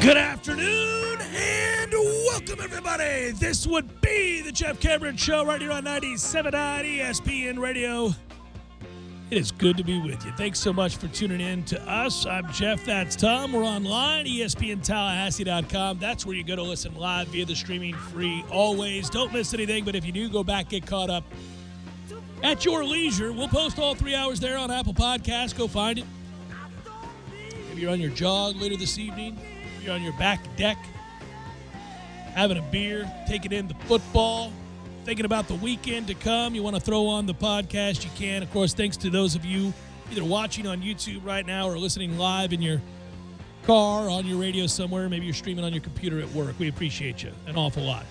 Good afternoon and welcome, everybody. This would be the Jeff Cameron Show right here on 97.9 ESPN Radio. It is good to be with you. Thanks so much for tuning in to us. I'm Jeff, that's Tom. We're online, ESPNTallahassee.com. That's where you go to listen live via the streaming free always. Don't miss anything, but if you do, go back, get caught up at your leisure. We'll post all 3 hours there on Apple Podcasts. Go find it. Maybe you're on your jog later this evening. You're on your back deck, having a beer, taking in the football, thinking about the weekend to come. You want to throw on the podcast, you can. Of course, thanks to those of you either watching on YouTube right now or listening live in your car, on your radio somewhere. Maybe you're streaming on your computer at work. We appreciate you an awful lot.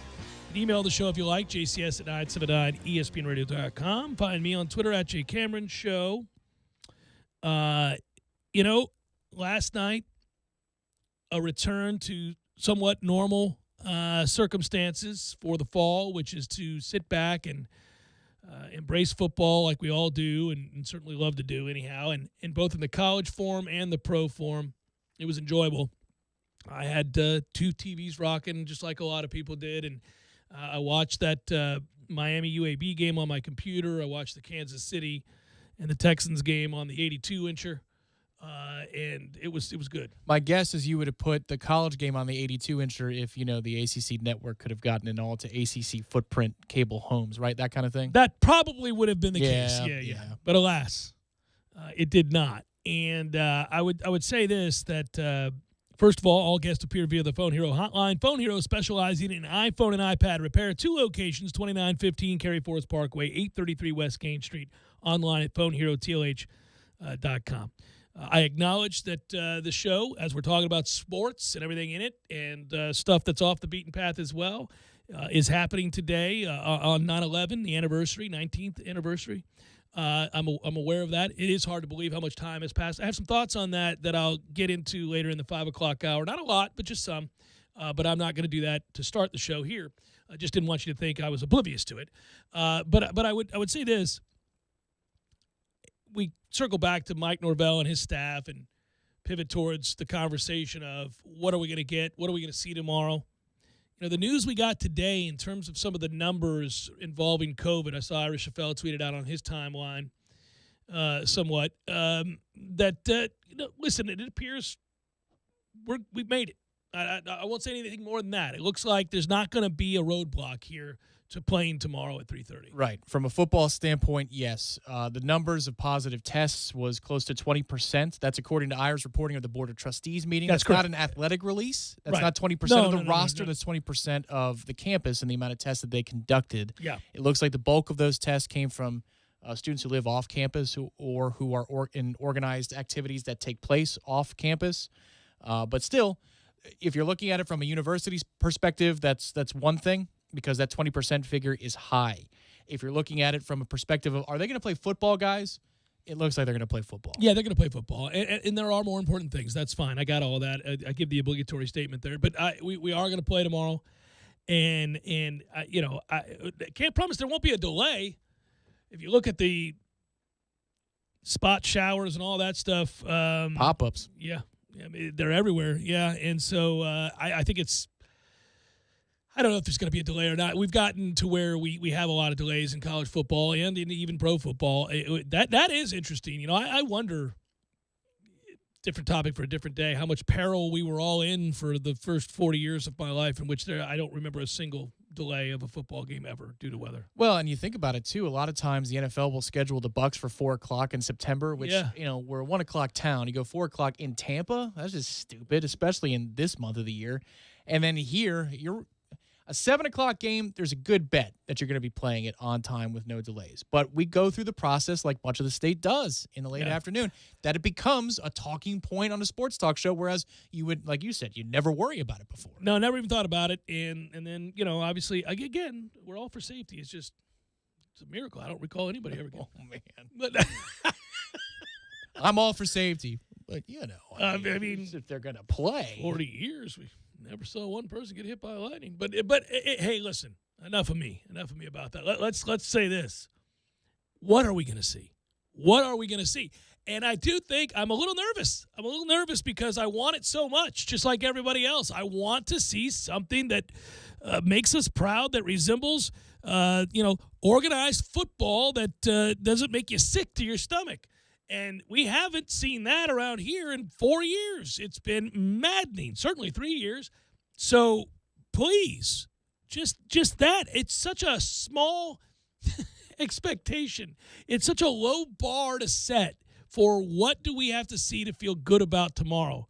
You can email the show if you like, jcs at 979espnradio.com. Find me on Twitter at jcameronshow. Last night, a return to somewhat normal circumstances for the fall, which is to sit back and embrace football like we all do and certainly love to do anyhow, and both in the college form and the pro form. It was enjoyable. I had 2 TVs rocking just like a lot of people did, and I watched that Miami UAB game on my computer. I watched the Kansas City and the Texans game on the 82-incher. And it was good. My guess is you would have put the college game on the 82-incher if, the ACC network could have gotten it all to ACC footprint cable homes, right? That kind of thing? That probably would have been the case. Yeah. But alas, it did not. And I would say this, that first of all guests appear via the Phone Hero hotline. Phone Hero specializing in iPhone and iPad repair. 2 locations, 2915 Cary Forest Parkway, 833 West Gain Street. Online at phoneherotlh.com. I acknowledge that the show, as we're talking about sports and everything in it and stuff that's off the beaten path as well, is happening today on 9/11, the anniversary, 19th anniversary. I'm aware of that. It is hard to believe how much time has passed. I have some thoughts on that I'll get into later in the 5 o'clock hour. Not a lot, but just some. But I'm not going to do that to start the show here. I just didn't want you to think I was oblivious to it. But I would say this. We circle back to Mike Norvell and his staff and pivot towards the conversation of what are we going to get? What are we going to see tomorrow? The news we got today in terms of some of the numbers involving COVID, I saw Irish Chaffel tweeted out on his timeline somewhat, listen, it appears we've made it. I won't say anything more than that. It looks like there's not going to be a roadblock here to playing tomorrow at 3:30. Right. From a football standpoint, yes. The numbers of positive tests was close to 20%. That's according to Irish reporting of the Board of Trustees meeting. That's not an athletic release. That's not 20% of the roster. That's 20% of the campus and the amount of tests that they conducted. Yeah. It looks like the bulk of those tests came from students who live off campus or who are in organized activities that take place off campus. But still, if you're looking at it from a university's perspective, that's one thing, because that 20% figure is high. If you're looking at it from a perspective of, are they going to play football, guys? It looks like they're going to play football. Yeah, they're going to play football. And there are more important things. That's fine. I got all that. I give the obligatory statement there. But we are going to play tomorrow. And I can't promise there won't be a delay. If you look at the spot showers and all that stuff. Pop-ups. Yeah. I mean, they're everywhere. Yeah. And so I think I don't know if there's going to be a delay or not. We've gotten to where we have a lot of delays in college football and in even pro football. That is interesting. I wonder, different topic for a different day, how much peril we were all in for the first 40 years of my life, in which I don't remember a single delay of a football game ever due to weather. Well, and you think about it, too. A lot of times the NFL will schedule the Bucs for 4 o'clock in September, which, we're a 1 o'clock town. You go 4 o'clock in Tampa. That's just stupid, especially in this month of the year. And then here, a 7 o'clock game, there's a good bet that you're going to be playing it on time with no delays. But we go through the process like much of the state does in the late afternoon, that it becomes a talking point on a sports talk show, whereas you would, like you said, you'd never worry about it before. No, never even thought about it. And then, obviously, again, we're all for safety. It's just, it's a miracle. I don't recall anybody ever getting. Oh, man. But I'm all for safety. But, I mean, if they're going to play. 40 years, we never saw one person get hit by lightning. But hey, listen, enough of me about that. Let's say this. What are we going to see? What are we going to see? And I do think I'm a little nervous. I'm a little nervous because I want it so much, just like everybody else. I want to see something that makes us proud, that resembles, organized football that doesn't make you sick to your stomach. And we haven't seen that around here in 4 years. It's been maddening, certainly 3 years. So please, just that. It's such a small expectation. It's such a low bar to set for what do we have to see to feel good about tomorrow.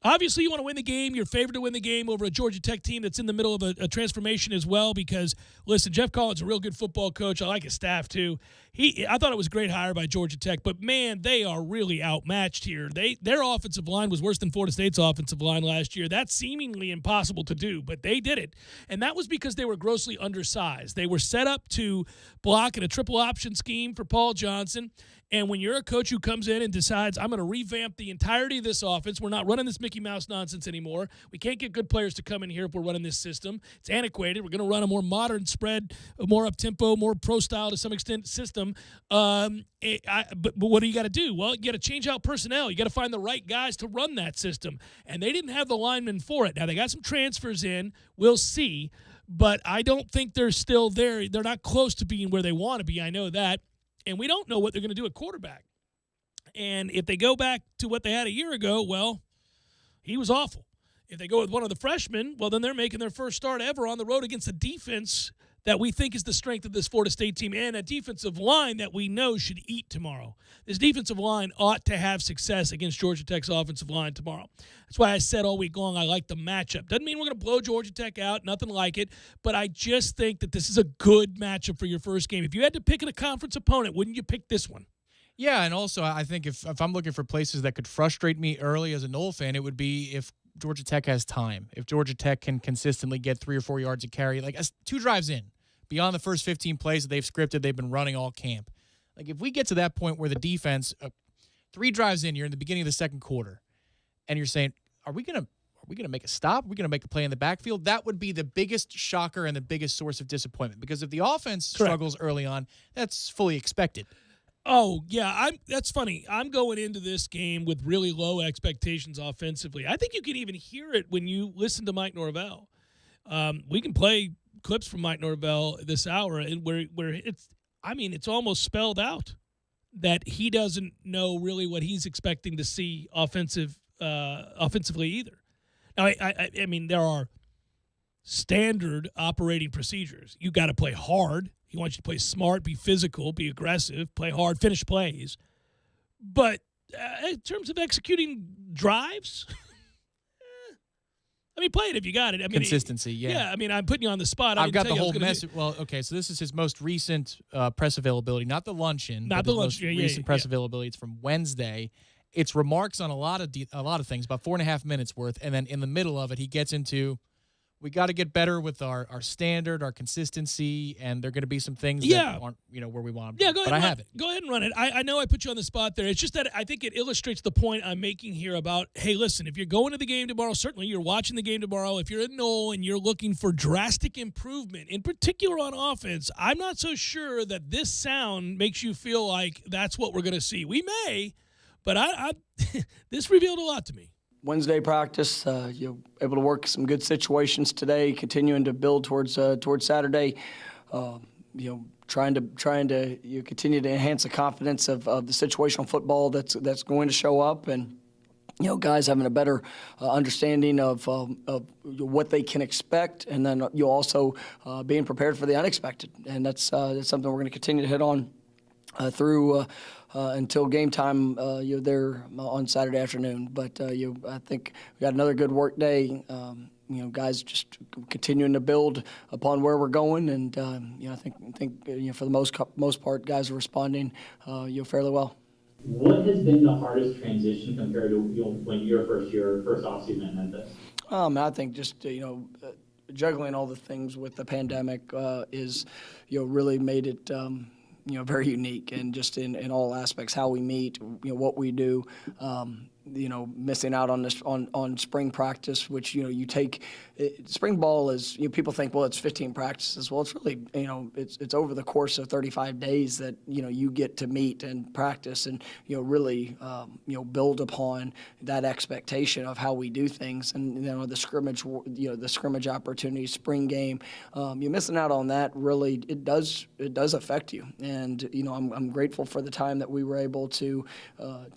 Obviously, you want to win the game. You're favored to win the game over a Georgia Tech team that's in the middle of a transformation as well because, listen, Jeff Collins is a real good football coach. I like his staff, too. I thought it was a great hire by Georgia Tech, but, man, they are really outmatched here. Their offensive line was worse than Florida State's offensive line last year. That's seemingly impossible to do, but they did it. And that was because they were grossly undersized. They were set up to block in a triple option scheme for Paul Johnson. And when you're a coach who comes in and decides, I'm going to revamp the entirety of this offense, we're not running this Mickey Mouse nonsense anymore. We can't get good players to come in here if we're running this system. It's antiquated. We're going to run a more modern spread, a more up-tempo, more pro-style to some extent system. But what do you got to do? Well, you got to change out personnel. You got to find the right guys to run that system. And they didn't have the linemen for it. Now, they got some transfers in. We'll see. But I don't think they're still there. They're not close to being where they want to be. I know that. And we don't know what they're going to do at quarterback. And if they go back to what they had a year ago, well, he was awful. If they go with one of the freshmen, well, then they're making their first start ever on the road against a defense that we think is the strength of this Florida State team and a defensive line that we know should eat tomorrow. This defensive line ought to have success against Georgia Tech's offensive line tomorrow. That's why I said all week long I like the matchup. Doesn't mean we're going to blow Georgia Tech out, nothing like it, but I just think that this is a good matchup for your first game. If you had to pick a conference opponent, wouldn't you pick this one? Yeah, and also I think if I'm looking for places that could frustrate me early as a Noel fan, it would be if Georgia Tech has time. If Georgia Tech can consistently get 3 or 4 yards of carry, like 2 drives in, beyond the first 15 plays that they've scripted, they've been running all camp. Like if we get to that point where the defense, 3 drives in, you're in the beginning of the second quarter, and you're saying, are we gonna make a stop? Are we gonna make a play in the backfield? That would be the biggest shocker and the biggest source of disappointment. Because if the offense struggles early on, that's fully expected. Oh, yeah, that's funny. I'm going into this game with really low expectations offensively. I think you can even hear it when you listen to Mike Norvell. We can play clips from Mike Norvell this hour and where it's almost spelled out that he doesn't know really what he's expecting to see offensively either. Now, I mean, there are standard operating procedures. You got to play hard. He wants you to play smart, be physical, be aggressive, play hard, finish plays. But in terms of executing drives, I mean, play it if you got it. I mean, consistency, yeah. Yeah, I mean, I'm putting you on the spot. I've got the whole message. Well, okay, so this is his most recent press availability, not the luncheon. Not the luncheon. Most recent press availability. It's from Wednesday. It's remarks on a lot of things, about 4.5 minutes worth, and then in the middle of it, he gets into, we got to get better with our standard, our consistency, and there are going to be some things that aren't, where we want them. Yeah, go ahead. But I have it. Go ahead and run it. I know I put you on the spot there. It's just that I think it illustrates the point I'm making here about, hey, listen, if you're going to the game tomorrow, certainly you're watching the game tomorrow. If you're in Knoll and you're looking for drastic improvement, in particular on offense, I'm not so sure that this sound makes you feel like that's what we're going to see. We may, but this revealed a lot to me. Wednesday practice, you're able to work some good situations today, continuing to build towards Saturday. Trying to continue to enhance the confidence of the situational football that's going to show up, and guys having a better understanding of what they can expect, and then you also being prepared for the unexpected, and that's something we're going to continue to hit on through until game time. You're there on Saturday afternoon, but I think we got another good work day. Guys just continuing to build upon where we're going, and I think for the most part, guys are responding fairly well. What has been the hardest transition compared to when your first offseason at Memphis? I think just juggling all the things with the pandemic is really made it. Very unique, and just in all aspects, how we meet, what we do. missing out on this on spring practice, which you take spring ball is people think, well, it's 15 practices. Well, it's really it's over the course of 35 days that you get to meet and practice and really build upon that expectation of how we do things, and the scrimmage opportunities, spring game. You're missing out on that. Really, it does affect you, and I'm grateful for the time that we were able to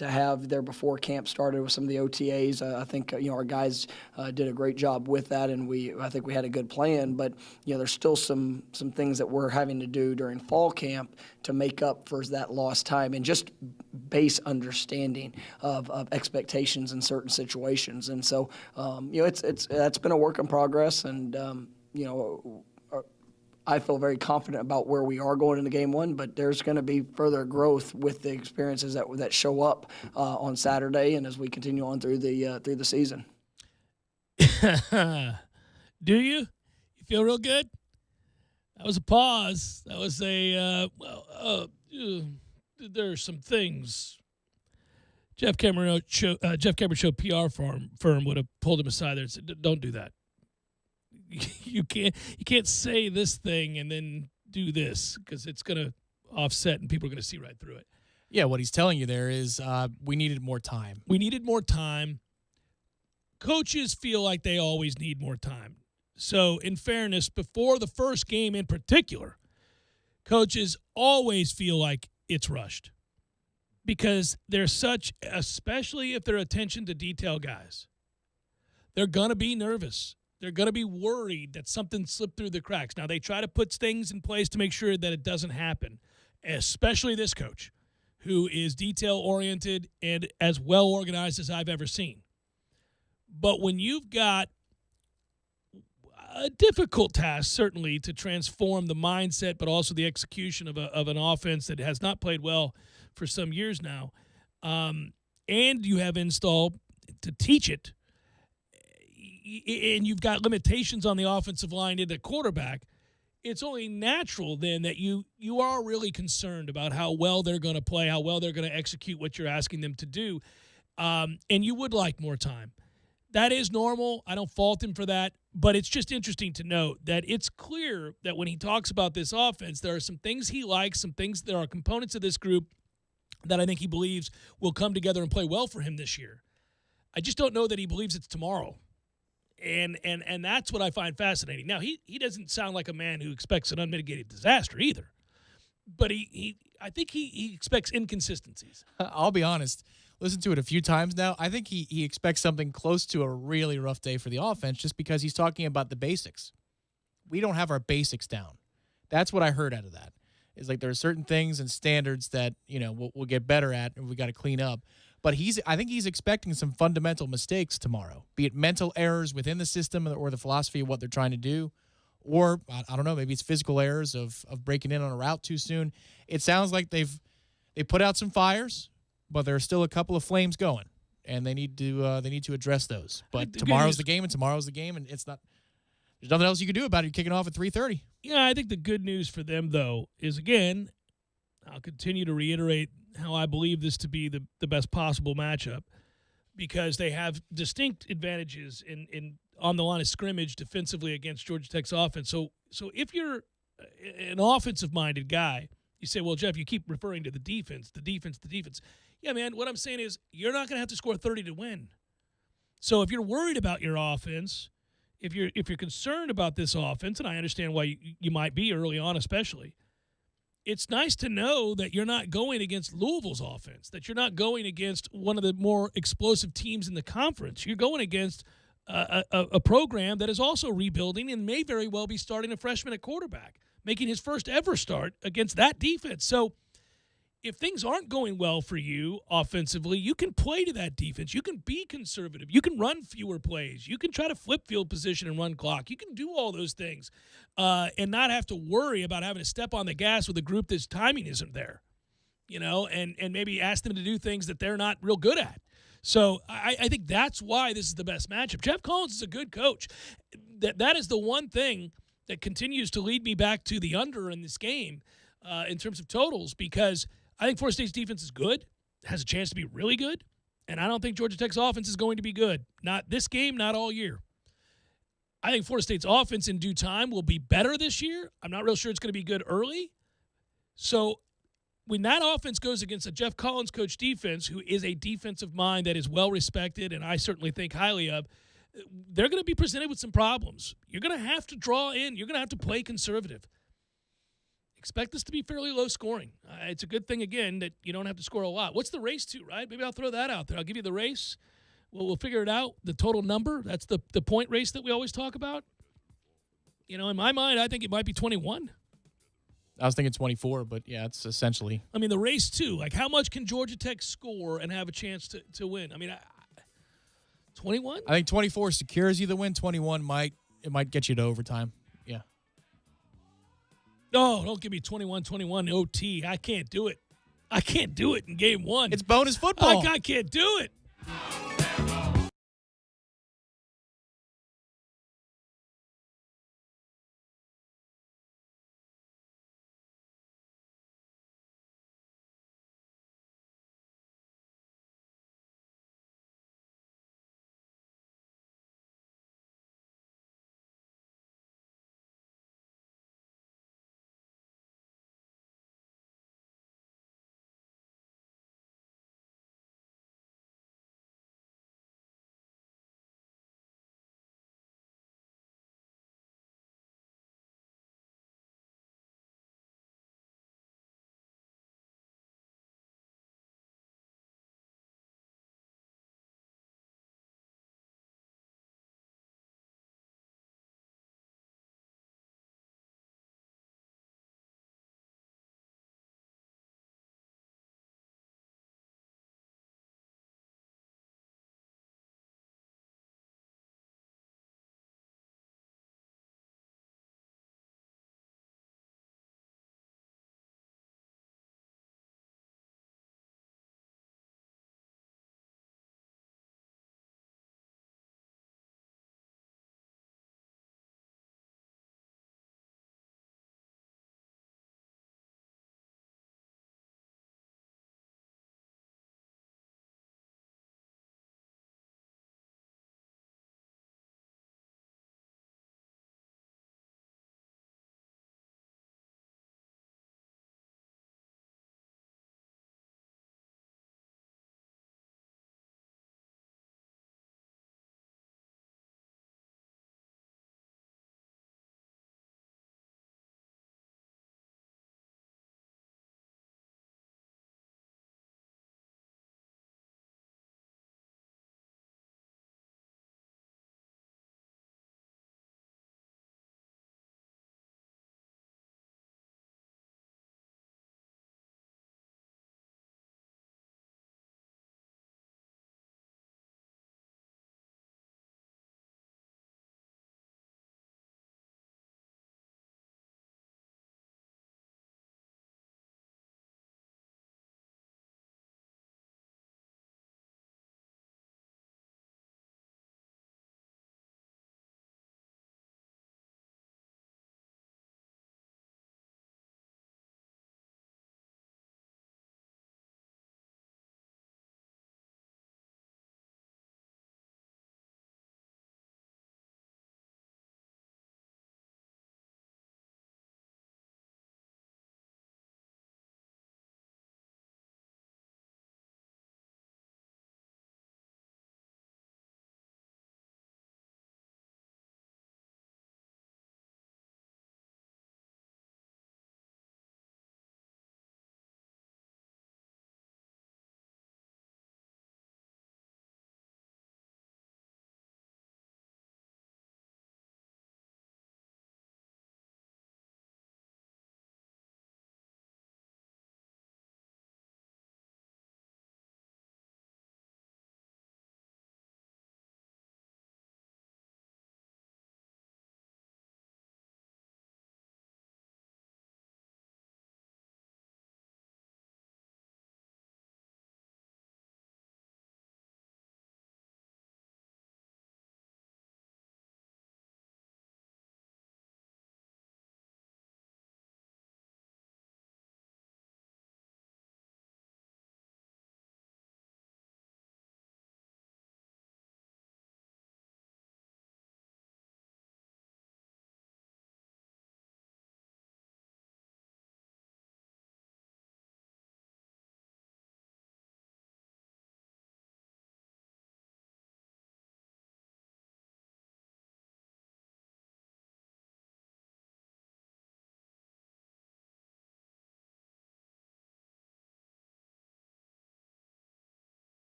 have there before camp started with some of the OTAs. I think our guys did a great job with that, and I think we had a good plan. But there's still some things that we're having to do during fall camp to make up for that lost time and just base understanding of expectations in certain situations. And so that's been a work in progress, and I feel very confident about where we are going into game one, but there's going to be further growth with the experiences that show up on Saturday and as we continue on through the season. Do you? You feel real good? That was a pause. That was there are some things. Jeff Cameron Show PR firm would have pulled him aside there and said, "Don't do that. You can't say this thing and then do this because it's going to offset and people are going to see right through it." Yeah, what he's telling you there is we needed more time. We needed more time. Coaches feel like they always need more time. So, in fairness, before the first game in particular, coaches always feel like it's rushed because they're especially if they're attention to detail guys, they're going to be nervous. They're going to be worried that something slipped through the cracks. Now, they try to put things in place to make sure that it doesn't happen, especially this coach, who is detail-oriented and as well-organized as I've ever seen. But when you've got a difficult task, certainly, to transform the mindset but also the execution of an offense that has not played well for some years now, and you have installed to teach it, and you've got limitations on the offensive line and the quarterback, it's only natural then that you are really concerned about how well they're going to play, how well they're going to execute what you're asking them to do, and you would like more time. That is normal. I don't fault him for that, but it's just interesting to note that it's clear that when he talks about this offense, there are some things he likes, there are components of this group that I think he believes will come together and play well for him this year. I just don't know that he believes it's tomorrow. And that's what I find fascinating. Now, he doesn't sound like a man who expects an unmitigated disaster either. But I think he expects inconsistencies. I'll be honest. Listen to it a few times now. I think he expects something close to a really rough day for the offense just because he's talking about the basics. We don't have our basics down. That's what I heard out of that. Is like there are certain things and standards that, we'll get better at and we got to clean up. But I think he's expecting some fundamental mistakes tomorrow, be it mental errors within the system or the philosophy of what they're trying to do, or I don't know, maybe it's physical errors of breaking in on a route too soon. It sounds like they put out some fires, but there are still a couple of flames going, and they need to address those. But tomorrow's the game, and it's not. There's nothing else you can do about it. You're kicking off at 3:30. Yeah, I think the good news for them though is, again, I'll continue to reiterate how I believe this to be the best possible matchup because they have distinct advantages in on the line of scrimmage defensively against Georgia Tech's offense. So if you're an offensive-minded guy, you say, well, Jeff, you keep referring to the defense. Yeah, man, what I'm saying is you're not going to have to score 30 to win. So if you're worried about your offense, if you're concerned about this offense, and I understand why you might be early on especially, it's nice to know that you're not going against Louisville's offense, that you're not going against one of the more explosive teams in the conference. You're going against a program that is also rebuilding and may very well be starting a freshman at quarterback, making his first ever start against that defense. So if things aren't going well for you offensively, you can play to that defense. You can be conservative. You can run fewer plays. You can try to flip field position and run clock. You can do all those things and not have to worry about having to step on the gas with a group that's timing isn't there, and maybe ask them to do things that they're not real good at. So I think that's why this is the best matchup. Jeff Collins is a good coach. That is the one thing that continues to lead me back to the under in this game in terms of totals, because I think Florida State's defense is good, has a chance to be really good. And I don't think Georgia Tech's offense is going to be good. Not this game, not all year. I think Florida State's offense in due time will be better this year. I'm not real sure it's going to be good early. So when that offense goes against a Jeff Collins coach defense, who is a defensive mind that is well respected and I certainly think highly of, they're going to be presented with some problems. You're going to have to draw in. You're going to have to play conservative. Expect this to be fairly low scoring. It's a good thing, again, that you don't have to score a lot. What's the race to, right? Maybe I'll throw that out there. I'll give you the race. We'll figure it out, the total number. That's the point race that we always talk about. You know, in my mind, I think it might be 21. I was thinking 24, but yeah, it's essentially. I mean, the race, too. Like, how much can Georgia Tech score and have a chance to win? I mean, 21? I think 24 secures you the win. 21 might get you to overtime. Yeah. No, don't give me 21-21 OT. I can't do it. I can't do it in game one. It's bonus football. I can't do it.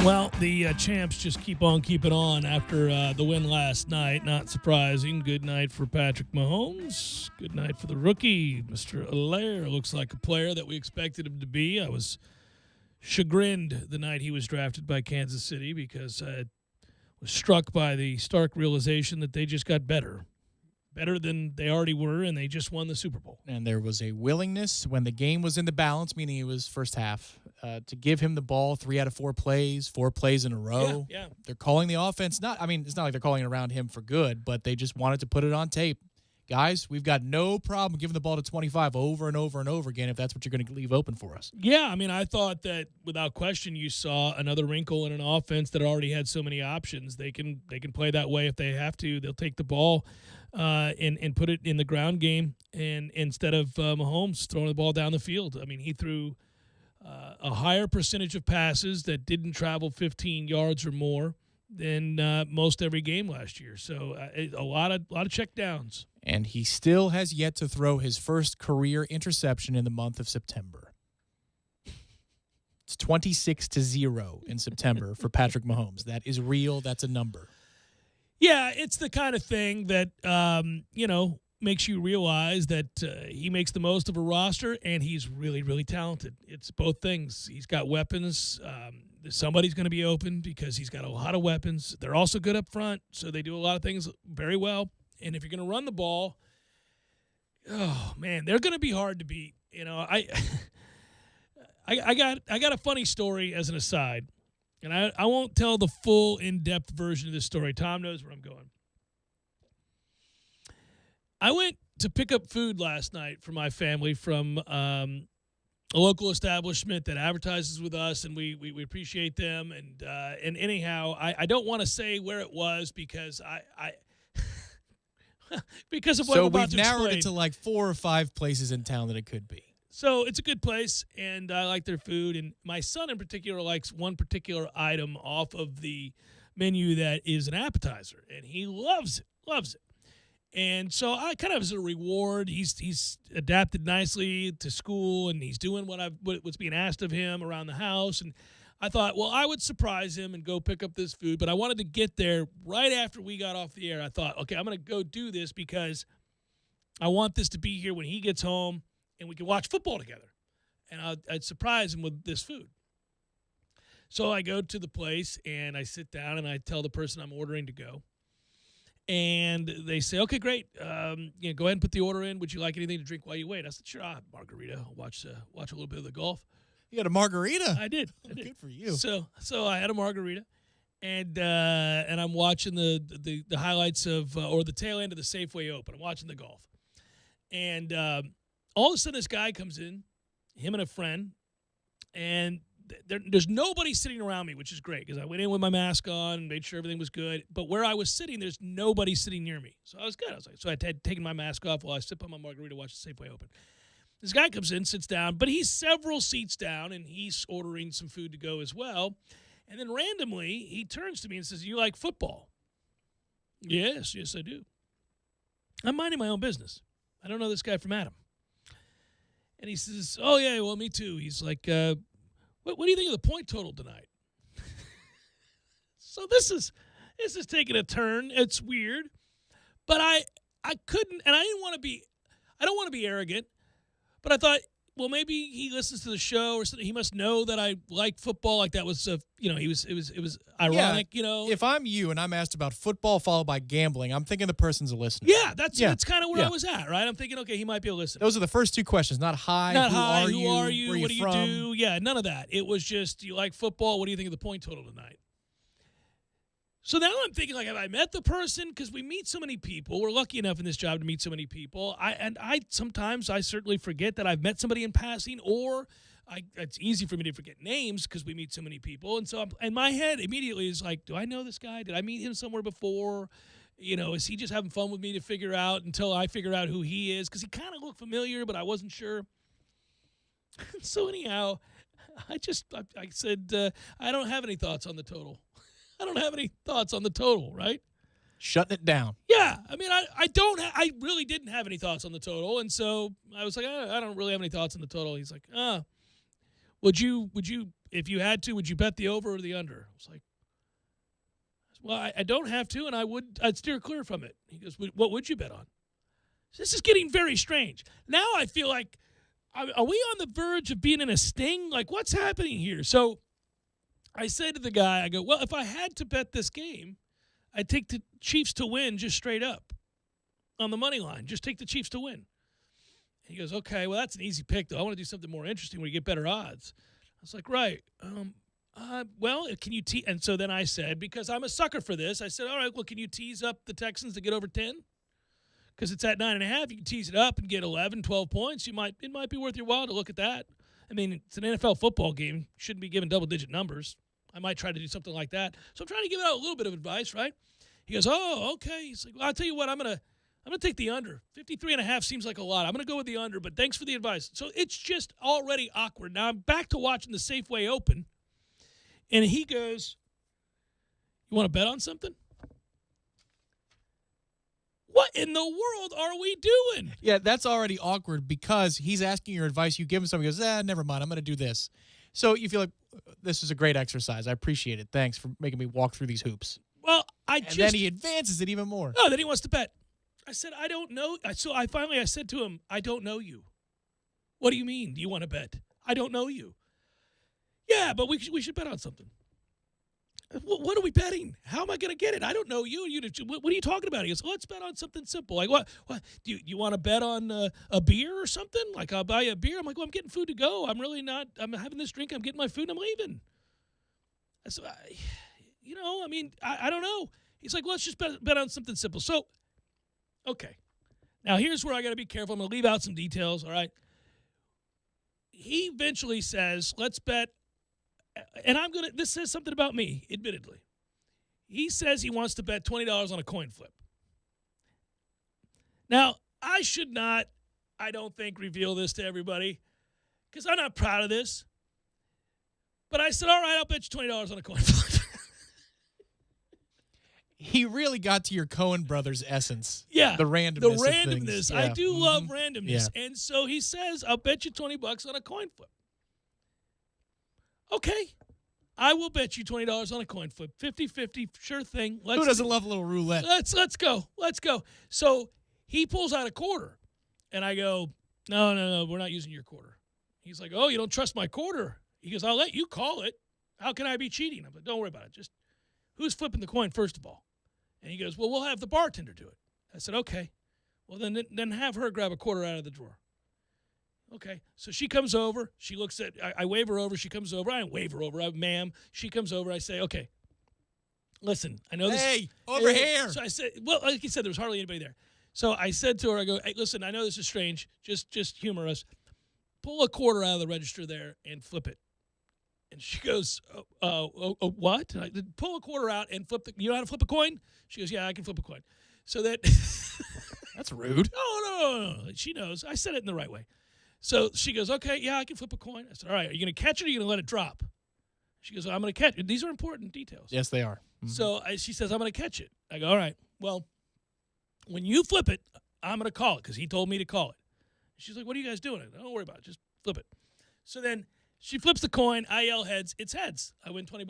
Well, the champs just keep on keeping on after the win last night. Not surprising. Good night for Patrick Mahomes. Good night for the rookie, Mr. Allaire. Looks like a player that we expected him to be. I was chagrined the night he was drafted by Kansas City because I was struck by the stark realization that they just got better than they already were, and they just won the Super Bowl. And there was a willingness when the game was in the balance, meaning it was first half, to give him the ball 3 out of 4 plays in a row. Yeah. They're calling the offense. It's not like they're calling it around him for good, but they just wanted to put it on tape. Guys, we've got no problem giving the ball to 25 over and over and over again if that's what you're going to leave open for us. Yeah, I thought that without question you saw another wrinkle in an offense that already had so many options. They can play that way if they have to. They'll take the ball and put it in the ground game, and instead of Mahomes throwing the ball down the field. He threw a higher percentage of passes that didn't travel 15 yards or more than most every game last year. So a lot of check downs. And he still has yet to throw his first career interception in the month of September. It's 26-0 in September for Patrick Mahomes. That is real. That's a number. Yeah, it's the kind of thing that, makes you realize that he makes the most of a roster, and he's really, really talented. It's both things. He's got weapons. Somebody's going to be open because he's got a lot of weapons. They're also good up front, so they do a lot of things very well. And if you're going to run the ball, oh man, they're going to be hard to beat. I got a funny story as an aside, and I won't tell the full in-depth version of this story. Tom knows where I'm going. I went to pick up food last night for my family from a local establishment that advertises with us, and we appreciate them. And anyhow, I don't want to say where it was because I because of what I'm about to explain. So we've narrowed it to like 4 or 5 places in town that it could be. So it's a good place, and I like their food. And my son in particular likes one particular item off of the menu that is an appetizer, and he loves it. And so I kind of as a reward, he's adapted nicely to school, and he's doing what's being asked of him around the house. And I thought, well, I would surprise him and go pick up this food, but I wanted to get there right after we got off the air. I thought, okay, I'm going to go do this because I want this to be here when he gets home and we can watch football together. And I'd surprise him with this food. So I go to the place and I sit down and I tell the person I'm ordering to go. And they say, okay, great. Go ahead and put the order in. Would you like anything to drink while you wait? I said, sure, I'll have a margarita. I'll watch a little bit of the golf. You had a margarita? I did. Good for you. So I had a margarita, and I'm watching the highlights of or the tail end of the Safeway Open. I'm watching the golf, and all of a sudden this guy comes in, him and a friend, and there's nobody sitting around me, which is great because I went in with my mask on and made sure everything was good. But where I was sitting, there's nobody sitting near me, so I was good. So I had taken my mask off while I sip on my margarita, watch the Safeway Open. This guy comes in, sits down, but he's several seats down, and he's ordering some food to go as well. And then randomly, he turns to me and says, you like football? Yes, I do. I'm minding my own business. I don't know this guy from Adam. And he says, oh, yeah, well, me too. He's like, what do you think of the point total tonight? So this is taking a turn. It's weird. But I couldn't, and I don't want to be arrogant. But I thought, well, maybe he listens to the show or something. He must know that I like football. Like that was, it was ironic, If I'm you and I'm asked about football followed by gambling, I'm thinking the person's a listener. Yeah, that's kind of where I was at, right? I'm thinking, okay, he might be a listener. Those are the first 2 questions, not hi, who are you, where what do you from? do? Yeah, none of that. It was just, do you like football? What do you think of the point total tonight? So now I'm thinking, like, have I met the person? Because we meet so many people. We're lucky enough in this job to meet so many people. I sometimes certainly forget that I've met somebody in passing, or it's easy for me to forget names because we meet so many people. And so in my head immediately is like, do I know this guy? Did I meet him somewhere before? Is he just having fun with me to figure out until I figure out who he is? Because he kind of looked familiar, but I wasn't sure. So anyhow, I said, I don't have any thoughts on the total. I don't have any thoughts on the total, right? Shutting it down. Yeah, I really didn't have any thoughts on the total, and so I was like, I don't really have any thoughts on the total. He's like, would you if you had to, would you bet the over or the under? I was like, well, I don't have to, and I'd steer clear from it. He goes, what would you bet on? This is getting very strange. Now I feel like, are we on the verge of being in a sting? Like, what's happening here? So I say to the guy, I go, well, if I had to bet this game, I'd take the Chiefs to win just straight up on the money line. Just take the Chiefs to win. He goes, okay, well, that's an easy pick, though. I want to do something more interesting where you get better odds. I was like, right. Well, can you tease? And so then I said, because I'm a sucker for this, I said, all right, well, can you tease up the Texans to get over 10? Because it's at 9.5. You can tease it up and get 11, 12 points. It might be worth your while to look at that. I mean, it's an NFL football game. You shouldn't be given double-digit numbers. I might try to do something like that. So I'm trying to give out a little bit of advice, right? He goes, oh, okay. He's like, well, I'll tell you what, I'm gonna take the under. 53.5 seems like a lot. I'm gonna go with the under, but thanks for the advice. So it's just already awkward. Now I'm back to watching the Safeway Open, and he goes, you want to bet on something? What in the world are we doing? Yeah, that's already awkward because he's asking your advice. You give him something, he goes, never mind, I'm going to do this. So you feel like, this is a great exercise. I appreciate it. Thanks for making me walk through these hoops. Well, and then he advances it even more. No, then he wants to bet. I said, I don't know. So I said to him, I don't know you. What do you mean? Do you want to bet? I don't know you. Yeah, but we should bet on something. What are we betting? How am I going to get it? I don't know you. What are you talking about? He goes, let's bet on something simple. Like, what do you want to bet on a beer or something? Like, I'll buy you a beer. I'm like, well, I'm getting food to go. I'm having this drink. I'm getting my food. And I'm leaving. I said, I don't know. He's like, well, let's just bet on something simple. So, okay. Now, here's where I got to be careful. I'm going to leave out some details, all right? He eventually says, let's bet. And this says something about me, admittedly. He says he wants to bet $20 on a coin flip. Now, I should not, I don't think, reveal this to everybody because I'm not proud of this. But I said, all right, I'll bet you $20 on a coin flip. He really got to your Coen brothers essence. Yeah. The randomness. The randomness. Yeah. I do love randomness. Yeah. And so he says, I'll bet you $20 on a coin flip. Okay. I will bet you $20 on a coin flip. 50-50, sure thing. Who doesn't love a little roulette? Let's go. So he pulls out a quarter. And I go, no, we're not using your quarter. He's like, oh, you don't trust my quarter? He goes, I'll let you call it. How can I be cheating? I'm like, don't worry about it. Just who's flipping the coin first of all? And he goes, well, we'll have the bartender do it. I said, okay. Well, then have her grab a quarter out of the drawer. Okay. So she comes over. She looks at, I wave her over. She comes over. I don't wave her over. Ma'am. She comes over. I say, okay, listen, I know this. Hey, over here. So I said, well, like you said, there was hardly anybody there. So I said to her, I go, hey, listen, I know this is strange. Just humor us. Pull a quarter out of the register there and flip it. And she goes, what? And I pull a quarter out and flip you know how to flip a coin? She goes, yeah, I can flip a coin. So that. That's rude. No. She knows. I said it in the right way. So she goes, okay, yeah, I can flip a coin. I said, all right, are you going to catch it or are you going to let it drop? She goes, I'm going to catch it. These are important details. Yes, they are. Mm-hmm. So she says, I'm going to catch it. I go, all right, well, when you flip it, I'm going to call it because he told me to call it. She's like, what are you guys doing? Don't worry about it. Just flip it. So then she flips the coin. I yell heads. It's heads. I win $20.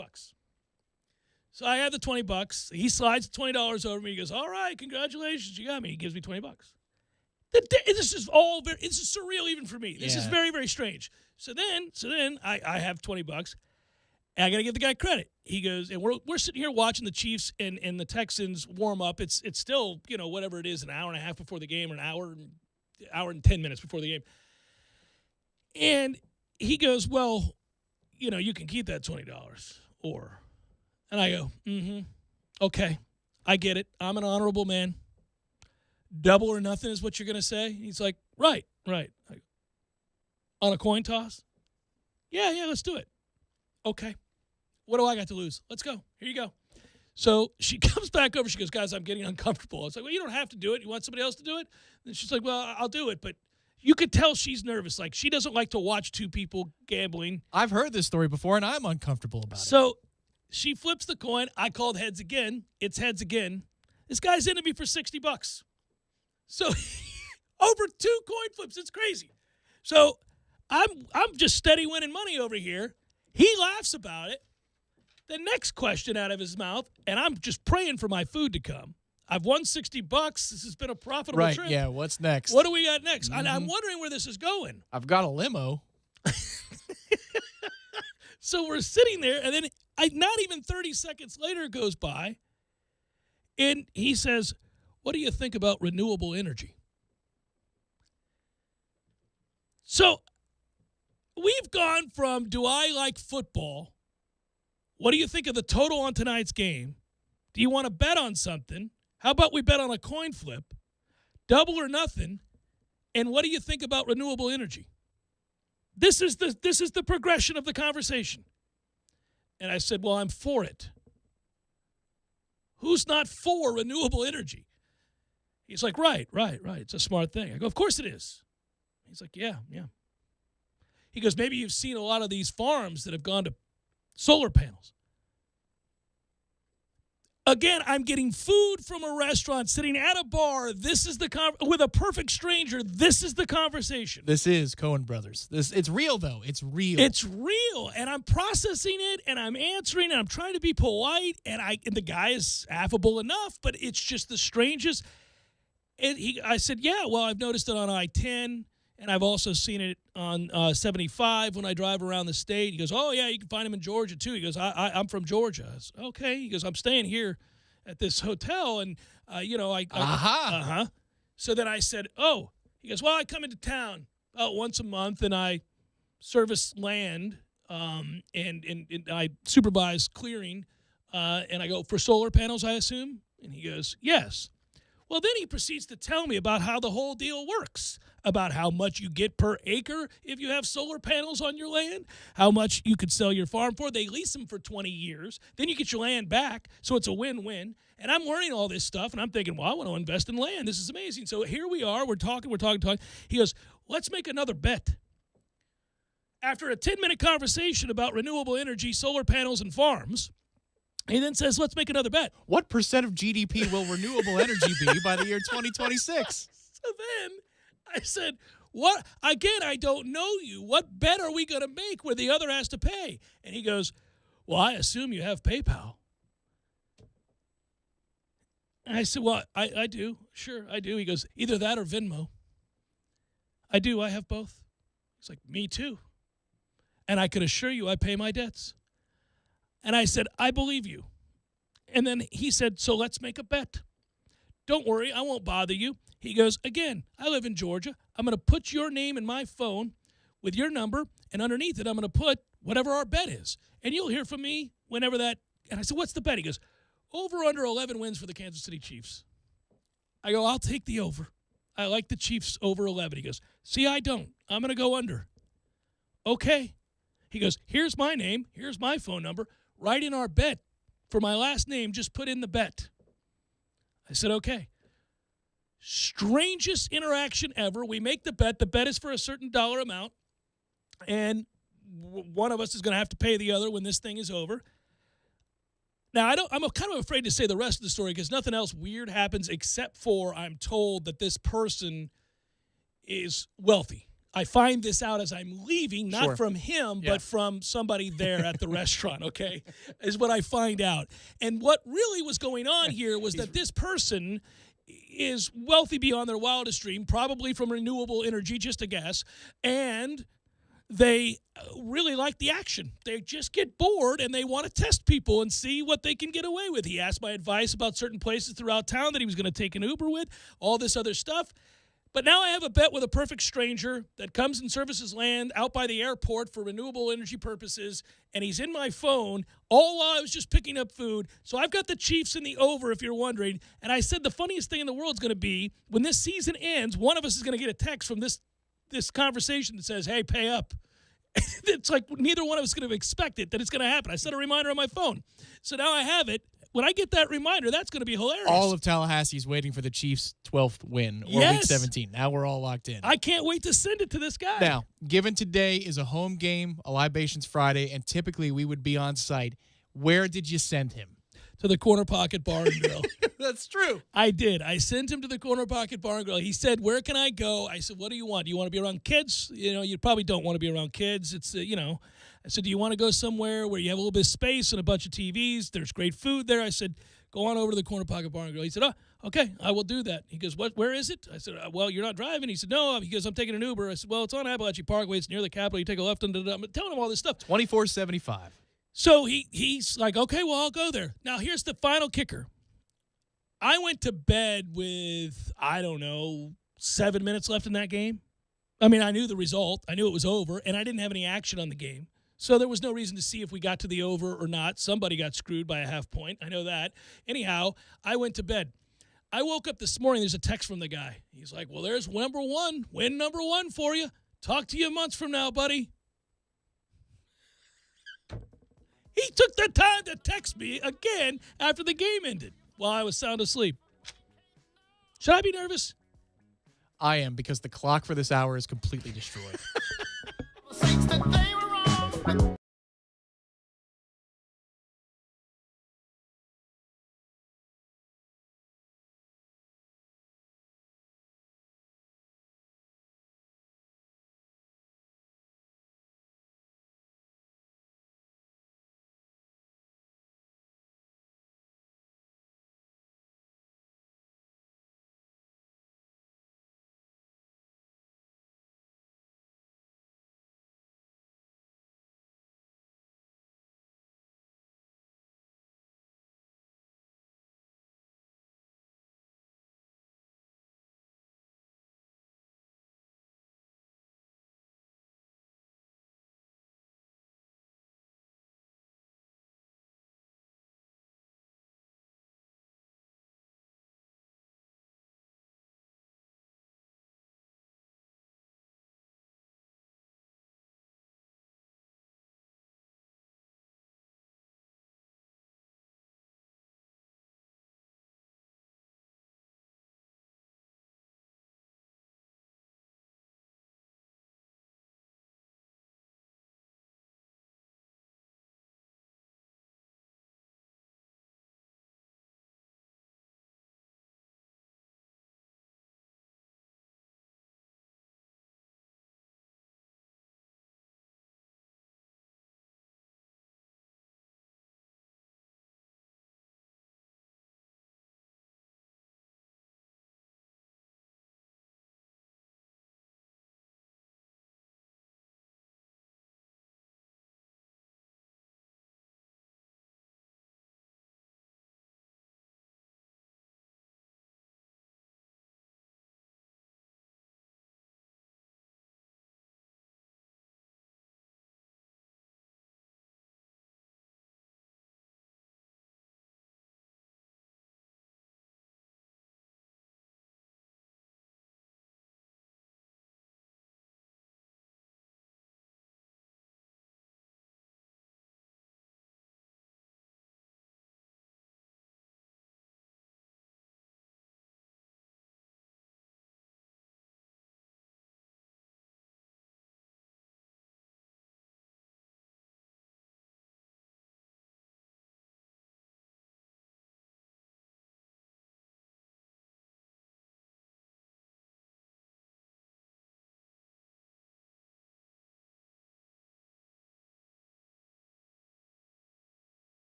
So I have the $20. He slides $20 over me. He goes, all right, congratulations. You got me. He gives me $20. This is all very, it's surreal even for me. This is very, very strange. So then I have $20 and I got to give the guy credit. He goes, and we're sitting here watching the Chiefs and the Texans warm up. It's still, whatever it is, an hour and a half before the game or an hour and 10 minutes before the game. And he goes, well, you can keep that $20 and I go, okay, I get it. I'm an honorable man. Double or nothing is what you're going to say? He's like, right. On a coin toss? Yeah, let's do it. Okay. What do I got to lose? Let's go. Here you go. So she comes back over. She goes, guys, I'm getting uncomfortable. I was like, well, you don't have to do it. You want somebody else to do it? And she's like, well, I'll do it. But you could tell she's nervous. Like, she doesn't like to watch two people gambling. I've heard this story before, and I'm uncomfortable about it. So she flips the coin. I called heads again. It's heads again. This guy's into me for $60. So over 2 coin flips, it's crazy. So I'm just steady winning money over here. He laughs about it. The next question out of his mouth, and I'm just praying for my food to come. I've won $60. This has been a profitable trip. Right, yeah, what's next? What do we got next? Mm-hmm. I'm wondering where this is going. I've got a limo. So we're sitting there, and then not even 30 seconds later goes by, and he says, what do you think about renewable energy? So we've gone from, do I like football? What do you think of the total on tonight's game? Do you want to bet on something? How about we bet on a coin flip? Double or nothing? And what do you think about renewable energy? This is the progression of the conversation. And I said, well, I'm for it. Who's not for renewable energy? He's like, right. It's a smart thing. I go, of course it is. He's like, yeah. He goes, maybe you've seen a lot of these farms that have gone to solar panels. Again, I'm getting food from a restaurant, sitting at a bar. This is with a perfect stranger. This is the conversation. This is Coen Brothers. It's real, though. It's real. It's real, and I'm processing it, and I'm answering, and I'm trying to be polite, and the guy is affable enough, but it's just the strangest. And I said, yeah, well, I've noticed it on I-10, and I've also seen it on 75 when I drive around the state. He goes, oh, yeah, you can find them in Georgia, too. He goes, I'm from Georgia. I said, okay. He goes, I'm staying here at this hotel, and, So then I said, oh. He goes, well, I come into town about once a month, and I service land, and I supervise clearing, and I go, for solar panels, I assume? And he goes, yes. Well, then he proceeds to tell me about how the whole deal works, about how much you get per acre if you have solar panels on your land, how much you could sell your farm for. They lease them for 20 years. Then you get your land back, so it's a win-win. And I'm learning all this stuff, and I'm thinking, well, I want to invest in land. This is amazing. So here we are. We're talking. He goes, let's make another bet. After a 10-minute conversation about renewable energy, solar panels, and farms, he then says, let's make another bet. What percent of GDP will renewable energy be by the year 2026? So then I said, what? Again, I don't know you. What bet are we going to make where the other has to pay? And he goes, well, I assume you have PayPal. And I said, well, I do. Sure, I do. He goes, either that or Venmo. I do. I have both. He's like, me too. And I can assure you I pay my debts. And I said, I believe you. And then he said, so let's make a bet. Don't worry, I won't bother you. He goes, again, I live in Georgia. I'm going to put your name in my phone with your number, and underneath it, I'm going to put whatever our bet is. And you'll hear from me whenever that. And I said, what's the bet? He goes, over under 11 wins for the Kansas City Chiefs. I go, I'll take the over. I like the Chiefs over 11. He goes, see, I don't. I'm going to go under. Okay. He goes, here's my name. Here's my phone number. Write in our bet for my last name. Just put in the bet. I said, okay. Strangest interaction ever. We make the bet. The bet is for a certain dollar amount, and one of us is going to have to pay the other when this thing is over. Now, I'm kind of afraid to say the rest of the story because nothing else weird happens except for I'm told that this person is wealthy. I find this out as I'm leaving, not from him, but from somebody there at the restaurant, okay, is what I find out. And what really was going on here was that this person is wealthy beyond their wildest dream, probably from renewable energy, just a guess, and they really like the action. They just get bored, and they want to test people and see what they can get away with. He asked my advice about certain places throughout town that he was going to take an Uber with, all this other stuff. But now I have a bet with a perfect stranger that comes and services land out by the airport for renewable energy purposes, and he's in my phone all while I was just picking up food. So I've got the Chiefs in the over, if you're wondering. And I said the funniest thing in the world is going to be when this season ends, one of us is going to get a text from this conversation that says, hey, pay up. It's like neither one of us is going to expect it, that it's going to happen. I set a reminder on my phone. So now I have it. When I get that reminder, that's going to be hilarious. All of Tallahassee is waiting for the Chiefs' 12th win, or Week 17. Now we're all locked in. I can't wait to send it to this guy. Now, given today is a home game, a Libations Friday, and typically we would be on site, where did you send him? to the Corner Pocket Bar and Grill. That's true. I did. I sent him to the Corner Pocket Bar and Grill. He said, "Where can I go?" I said, "What do you want? Do you want to be around kids? You probably don't want to be around kids. It's, I said, "Do you want to go somewhere where you have a little bit of space and a bunch of TVs? There's great food there." I said, "Go on over to the Corner Pocket Bar and Grill." He said, "Oh, okay, I will do that." He goes, Where is it?" I said, "Well, you're not driving." He said, "No," because I'm taking an Uber. I said, "Well, it's on Appalachian Parkway. It's near the Capitol. You take a left and I'm telling him all this stuff. 24.75. So he's like, "Okay, well, I'll go there." Now, here's the final kicker. I went to bed with, 7 minutes left in that game. I mean, I knew the result. I knew it was over, and I didn't have any action on the game. So there was no reason to see if we got to the over or not. Somebody got screwed by a half point. I know that. Anyhow, I went to bed. I woke up this morning. There's a text from the guy. He's like, "Well, there's win number one for you. Talk to you months from now, buddy." He took the time to text me again after the game ended while I was sound asleep. Should I be nervous? I am, because the clock for this hour is completely destroyed.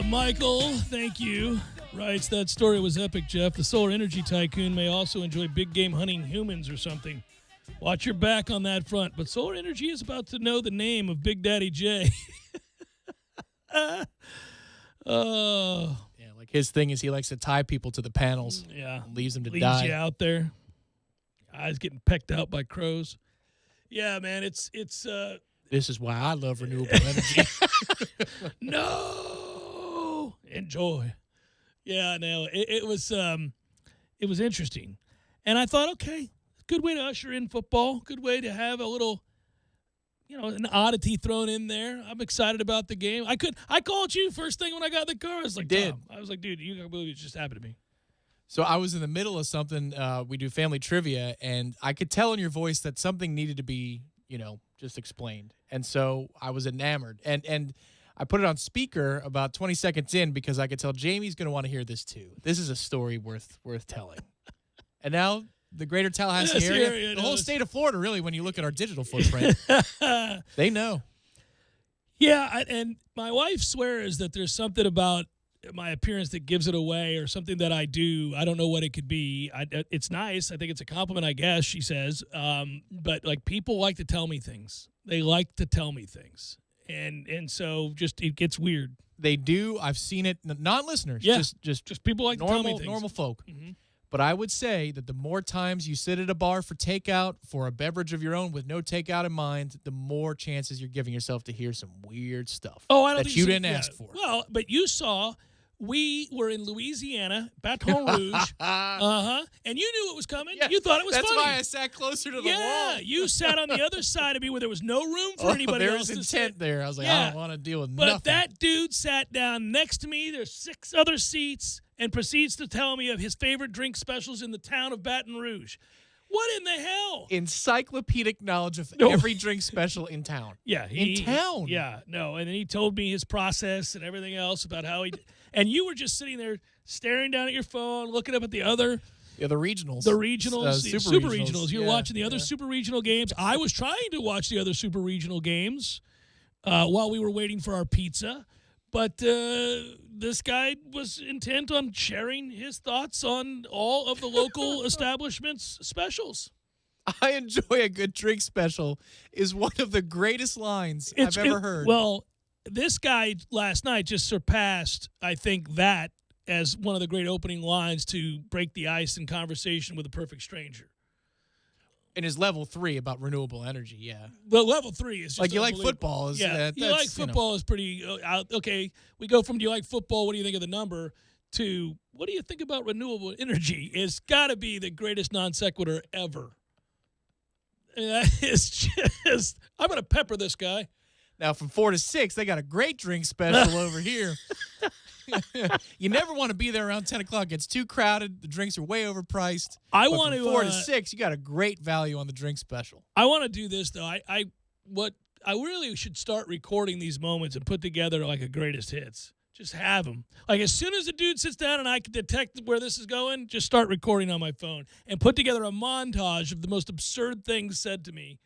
Michael, thank you. Writes, that story was epic, Jeff. The solar energy tycoon may also enjoy big game hunting humans or something. Watch your back on that front. But solar energy is about to know the name of Big Daddy J. Yeah, like his thing is he likes to tie people to the panels. Yeah. Leaves them to Leaves die. you out there. Eyes getting pecked out by crows. Yeah, man, it's This is why I love renewable energy. no. Enjoy. Yeah, no, it was interesting. And I thought, okay, good way to usher in football. Good way to have a little, an oddity thrown in there. I'm excited about the game. I called you first thing when I got in the car. I was like, did. Tom. I was like, dude, you can't believe it just happened to me. So I was in the middle of something. We do family trivia, and I could tell in your voice that something needed to be, just explained. And so I was enamored. And I put it on speaker about 20 seconds in because I could tell Jamie's going to want to hear this too. This is a story worth telling. And now the greater Tallahassee area, the whole state of Florida, really, when you look at our digital footprint, they know. Yeah, and my wife swears that there's something about my appearance that gives it away or something that I do. I don't know what it could be. It's nice. I think it's a compliment, I guess, she says. But, like, people like to tell me things. They like to tell me things. And so just it gets weird. They do. I've seen it. Non-listeners. Yeah. Just people like to tell me things. Normal folk. Mm-hmm. But I would say that the more times you sit at a bar for takeout, for a beverage of your own with no takeout in mind, the more chances you're giving yourself to hear some weird stuff that you didn't ask for. Well, but you saw we were in Louisiana, Baton Rouge, and you knew it was coming. Yeah, you thought it was funny. That's why I sat closer to the wall. Yeah, you sat on the other side of me where there was no room for anybody there else was to sit. intent there. I was like, I don't want to deal with but nothing. But that dude sat down next to me. There's 6 other seats and proceeds to tell me of his favorite drink specials in the town of Baton Rouge. What in the hell? Encyclopedic knowledge of every drink special in town. Yeah. In town. Yeah, no. And then he told me his process and everything else about how he – and you were just sitting there staring down at your phone, looking up at the other – the regionals. The regionals, super regionals. You're watching the other yeah. super regional games. I was trying to watch the other super regional games while we were waiting for our pizza. But this guy was intent on sharing his thoughts on all of the local establishments' specials. I enjoy a good drink special is one of the greatest lines I've ever heard. Well, this guy last night just surpassed, I think, that as one of the great opening lines to break the ice in conversation with a perfect stranger. In his level 3 about renewable energy, yeah. Well, level 3 is just like you like football. You like football is pretty okay. We go from do you like football? What do you think of the number? To what do you think about renewable energy? It's got to be the greatest non sequitur ever. And that is just I'm going to pepper this guy. Now from 4 to 6, they got a great drink special over here. You never want to be there around 10 o'clock. It's too crowded. The drinks are way overpriced. I but want from to 4 to 6. You got a great value on the drink special. I want to do this though. I really should start recording these moments and put together like a greatest hits. Just have them. Like as soon as the dude sits down and I can detect where this is going, just start recording on my phone and put together a montage of the most absurd things said to me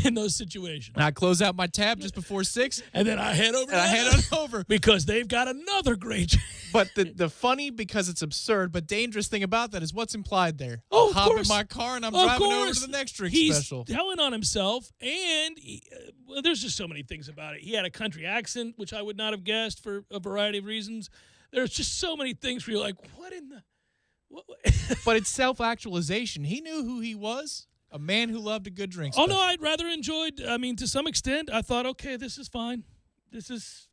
in those situations. And I close out my tab just before 6. And then I head over. And I head on over. Because they've got another great. But the funny, because it's absurd, but dangerous thing about that is what's implied there. Oh, of Hop course. in my car and I'm driving over to the next drink special. He's telling on himself, and there's just so many things about it. He had a country accent, which I would not have guessed for a variety of reasons. There's just so many things where you're like, what in the... What? But it's self-actualization. He knew who he was. A man who loved a good drink special. Oh, no, I'd rather enjoyed, to some extent, I thought, okay, this is fine. This is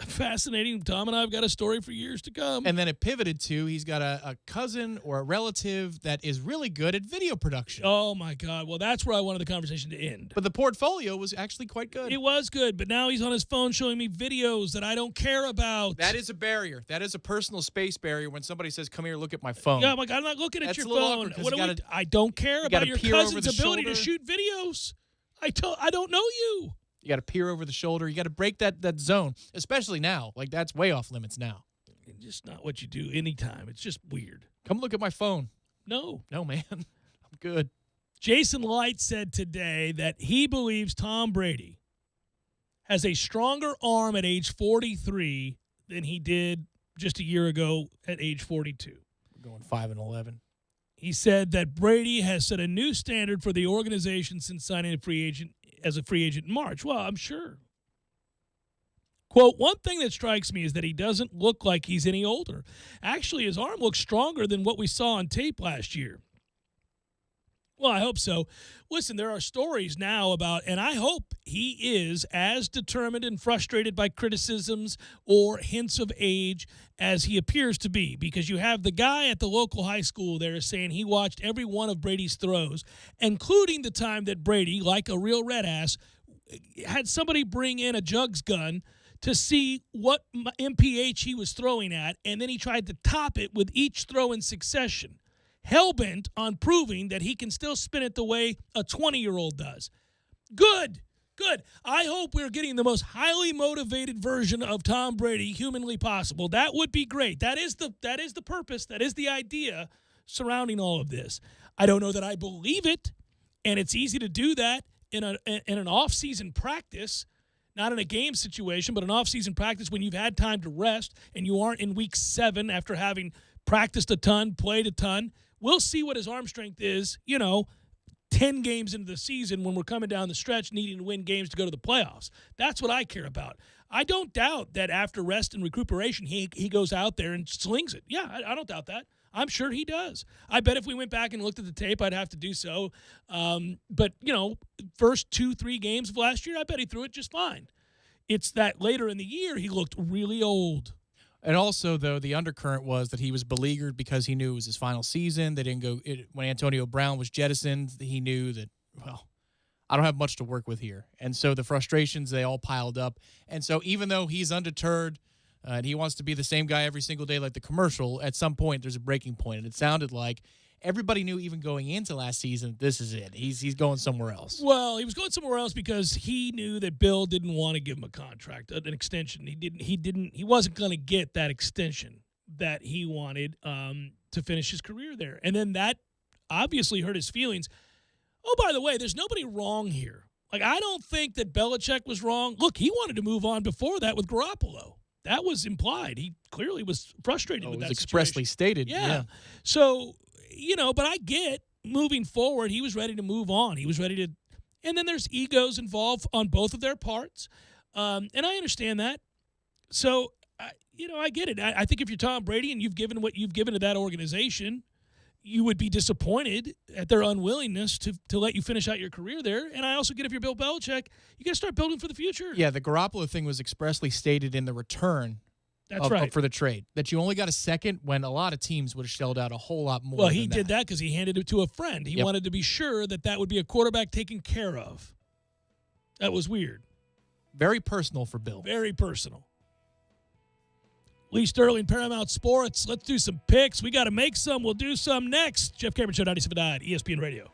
fascinating. Tom and I have got a story for years to come. And then it pivoted to he's got a cousin or a relative that is really good at video production. Oh, my God. Well, that's where I wanted the conversation to end. But the portfolio was actually quite good. It was good, but now he's on his phone showing me videos that I don't care about. That is a barrier. That is a personal space barrier when somebody says, come here, look at my phone. Yeah, I'm like, I'm not looking at your phone. I don't care about your cousin's ability to shoot videos. I don't know you. You got to peer over the shoulder. You got to break that zone, especially now. Like, that's way off limits now. It's just not what you do anytime. It's just weird. Come look at my phone. No, man. I'm good. Jason Light said today that he believes Tom Brady has a stronger arm at age 43 than he did just a year ago at age 42. We're going 5-11. He said that Brady has set a new standard for the organization since signing as a free agent in March. Well, I'm sure. Quote, one thing that strikes me is that he doesn't look like he's any older. Actually, his arm looks stronger than what we saw on tape last year. Well, I hope so. Listen, there are stories now about, and I hope he is as determined and frustrated by criticisms or hints of age as he appears to be, because you have the guy at the local high school there saying he watched every one of Brady's throws, including the time that Brady, like a real red ass, had somebody bring in a jugs gun to see what MPH he was throwing at, and then he tried to top it with each throw in succession. Hellbent on proving that he can still spin it the way a 20-year-old does. Good. I hope we're getting the most highly motivated version of Tom Brady humanly possible. That would be great. That is the purpose. That is the idea surrounding all of this. I don't know that I believe it, and it's easy to do that in an off-season practice, not in a game situation, but an off-season practice when you've had time to rest and you aren't in week 7 after having practiced a ton, played a ton. We'll see what his arm strength is, 10 games into the season when we're coming down the stretch needing to win games to go to the playoffs. That's what I care about. I don't doubt that after rest and recuperation, he goes out there and slings it. Yeah, I don't doubt that. I'm sure he does. I bet if we went back and looked at the tape, I'd have to do so. But, first 2-3 games of last year, I bet he threw it just fine. It's that later in the year, he looked really old. And also, though, the undercurrent was that he was beleaguered because he knew it was his final season. They didn't go when Antonio Brown was jettisoned. He knew that, well, I don't have much to work with here. And so the frustrations, they all piled up. And so even though he's undeterred and he wants to be the same guy every single day like the commercial, at some point there's a breaking point. And it sounded like everybody knew even going into last season, this is it. He's going somewhere else. Well, he was going somewhere else because he knew that Bill didn't want to give him a contract, an extension. He wasn't going to get that extension that he wanted to finish his career there. And then that obviously hurt his feelings. Oh, by the way, there's nobody wrong here. Like, I don't think that Belichick was wrong. Look, he wanted to move on before that with Garoppolo. That was implied. He clearly was frustrated with that situation. It was expressly stated. Yeah. So, but I get moving forward, he was ready to move on. He was ready to – and then there's egos involved on both of their parts. And I understand that. So, I get it. I think if you're Tom Brady and you've given what you've given to that organization, you would be disappointed at their unwillingness to let you finish out your career there. And I also get if you're Bill Belichick, you got to start building for the future. Yeah, the Garoppolo thing was expressly stated in the return for the trade, that you only got a second when a lot of teams would have shelled out a whole lot more. Well, he did that because he handed it to a friend. He wanted to be sure that would be a quarterback taken care of. That was weird. Very personal for Bill. Very personal. Lee Sterling, Paramount Sports. Let's do some picks. We got to make some. We'll do some next. Jeff Cameron Show, 97.9 ESPN Radio.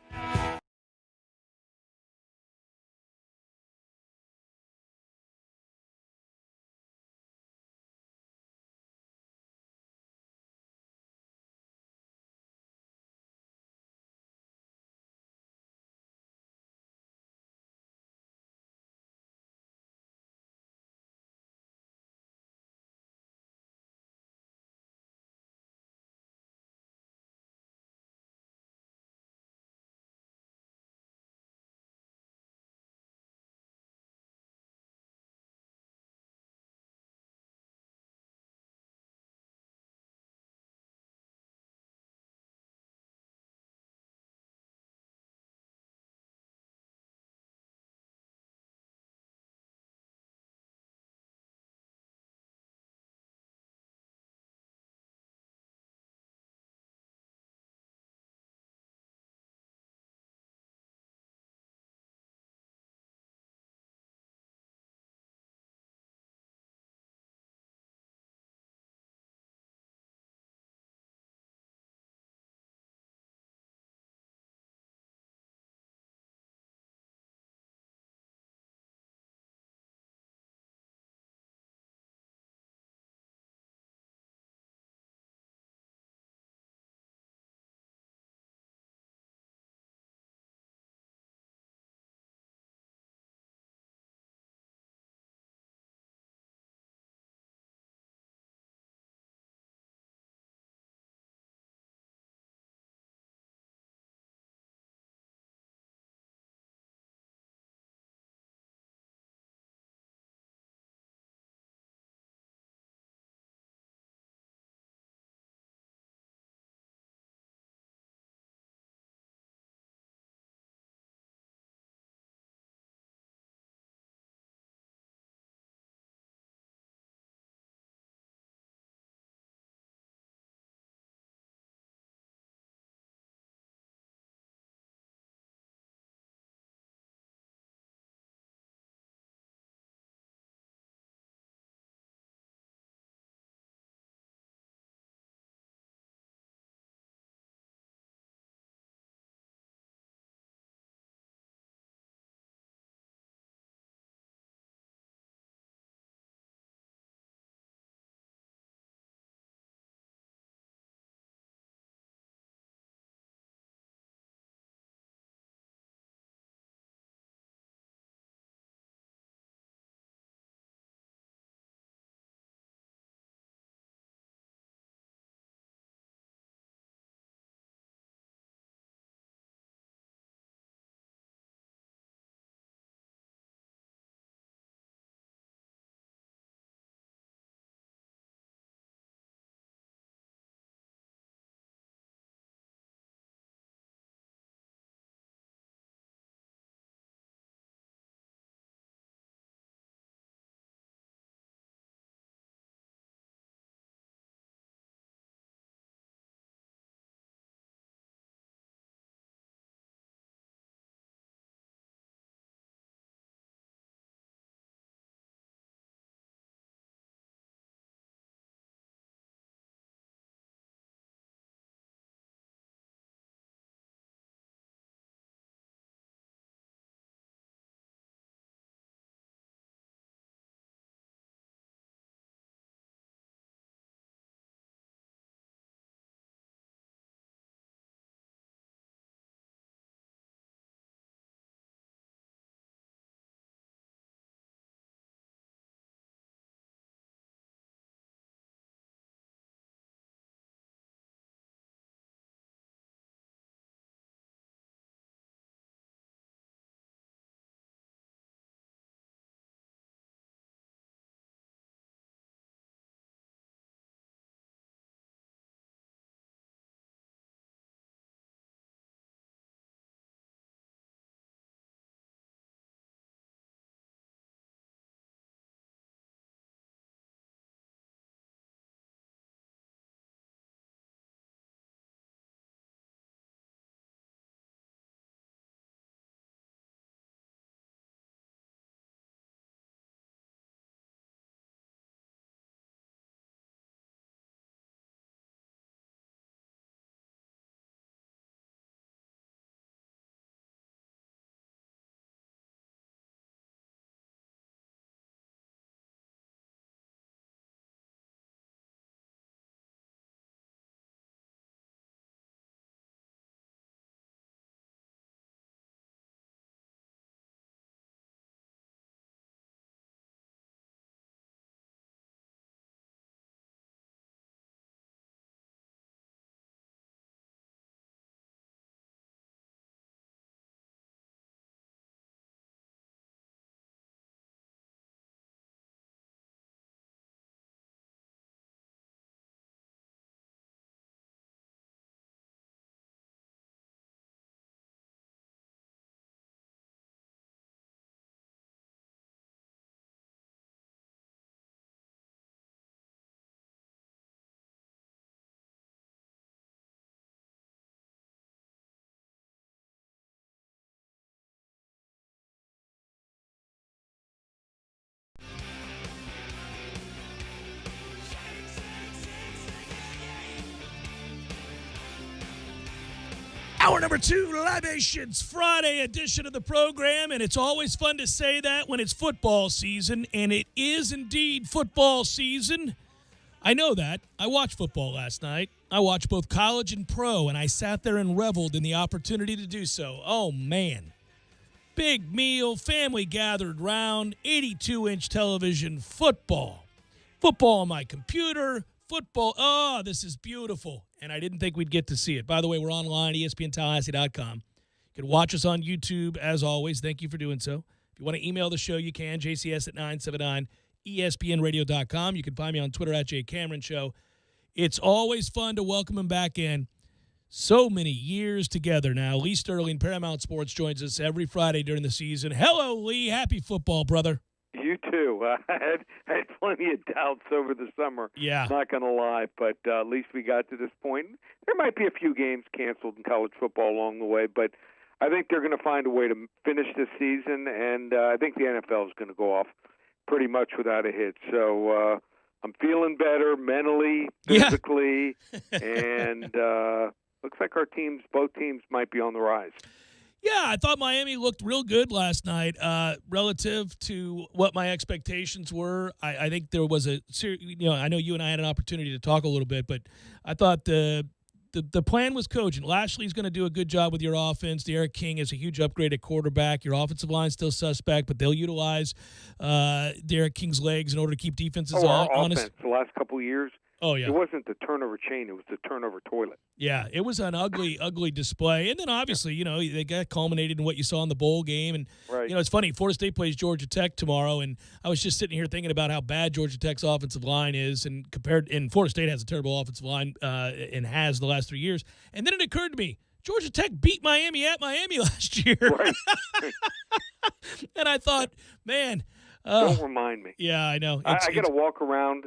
Hour number 2, Libations Friday edition of the program, and it's always fun to say that when it's football season, and it is indeed football season. I know that. I watched football last night. I watched both college and pro, and I sat there and reveled in the opportunity to do so. Oh, man. Big meal, family gathered round, 82-inch television, football. Football on my computer, football. Oh, this is beautiful. And I didn't think we'd get to see it. By the way, we're online, ESPNTallahassee.com. You can watch us on YouTube, as always. Thank you for doing so. If you want to email the show, you can, jcs at 979ESPNradio.com. You can find me on Twitter at JCameronShow. It's always fun to welcome him back in. So many years together now. Lee Sterling, Paramount Sports, joins us every Friday during the season. Hello, Lee. Happy football, brother. You too. I had plenty of doubts over the summer. Yeah. Not going to lie, but at least we got to this point. There might be a few games canceled in college football along the way, but I think they're going to find a way to finish this season, and I think the NFL is going to go off pretty much without a hitch. So I'm feeling better mentally, physically, and looks like our teams, both teams, might be on the rise. Yeah, I thought Miami looked real good last night relative to what my expectations were. I think there was I know you and I had an opportunity to talk a little bit, but I thought the plan was cogent. Lashley's going to do a good job with your offense. Derek King is a huge upgrade at quarterback. Your offensive line's still suspect, but they'll utilize Derek King's legs in order to keep defenses honest. Offense the last couple of years. Oh, yeah. It wasn't the turnover chain. It was the turnover toilet. Yeah, it was an ugly, ugly display. And then, obviously, they got culminated in what you saw in the bowl game. And, right. It's funny. Florida State plays Georgia Tech tomorrow, and I was just sitting here thinking about how bad Georgia Tech's offensive line is, and Florida State has a terrible offensive line and has the last 3 years. And then it occurred to me, Georgia Tech beat Miami at Miami last year. Right. And I thought, man. Don't remind me. Yeah, I know. I got to walk around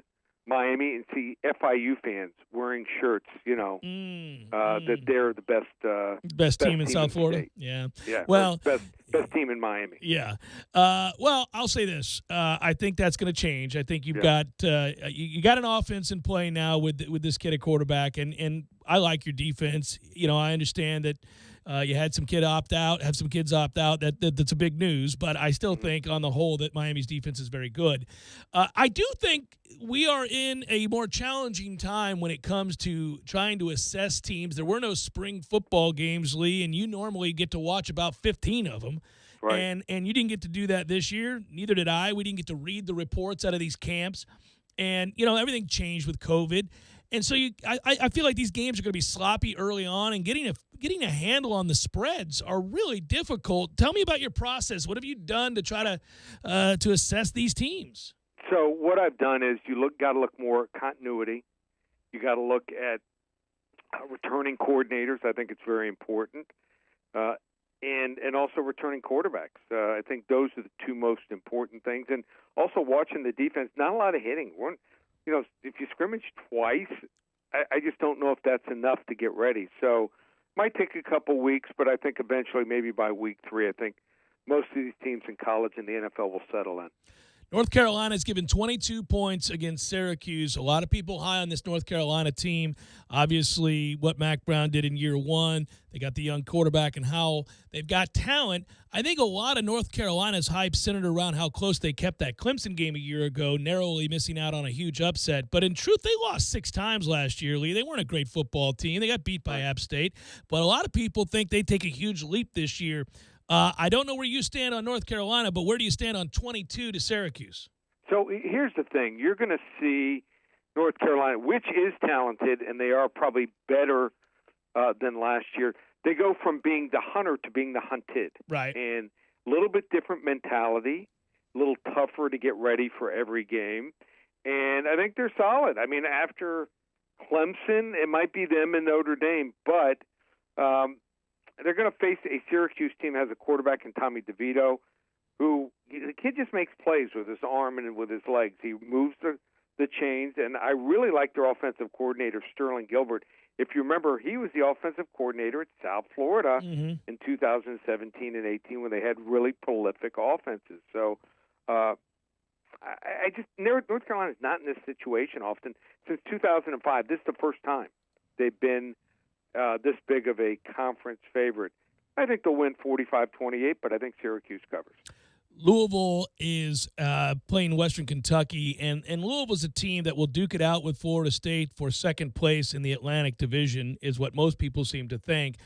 Miami and see FIU fans wearing shirts, that they're the best team in South Florida. State. Yeah. Well, best team in Miami. Yeah. Well, I'll say this. I think that's going to change. I think you've got you got an offense in play now with this kid at quarterback, and I like your defense. I understand that you had some kids opt out. That's a big news, but I still think on the whole that Miami's defense is very good. I do think we are in a more challenging time when it comes to trying to assess teams. There were no spring football games, Lee, and you normally get to watch about 15 of them. Right. And you didn't get to do that this year. Neither did I. We didn't get to read the reports out of these camps. And, everything changed with COVID. And so I feel like these games are going to be sloppy early on, and getting a handle on the spreads are really difficult. Tell me about your process. What have you done to try to assess these teams? So what I've done is got to look more at continuity. You got to look at returning coordinators. I think it's very important, and also returning quarterbacks. I think those are the two most important things, and also watching the defense. Not a lot of hitting. If you scrimmage twice, I just don't know if that's enough to get ready. So it might take a couple weeks, but I think eventually, maybe by week 3, I think most of these teams in college and the NFL will settle in. North Carolina's given 22 points against Syracuse. A lot of people high on this North Carolina team. Obviously, what Mac Brown did in year one. They got the young quarterback in Howell. They've got talent. I think a lot of North Carolina's hype centered around how close they kept that Clemson game a year ago, narrowly missing out on a huge upset. But in truth, they lost 6 times last year, Lee. They weren't a great football team. They got beat by App State. But a lot of people think they take a huge leap this year. I don't know where you stand on North Carolina, but where do you stand on 22 to Syracuse? So here's the thing. You're going to see North Carolina, which is talented, and they are probably better than last year. They go from being the hunter to being the hunted. Right. And a little bit different mentality, a little tougher to get ready for every game. And I think they're solid. I mean, after Clemson, it might be them and Notre Dame, but they're going to face a Syracuse team that has a quarterback in Tommy DeVito, who the kid just makes plays with his arm and with his legs. He moves the chains, and I really like their offensive coordinator, Sterling Gilbert. If you remember, he was the offensive coordinator at South Florida in 2017 and 18 when they had really prolific offenses. So North Carolina's not in this situation often. Since 2005, this is the first time they've been this big of a conference favorite. I think they'll win 45-28, but I think Syracuse covers. Louisville is playing Western Kentucky, and Louisville's a team that will duke it out with Florida State for second place in the Atlantic Division, is what most people seem to think.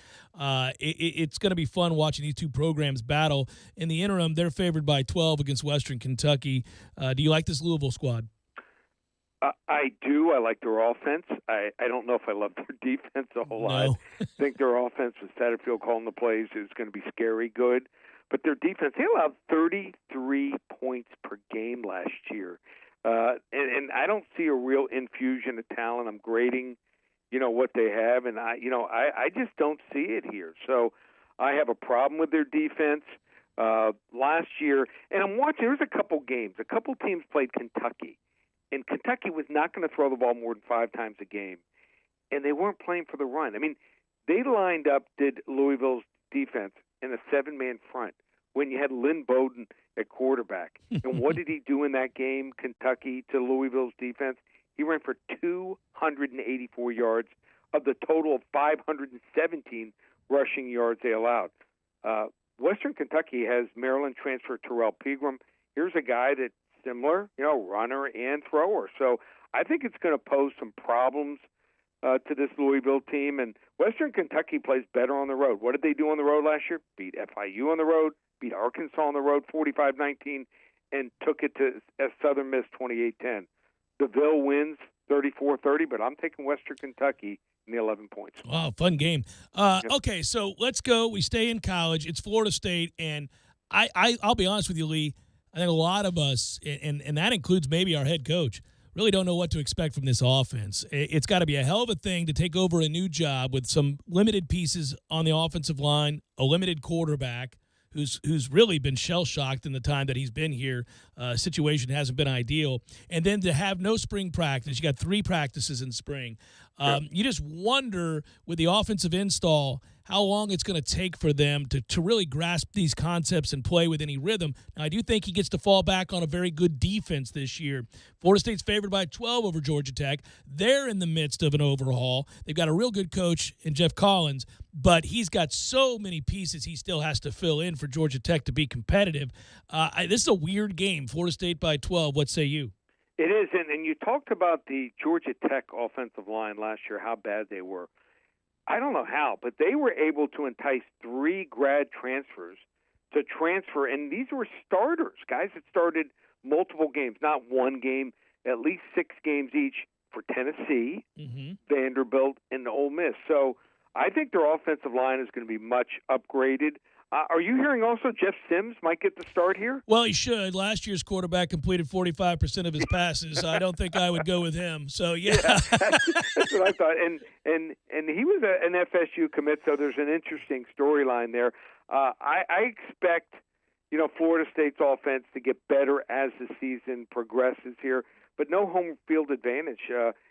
It's going to be fun watching these two programs battle. In the interim, they're favored by 12 against Western Kentucky. Do you like this Louisville squad? I do. I like their offense. I don't know if I love their defense a whole lot. I think their offense with Satterfield calling the plays is going to be scary good. But their defense, they allowed 33 points per game last year. And I don't see a real infusion of talent. I'm grading, what they have. And, I just don't see it here. So I have a problem with their defense. Last year, and I'm watching, there's a couple games. A couple teams played Kentucky. And Kentucky was not going to throw the ball more than 5 times a game. And they weren't playing for the run. I mean, they lined up, did Louisville's defense, in a 7-man front when you had Lynn Bowden at quarterback. And what did he do in that game, Kentucky, to Louisville's defense? He ran for 284 yards of the total of 517 rushing yards they allowed. Western Kentucky has Maryland transfer Terrell Pegram. Here's a guy that's similar, runner and thrower. So I think it's going to pose some problems to this Louisville team. And Western Kentucky plays better on the road. What did they do on the road last year? Beat FIU on the road, beat Arkansas on the road 45-19, and took it to Southern Miss 28-10. DeVille wins 34-30, but I'm taking Western Kentucky in the 11 points. Wow, fun game. Okay, so let's go. We stay in college. It's Florida State, and I'll be honest with you, Lee, I think a lot of us, and that includes maybe our head coach, really don't know what to expect from this offense. It's got to be a hell of a thing to take over a new job with some limited pieces on the offensive line, a limited quarterback who's really been shell-shocked in the time that he's been here. Situation hasn't been ideal. And then to have no spring practice. You got 3 practices in spring. You just wonder with the offensive install how long it's going to take for them to really grasp these concepts and play with any rhythm. Now, I do think he gets to fall back on a very good defense this year. Florida State's favored by 12 over Georgia Tech. They're in the midst of an overhaul. They've got a real good coach in Jeff Collins, but he's got so many pieces he still has to fill in for Georgia Tech to be competitive. This is a weird game. Florida State by 12. What say you? It is, and you talked about the Georgia Tech offensive line last year, how bad they were. I don't know how, but they were able to entice 3 grad transfers to transfer, and these were starters, guys that started multiple games, not one game, at least 6 games each for Tennessee, Vanderbilt, and Ole Miss. So I think their offensive line is going to be much upgraded. Are you hearing also Jeff Sims might get the start here? Well, he should. Last year's quarterback completed 45% of his passes. So I don't think I would go with him. So, yeah. That's what I thought. And he was an FSU commit, so there's an interesting storyline there. I expect, Florida State's offense to get better as the season progresses here, but no home field advantage.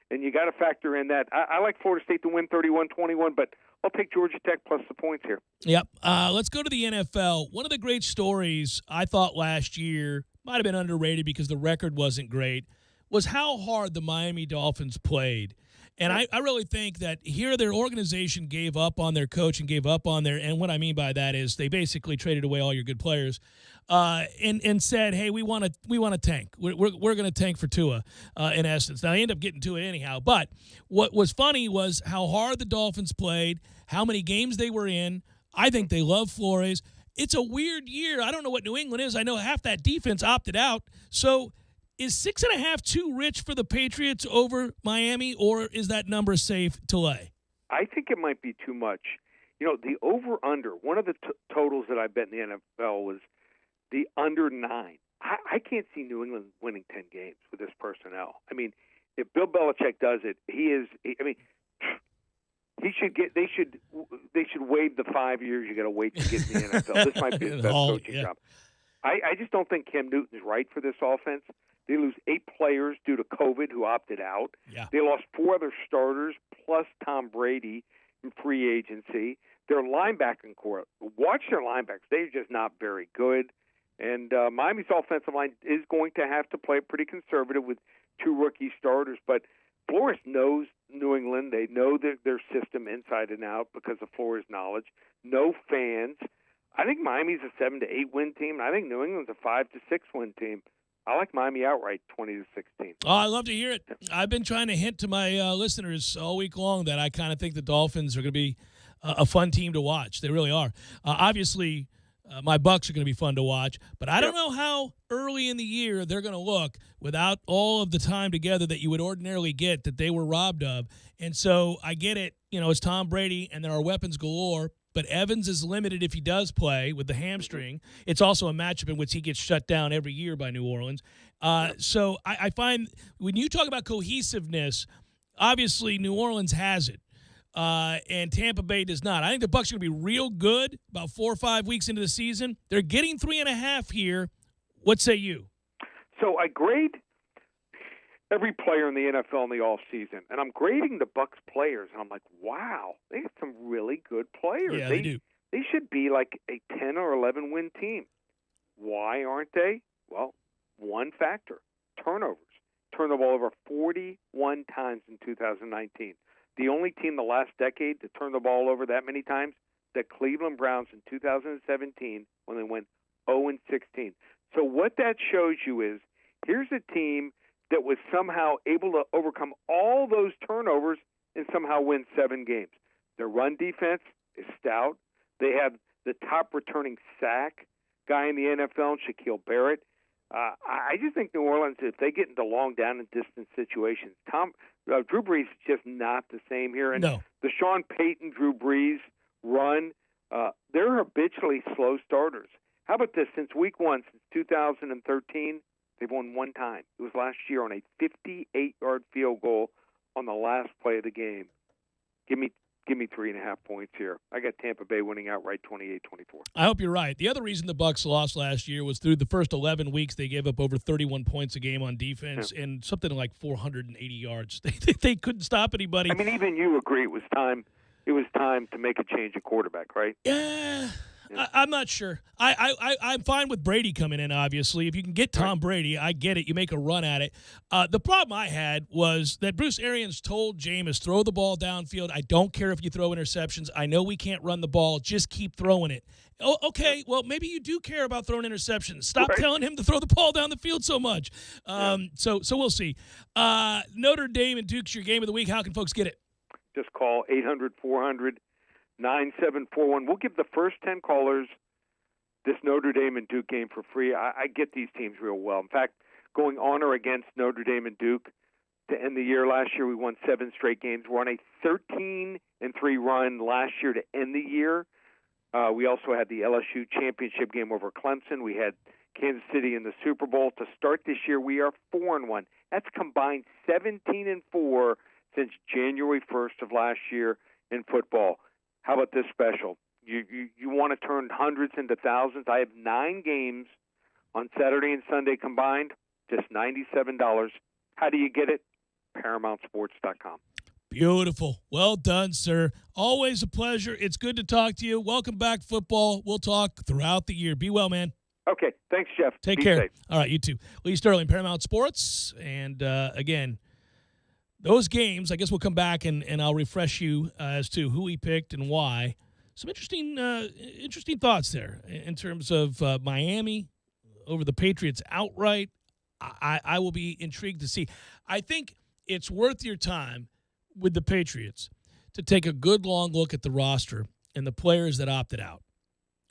And you got to factor in that. I like Florida State to win 31-21, but I'll take Georgia Tech plus the points here. Yep. Let's go to the NFL. One of the great stories I thought last year, might have been underrated because the record wasn't great, was how hard the Miami Dolphins played. And I really think that here their organization gave up on their coach and gave up on and what I mean by that is they basically traded away all your good players and said, hey, we want to tank. We're going to tank for Tua in essence. Now, they end up getting Tua anyhow. But what was funny was how hard the Dolphins played, how many games they were in. I think they love Flores. It's a weird year. I don't know what New England is. I know half that defense opted out. So is 6.5 too rich for the Patriots over Miami, or is that number safe to lay? I think it might be too much. The over-under, one of the totals that I bet in the NFL was the under 9. I can't see New England winning 10 games with this personnel. I mean, if Bill Belichick does it, they should waive the 5 years you got to wait to get in the NFL. This might be his best coaching job. I just don't think Cam Newton's right for this offense. They lose 8 players due to COVID who opted out. Yeah. They lost 4 other starters plus Tom Brady in free agency. Their linebacking core, watch their linebackers. They're just not very good. And Miami's offensive line is going to have to play pretty conservative with 2 rookie starters. But Flores knows New England. They know their system inside and out because of Flores' knowledge. No fans. I think Miami's a 7 to 8 win team, and I think New England's a 5 to 6 win team. I like Miami outright, 20 to 16. Oh, I love to hear it. I've been trying to hint to my listeners all week long that I kind of think the Dolphins are going to be a fun team to watch. They really are. Obviously, my Bucks are going to be fun to watch, but I don't know how early in the year they're going to look without all of the time together that you would ordinarily get that they were robbed of. And so I get it. It's Tom Brady, and there are weapons galore. But Evans is limited if he does play with the hamstring. It's also a matchup in which he gets shut down every year by New Orleans. So I find when you talk about cohesiveness, obviously New Orleans has it, and Tampa Bay does not. I think the Bucs are going to be real good about 4 or 5 weeks into the season. They're getting 3.5 here. What say you? So I grade every player in the NFL in the offseason, and I'm grading the Bucs players, and I'm like, wow, they have some really good players. Yeah, they do. They should be like a 10 or 11 win team. Why aren't they? Well, one factor, turnovers. Turned the ball over 41 times in 2019. The only team the last decade to turn the ball over that many times, the Cleveland Browns in 2017 when they went 0-16. So what that shows you is here's a team that was somehow able to overcome all those turnovers and somehow win 7 games. Their run defense is stout. They have the top returning sack guy in the NFL, Shaquille Barrett. I just think New Orleans, if they get into long down and distance situations, Drew Brees is just not the same here. And No. the Sean Payton, Drew Brees run, they're habitually slow starters. How about this? Since week 1, since 2013, they've won 1 time. It was last year on a 58-yard field goal on the last play of the game. Give me 3.5 points here. I got Tampa Bay winning outright 28-24. I hope you're right. The other reason the Bucs lost last year was through the first 11 weeks they gave up over 31 points a game on defense and something like 480 yards. They couldn't stop anybody. I mean, even you agree it was time. It was time to make a change at quarterback, right? Yeah. I'm not sure. I'm fine with Brady coming in, obviously. If you can get Tom Brady, I get it. You make a run at it. The problem I had was that Bruce Arians told Jameis, throw the ball downfield. I don't care if you throw interceptions. I know we can't run the ball. Just keep throwing it. Oh, okay, well, maybe you do care about throwing interceptions. Stop telling him to throw the ball down the field so much. So we'll see. Notre Dame and Duke's your game of the week. How can folks get it? Just call 800-400-9741. We'll give the first 10 callers this Notre Dame and Duke game for free. I get these teams real well. In fact, going honor against Notre Dame and Duke to end the year. Last year we won 7 straight games. We're on a 13-3 run last year to end the year. We also had the LSU championship game over Clemson. We had Kansas City in the Super Bowl. To start this year, we are 4-1. That's combined 17-4 since January 1st of last year in football. How about this special? You want to turn hundreds into thousands? I have 9 games on Saturday and Sunday combined, just $97. How do you get it? ParamountSports.com. Beautiful. Well done, sir. Always a pleasure. It's good to talk to you. Welcome back, football. We'll talk throughout the year. Be well, man. Okay. Thanks, Jeff. Take Be care. safe. All right, you too. Lee Sterling, Paramount Sports. And, again, those games, I guess we'll come back and I'll refresh you as to who he picked and why. Some interesting thoughts there in terms of Miami over the Patriots outright. I will be intrigued to see. I think it's worth your time with the Patriots to take a good long look at the roster and the players that opted out.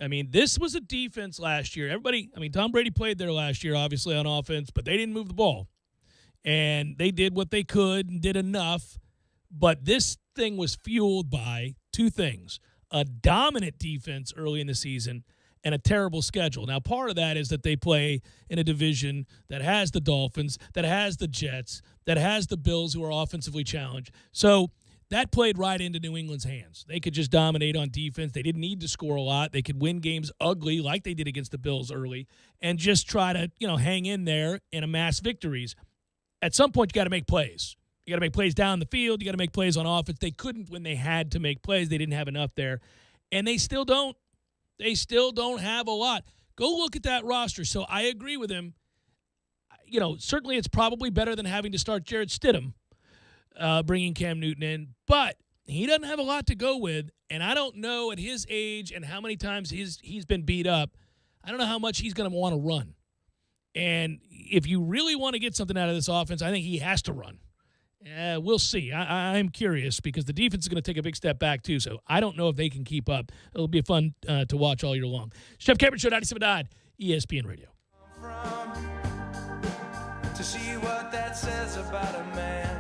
I mean, this was a defense last year. Tom Brady played there last year, obviously, on offense, but they didn't move the ball. And they did what they could and did enough. But this thing was fueled by 2 things: a dominant defense early in the season and a terrible schedule. Now, part of that is that they play in a division that has the Dolphins, that has the Jets, that has the Bills, who are offensively challenged. So that played right into New England's hands. They could just dominate on defense. They didn't need to score a lot. They could win games ugly like they did against the Bills early and just try to, hang in there and amass victories. At some point, you got to make plays. You got to make plays down the field. You got to make plays on offense. They couldn't when they had to make plays. They didn't have enough there. And they still don't. They still don't have a lot. Go look at that roster. So I agree with him. Certainly it's probably better than having to start Jarrett Stidham. bringing Cam Newton in, but he doesn't have a lot to go with, and I don't know at his age and how many times he's been beat up, I don't know how much he's going to want to run. And if you really want to get something out of this offense, I think he has to run. We'll see. I'm curious because the defense is going to take a big step back, too, so I don't know if they can keep up. It'll be fun to watch all year long. Jeff Cameron Show, 97.9 ESPN Radio. To see what that says about a man.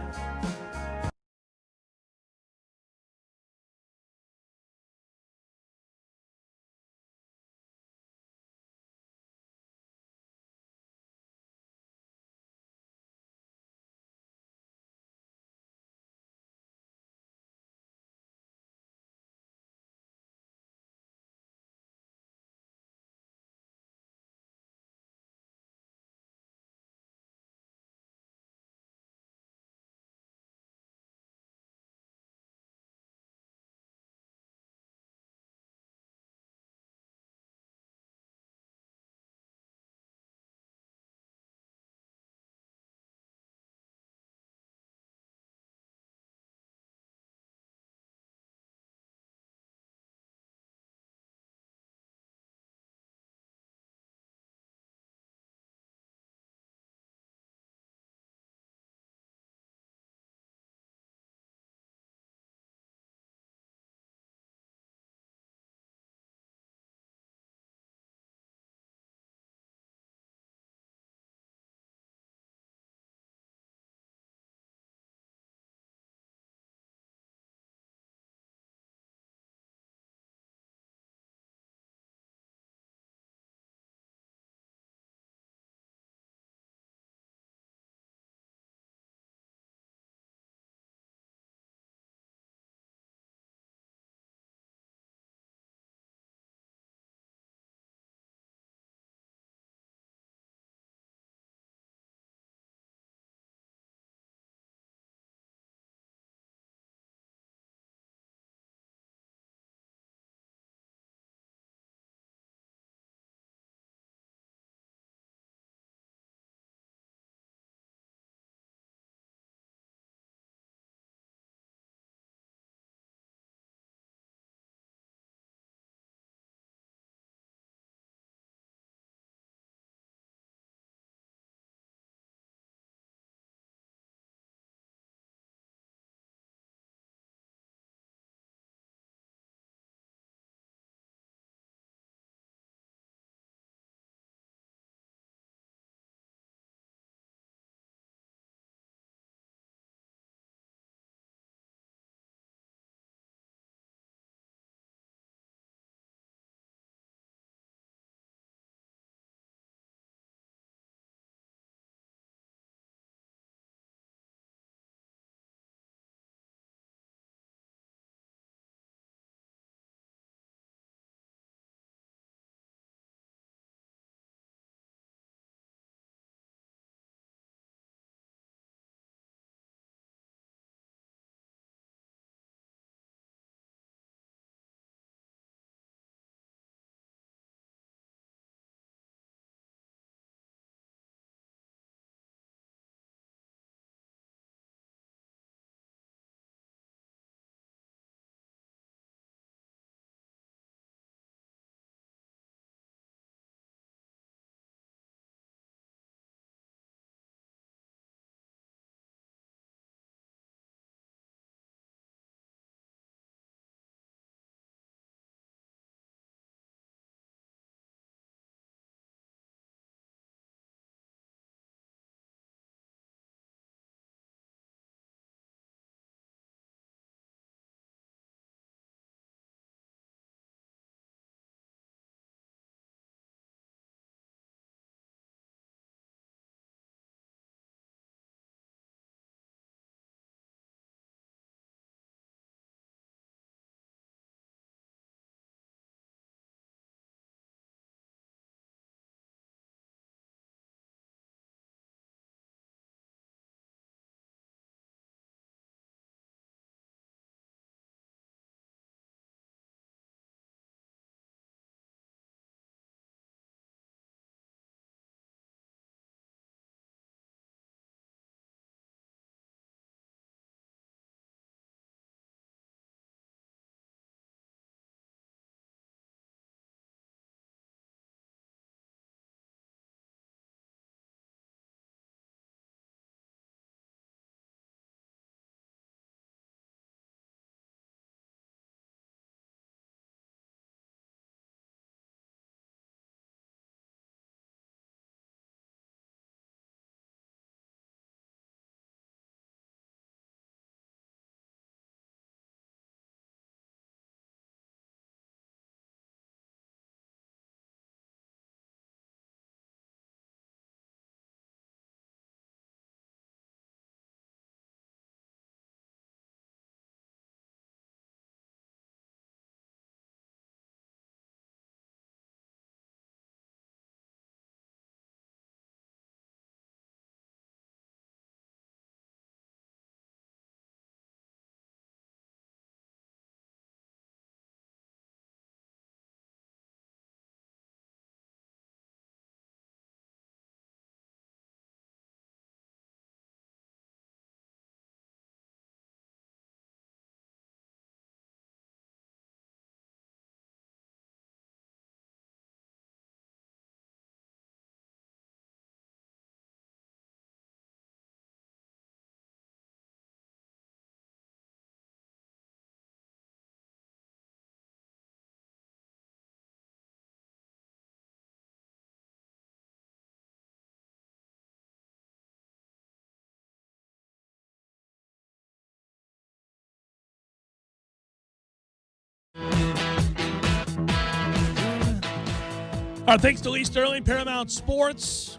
All right, thanks to Lee Sterling, Paramount Sports.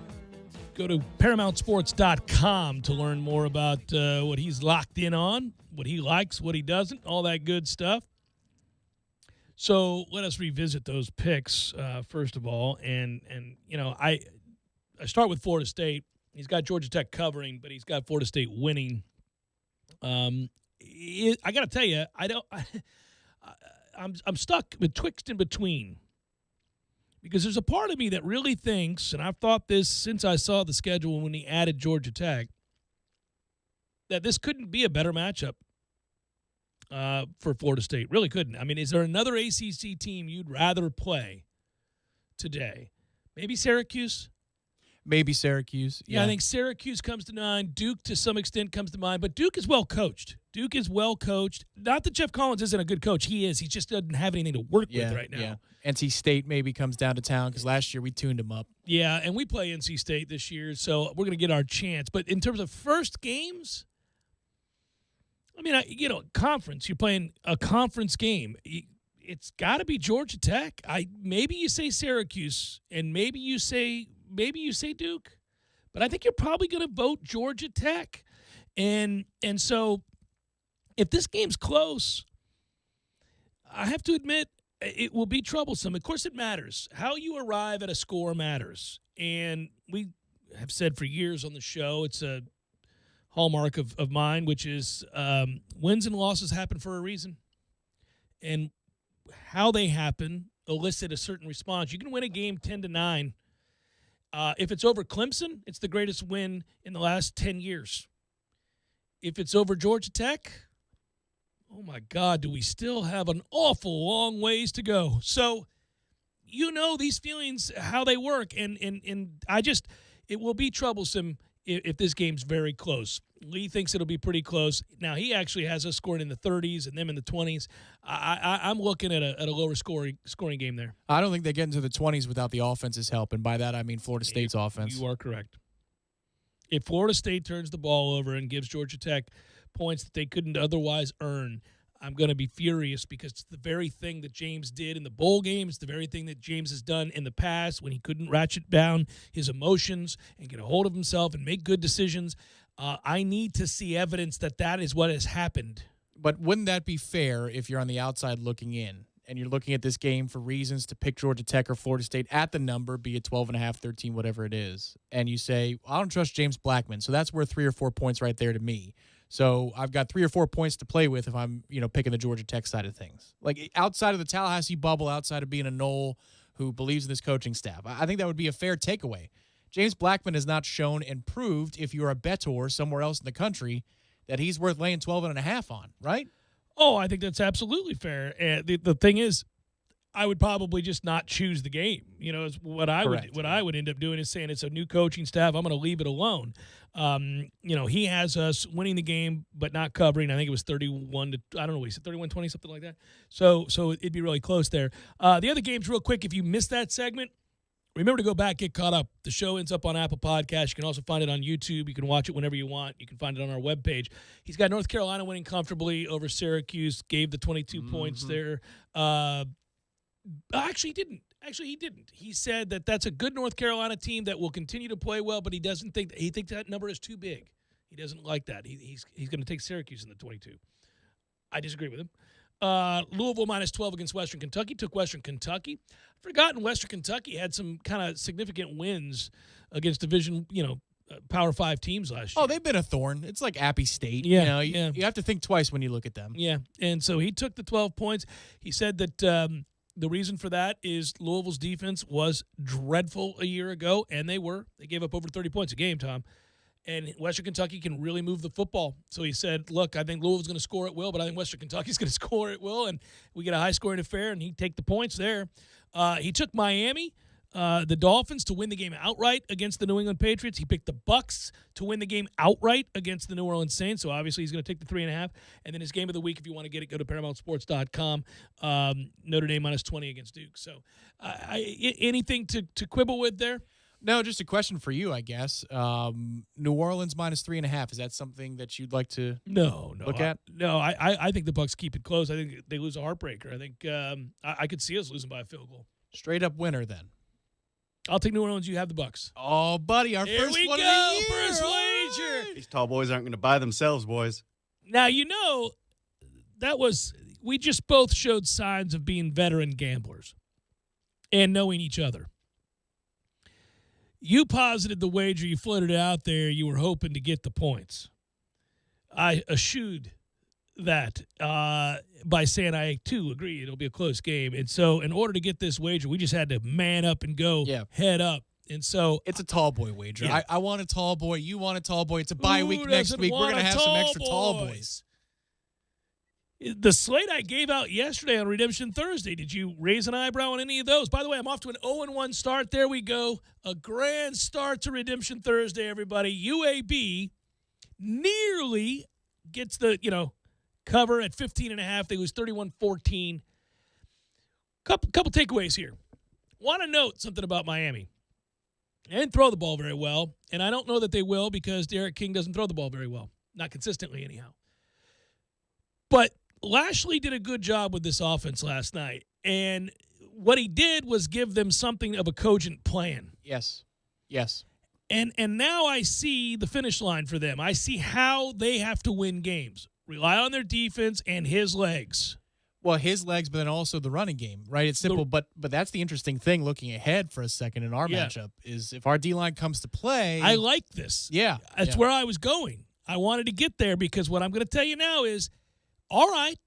Go to ParamountSports.com to learn more about what he's locked in on, what he likes, what he doesn't, all that good stuff. So let us revisit those picks, first of all. And I start with Florida State. He's got Georgia Tech covering, but he's got Florida State winning. I got to tell you, I'm stuck betwixt and between. Because there's a part of me that really thinks, and I've thought this since I saw the schedule when he added Georgia Tech, that this couldn't be a better matchup for Florida State. Really couldn't. I mean, is there another ACC team you'd rather play today? Maybe Syracuse? Maybe Syracuse. Yeah, I think Syracuse comes to mind. Duke, to some extent, comes to mind. But Duke is well coached. Not that Jeff Collins isn't a good coach. He is. He just doesn't have anything to work with right now. Yeah. NC State maybe comes down to town because last year we tuned him up. Yeah, and we play NC State this year, so we're going to get our chance. But in terms of first games, I mean, conference. You're playing a conference game. It's got to be Georgia Tech. Maybe you say Syracuse, and maybe you say Duke, but I think you're probably going to vote Georgia Tech. And so if this game's close, I have to admit it will be troublesome. Of course it matters. How you arrive at a score matters. And we have said for years on the show, it's a hallmark of mine, which is wins and losses happen for a reason. And how they happen elicit a certain response. You can win a game 10-9. If it's over Clemson, it's the greatest win in the last 10 years. If it's over Georgia Tech, oh my God, do we still have an awful long ways to go. So, these feelings, how they work, and it will be troublesome if this game's very close. Lee thinks it'll be pretty close. Now, he actually has us scoring in the 30s and them in the 20s. I'm looking at a lower scoring game there. I don't think they get into the 20s without the offense's help, and by that I mean Florida State's offense. You are correct. If Florida State turns the ball over and gives Georgia Tech points that they couldn't otherwise earn, I'm going to be furious because it's the very thing that James did in the bowl game. It's the very thing that James has done in the past when he couldn't ratchet down his emotions and get a hold of himself and make good decisions. I need to see evidence that is what has happened. But wouldn't that be fair if you're on the outside looking in and you're looking at this game for reasons to pick Georgia Tech or Florida State at the number, be it 12.5, 13, whatever it is, and you say, I don't trust James Blackman, so that's worth 3 or 4 points right there to me. So I've got 3 or 4 points to play with if I'm, picking the Georgia Tech side of things. Like outside of the Tallahassee bubble, outside of being a Knoll who believes in this coaching staff, I think that would be a fair takeaway. James Blackman has not shown and proved, if you're a bettor somewhere else in the country, that he's worth laying 12.5 on, right? Oh, I think that's absolutely fair. And the thing is, I would probably just not choose the game. Is what I would end up doing is saying it's a new coaching staff. I'm going to leave it alone. He has us winning the game but not covering. I think it was 31 to I don't know what he said, 31-20, something like that. So it'd be really close there. The other games, real quick, if you missed that segment, remember to go back, get caught up. The show ends up on Apple Podcasts. You can also find it on YouTube. You can watch it whenever you want. You can find it on our webpage. He's got North Carolina winning comfortably over Syracuse, gave the 22 points there. Actually, he didn't. He said that that's a good North Carolina team that will continue to play well, but he thinks that number is too big. He doesn't like that. He's going to take Syracuse in the 22. I disagree with him. Louisville minus 12 against Western Kentucky. Took Western Kentucky. Forgotten Western Kentucky had some kind of significant wins against division, Power 5 teams last year. Oh, they've been a thorn. It's like Appy State. Yeah, you have to think twice when you look at them. Yeah, and so he took the 12 points. He said that the reason for that is Louisville's defense was dreadful a year ago, and they gave up over 30 points a game, Tom. And Western Kentucky can really move the football. So he said, look, I think Louisville's going to score at will, but I think Western Kentucky's going to score at will, and we get a high-scoring affair, and he'd take the points there. He took Miami, the Dolphins, to win the game outright against the New England Patriots. He picked the Bucks to win the game outright against the New Orleans Saints, so obviously he's going to take the 3.5. And then his game of the week, if you want to get it, go to ParamountSports.com. Notre Dame minus 20 against Duke. So anything to quibble with there? No, just a question for you, I guess. New Orleans minus 3.5. Is that something that you'd like to look at? I think the Bucks keep it close. I think they lose a heartbreaker. I think I could see us losing by a field goal. Straight up winner then. I'll take New Orleans. You have the Bucks. Oh, buddy, our Here first we one go. of the year. First All wager. right. These tall boys aren't going to buy themselves, boys. Now, we just both showed signs of being veteran gamblers and knowing each other. You posited the wager, you floated it out there, you were hoping to get the points. I eschewed that by saying I, too, agree it'll be a close game. And so in order to get this wager, we just had to man up and go head up. And so it's a tall boy wager. Yeah. I want a tall boy. You want a tall boy. It's a bye week Who next doesn't week. We're want going to a have some tall extra tall boys? boys. The slate I gave out yesterday on Redemption Thursday, did you raise an eyebrow on any of those? By the way, I'm off to an 0-1 start. There we go. A grand start to Redemption Thursday, everybody. UAB nearly gets the, cover at 15.5. They lose 31-14. Couple takeaways here. Want to note something about Miami. They didn't throw the ball very well, and I don't know that they will because Derek King doesn't throw the ball very well. Not consistently, anyhow. But Lashley did a good job with this offense last night, and what he did was give them something of a cogent plan. Yes. And now I see the finish line for them. I see how they have to win games. Rely on their defense and his legs. Well, his legs, but then also the running game, right? It's simple, but that's the interesting thing looking ahead for a second in our matchup is if our D-line comes to play. I like this. Yeah. That's where I was going. I wanted to get there because what I'm going to tell you now is, all right,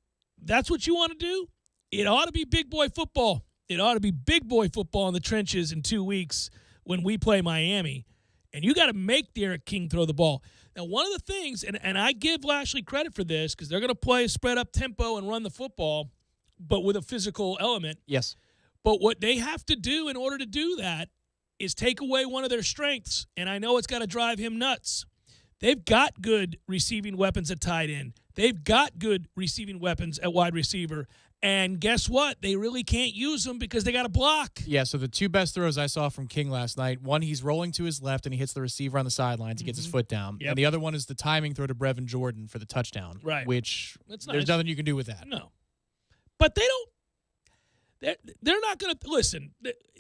that's what you want to do? It ought to be big boy football. It ought to be big boy football in the trenches in 2 weeks when we play Miami. And you got to make Derek King throw the ball. Now, one of the things, and I give Lashley credit for this because they're going to play a spread-up tempo and run the football, but with a physical element. Yes. But what they have to do in order to do that is take away one of their strengths, and I know it's got to drive him nuts. They've got good receiving weapons at tight end. They've got good receiving weapons at wide receiver. And guess what? They really can't use them because they got to block. Yeah, so the two best throws I saw from King last night, one, he's rolling to his left and he hits the receiver on the sidelines. He gets his foot down. Yep. And the other one is the timing throw to Brevin Jordan for the touchdown. Right. Which That's there's nice. nothing you can do with that. No. But they don't. They're not going to – listen,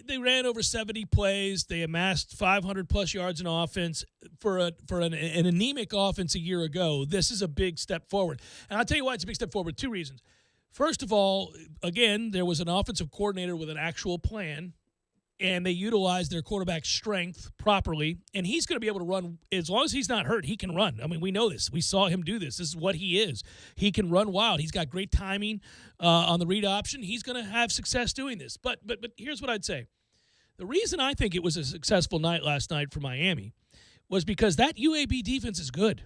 they ran over 70 plays. They amassed 500-plus yards in offense for an anemic offense a year ago. This is a big step forward. And I'll tell you why it's a big step forward. Two reasons. First of all, again, there was an offensive coordinator with an actual plan, and they utilized their quarterback's strength properly. And he's going to be able to run – as long as he's not hurt, he can run. I mean, we know this. We saw him do this. This is what he is. He can run wild. He's got great timing on the read option. He's going to have success doing this. But here's what I'd say. The reason I think it was a successful night last night for Miami was because that UAB defense is good.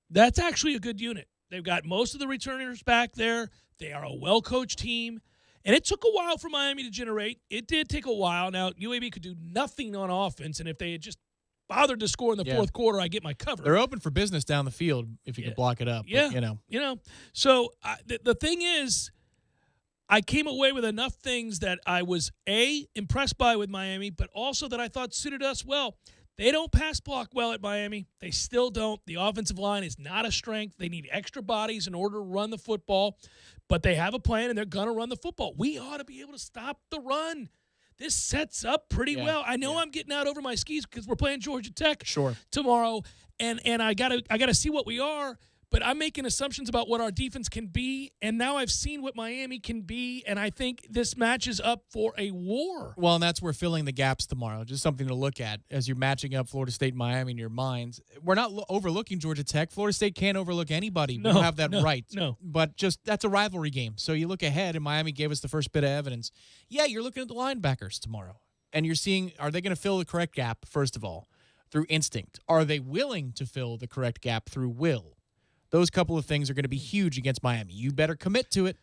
That's actually a good unit. They've got most of the returners back there. They are a well-coached team. And it took a while for Miami to generate. It did take a while. Now, UAB could do nothing on offense, and if they had just bothered to score in the fourth quarter, I get my cover. They're open for business down the field if you can block it up. Yeah, But, So the thing is, I came away with enough things that I was, A, impressed by with Miami, but also that I thought suited us well. They don't pass block well at Miami. They still don't. The offensive line is not a strength. They need extra bodies in order to run the football. But they have a plan, and they're going to run the football. We ought to be able to stop the run. This sets up pretty well. I know I'm getting out over my skis because we're playing Georgia Tech tomorrow, and I gotta see what we are. But I'm making assumptions about what our defense can be, and now I've seen what Miami can be, and I think this match is up for a war. Well, and that's where filling the gaps tomorrow, just something to look at as you're matching up Florida State and Miami in your minds. We're not overlooking Georgia Tech. Florida State can't overlook anybody. We don't have that right. No. But just that's a rivalry game. So you look ahead, and Miami gave us the first bit of evidence. Yeah, you're looking at the linebackers tomorrow, and you're seeing, are they going to fill the correct gap, first of all, through instinct? Are they willing to fill the correct gap through will? Those couple of things are going to be huge against Miami. You better commit to it.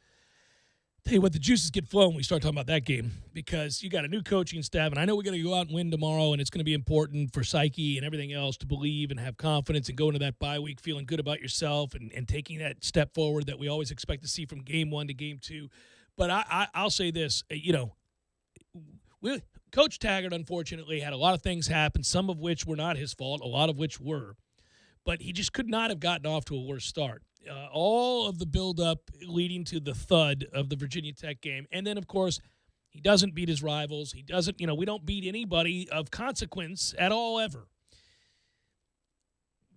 Tell you what, the juices get flowing when we start talking about that game because you got a new coaching staff, and I know we're going to go out and win tomorrow, and it's going to be important for psyche and everything else to believe and have confidence and go into that bye week feeling good about yourself and taking that step forward that we always expect to see from game one to game two. But I'll say this, Coach Taggart, unfortunately, had a lot of things happen, some of which were not his fault, a lot of which were. But he just could not have gotten off to a worse start. All of the buildup leading to the thud of the Virginia Tech game. And then, of course, He doesn't beat his rivals. He doesn't, we don't beat anybody of consequence at all ever.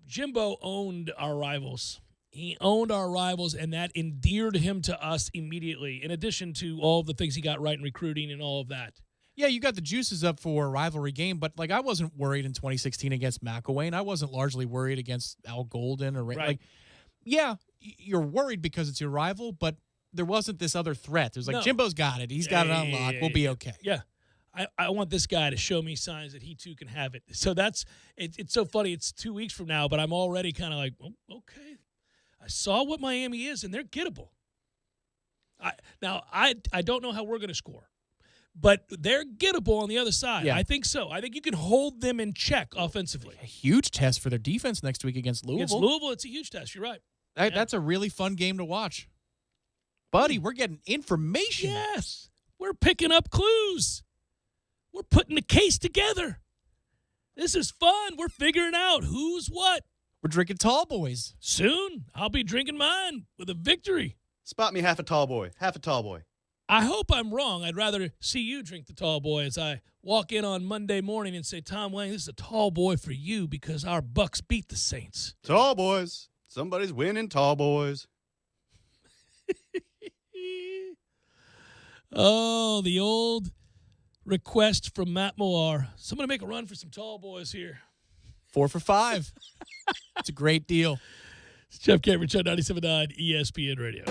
Jimbo owned our rivals. He owned our rivals, and that endeared him to us immediately, in addition to all the things he got right in recruiting and all of that. Yeah, you got the juices up for a rivalry game, but, I wasn't worried in 2016 against McElwain. I wasn't largely worried against Al Golden. Right. Yeah, you're worried because it's your rival, but there wasn't this other threat. There's No. Jimbo's got it. He's got it on lock. We'll be okay. Yeah. I want this guy to show me signs that he too can have it. So it's so funny. It's 2 weeks from now, but I'm already kind of like, oh, okay. I saw what Miami is, and they're gettable. I don't know how we're going to score, but they're gettable on the other side. Yeah. I think so. I think you can hold them in check offensively. A huge test for their defense next week against Louisville. Against Louisville, it's a huge test. You're right. That's a really fun game to watch. Buddy, we're getting information. Yes. We're picking up clues. We're putting the case together. This is fun. We're figuring out who's what. We're drinking tall boys. Soon, I'll be drinking mine with a victory. Spot me half a tall boy. Half a tall boy. I hope I'm wrong. I'd rather see you drink the tall boy as I walk in on Monday morning and say, Tom Wang, this is a tall boy for you because our Bucks beat the Saints. Tall boys. Somebody's winning, tall boys. Oh, the old request from Matt Moore. Somebody make a run for some tall boys here. 4 for 5. It's a great deal. It's Jeff Cameron Show, 97.9 ESPN Radio.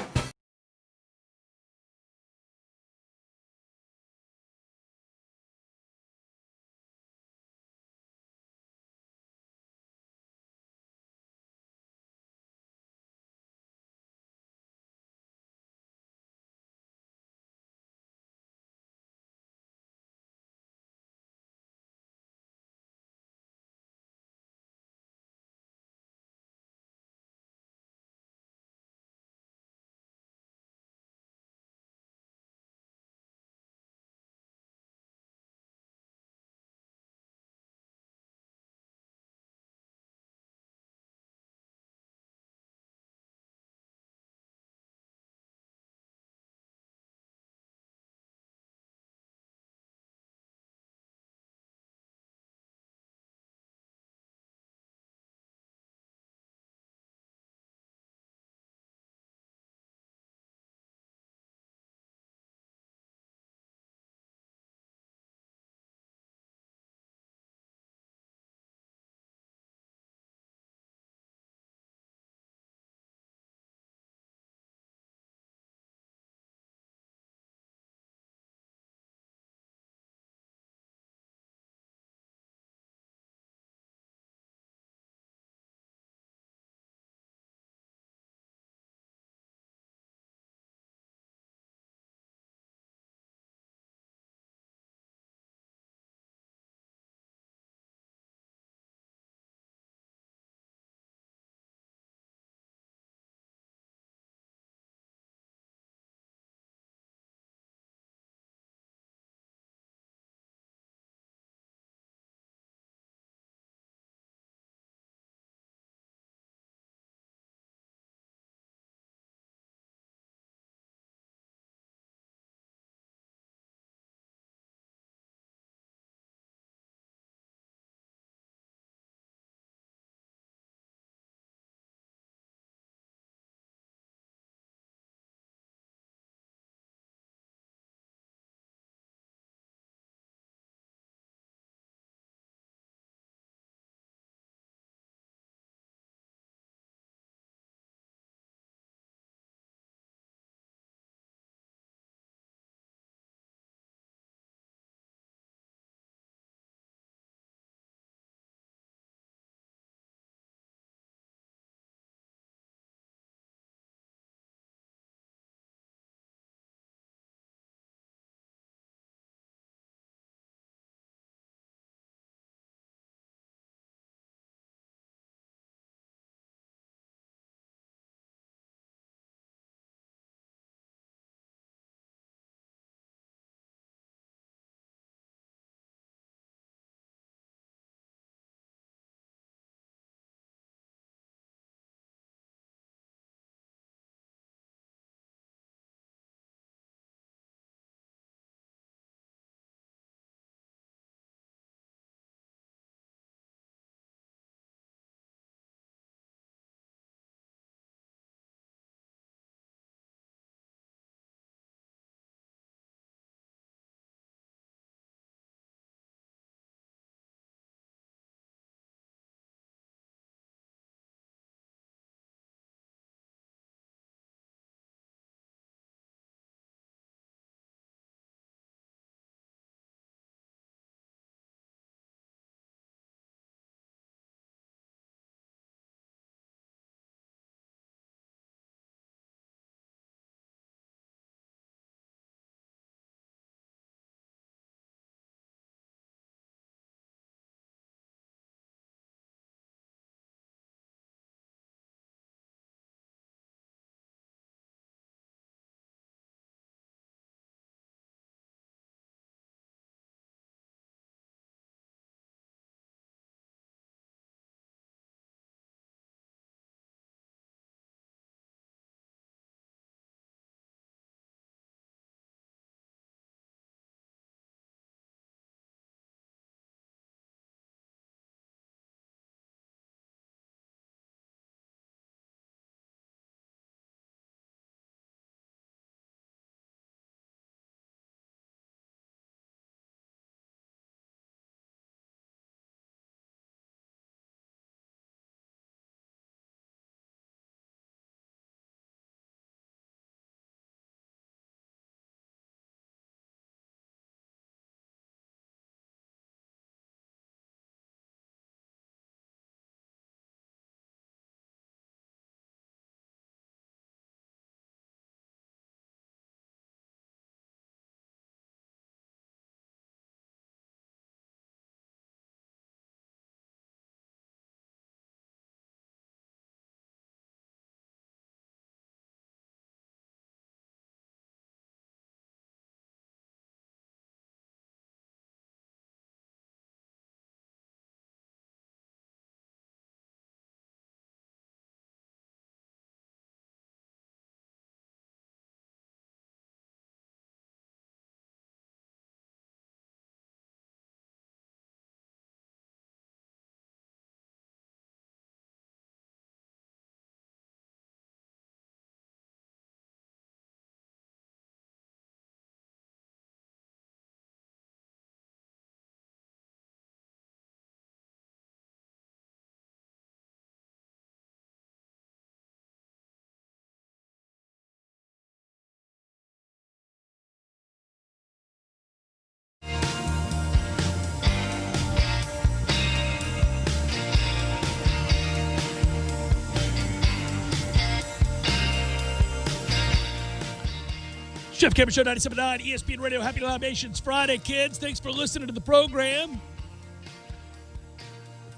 Jeff Cameron Show, 97.9 ESPN Radio. Happy Libations Friday, kids. Thanks for listening to the program.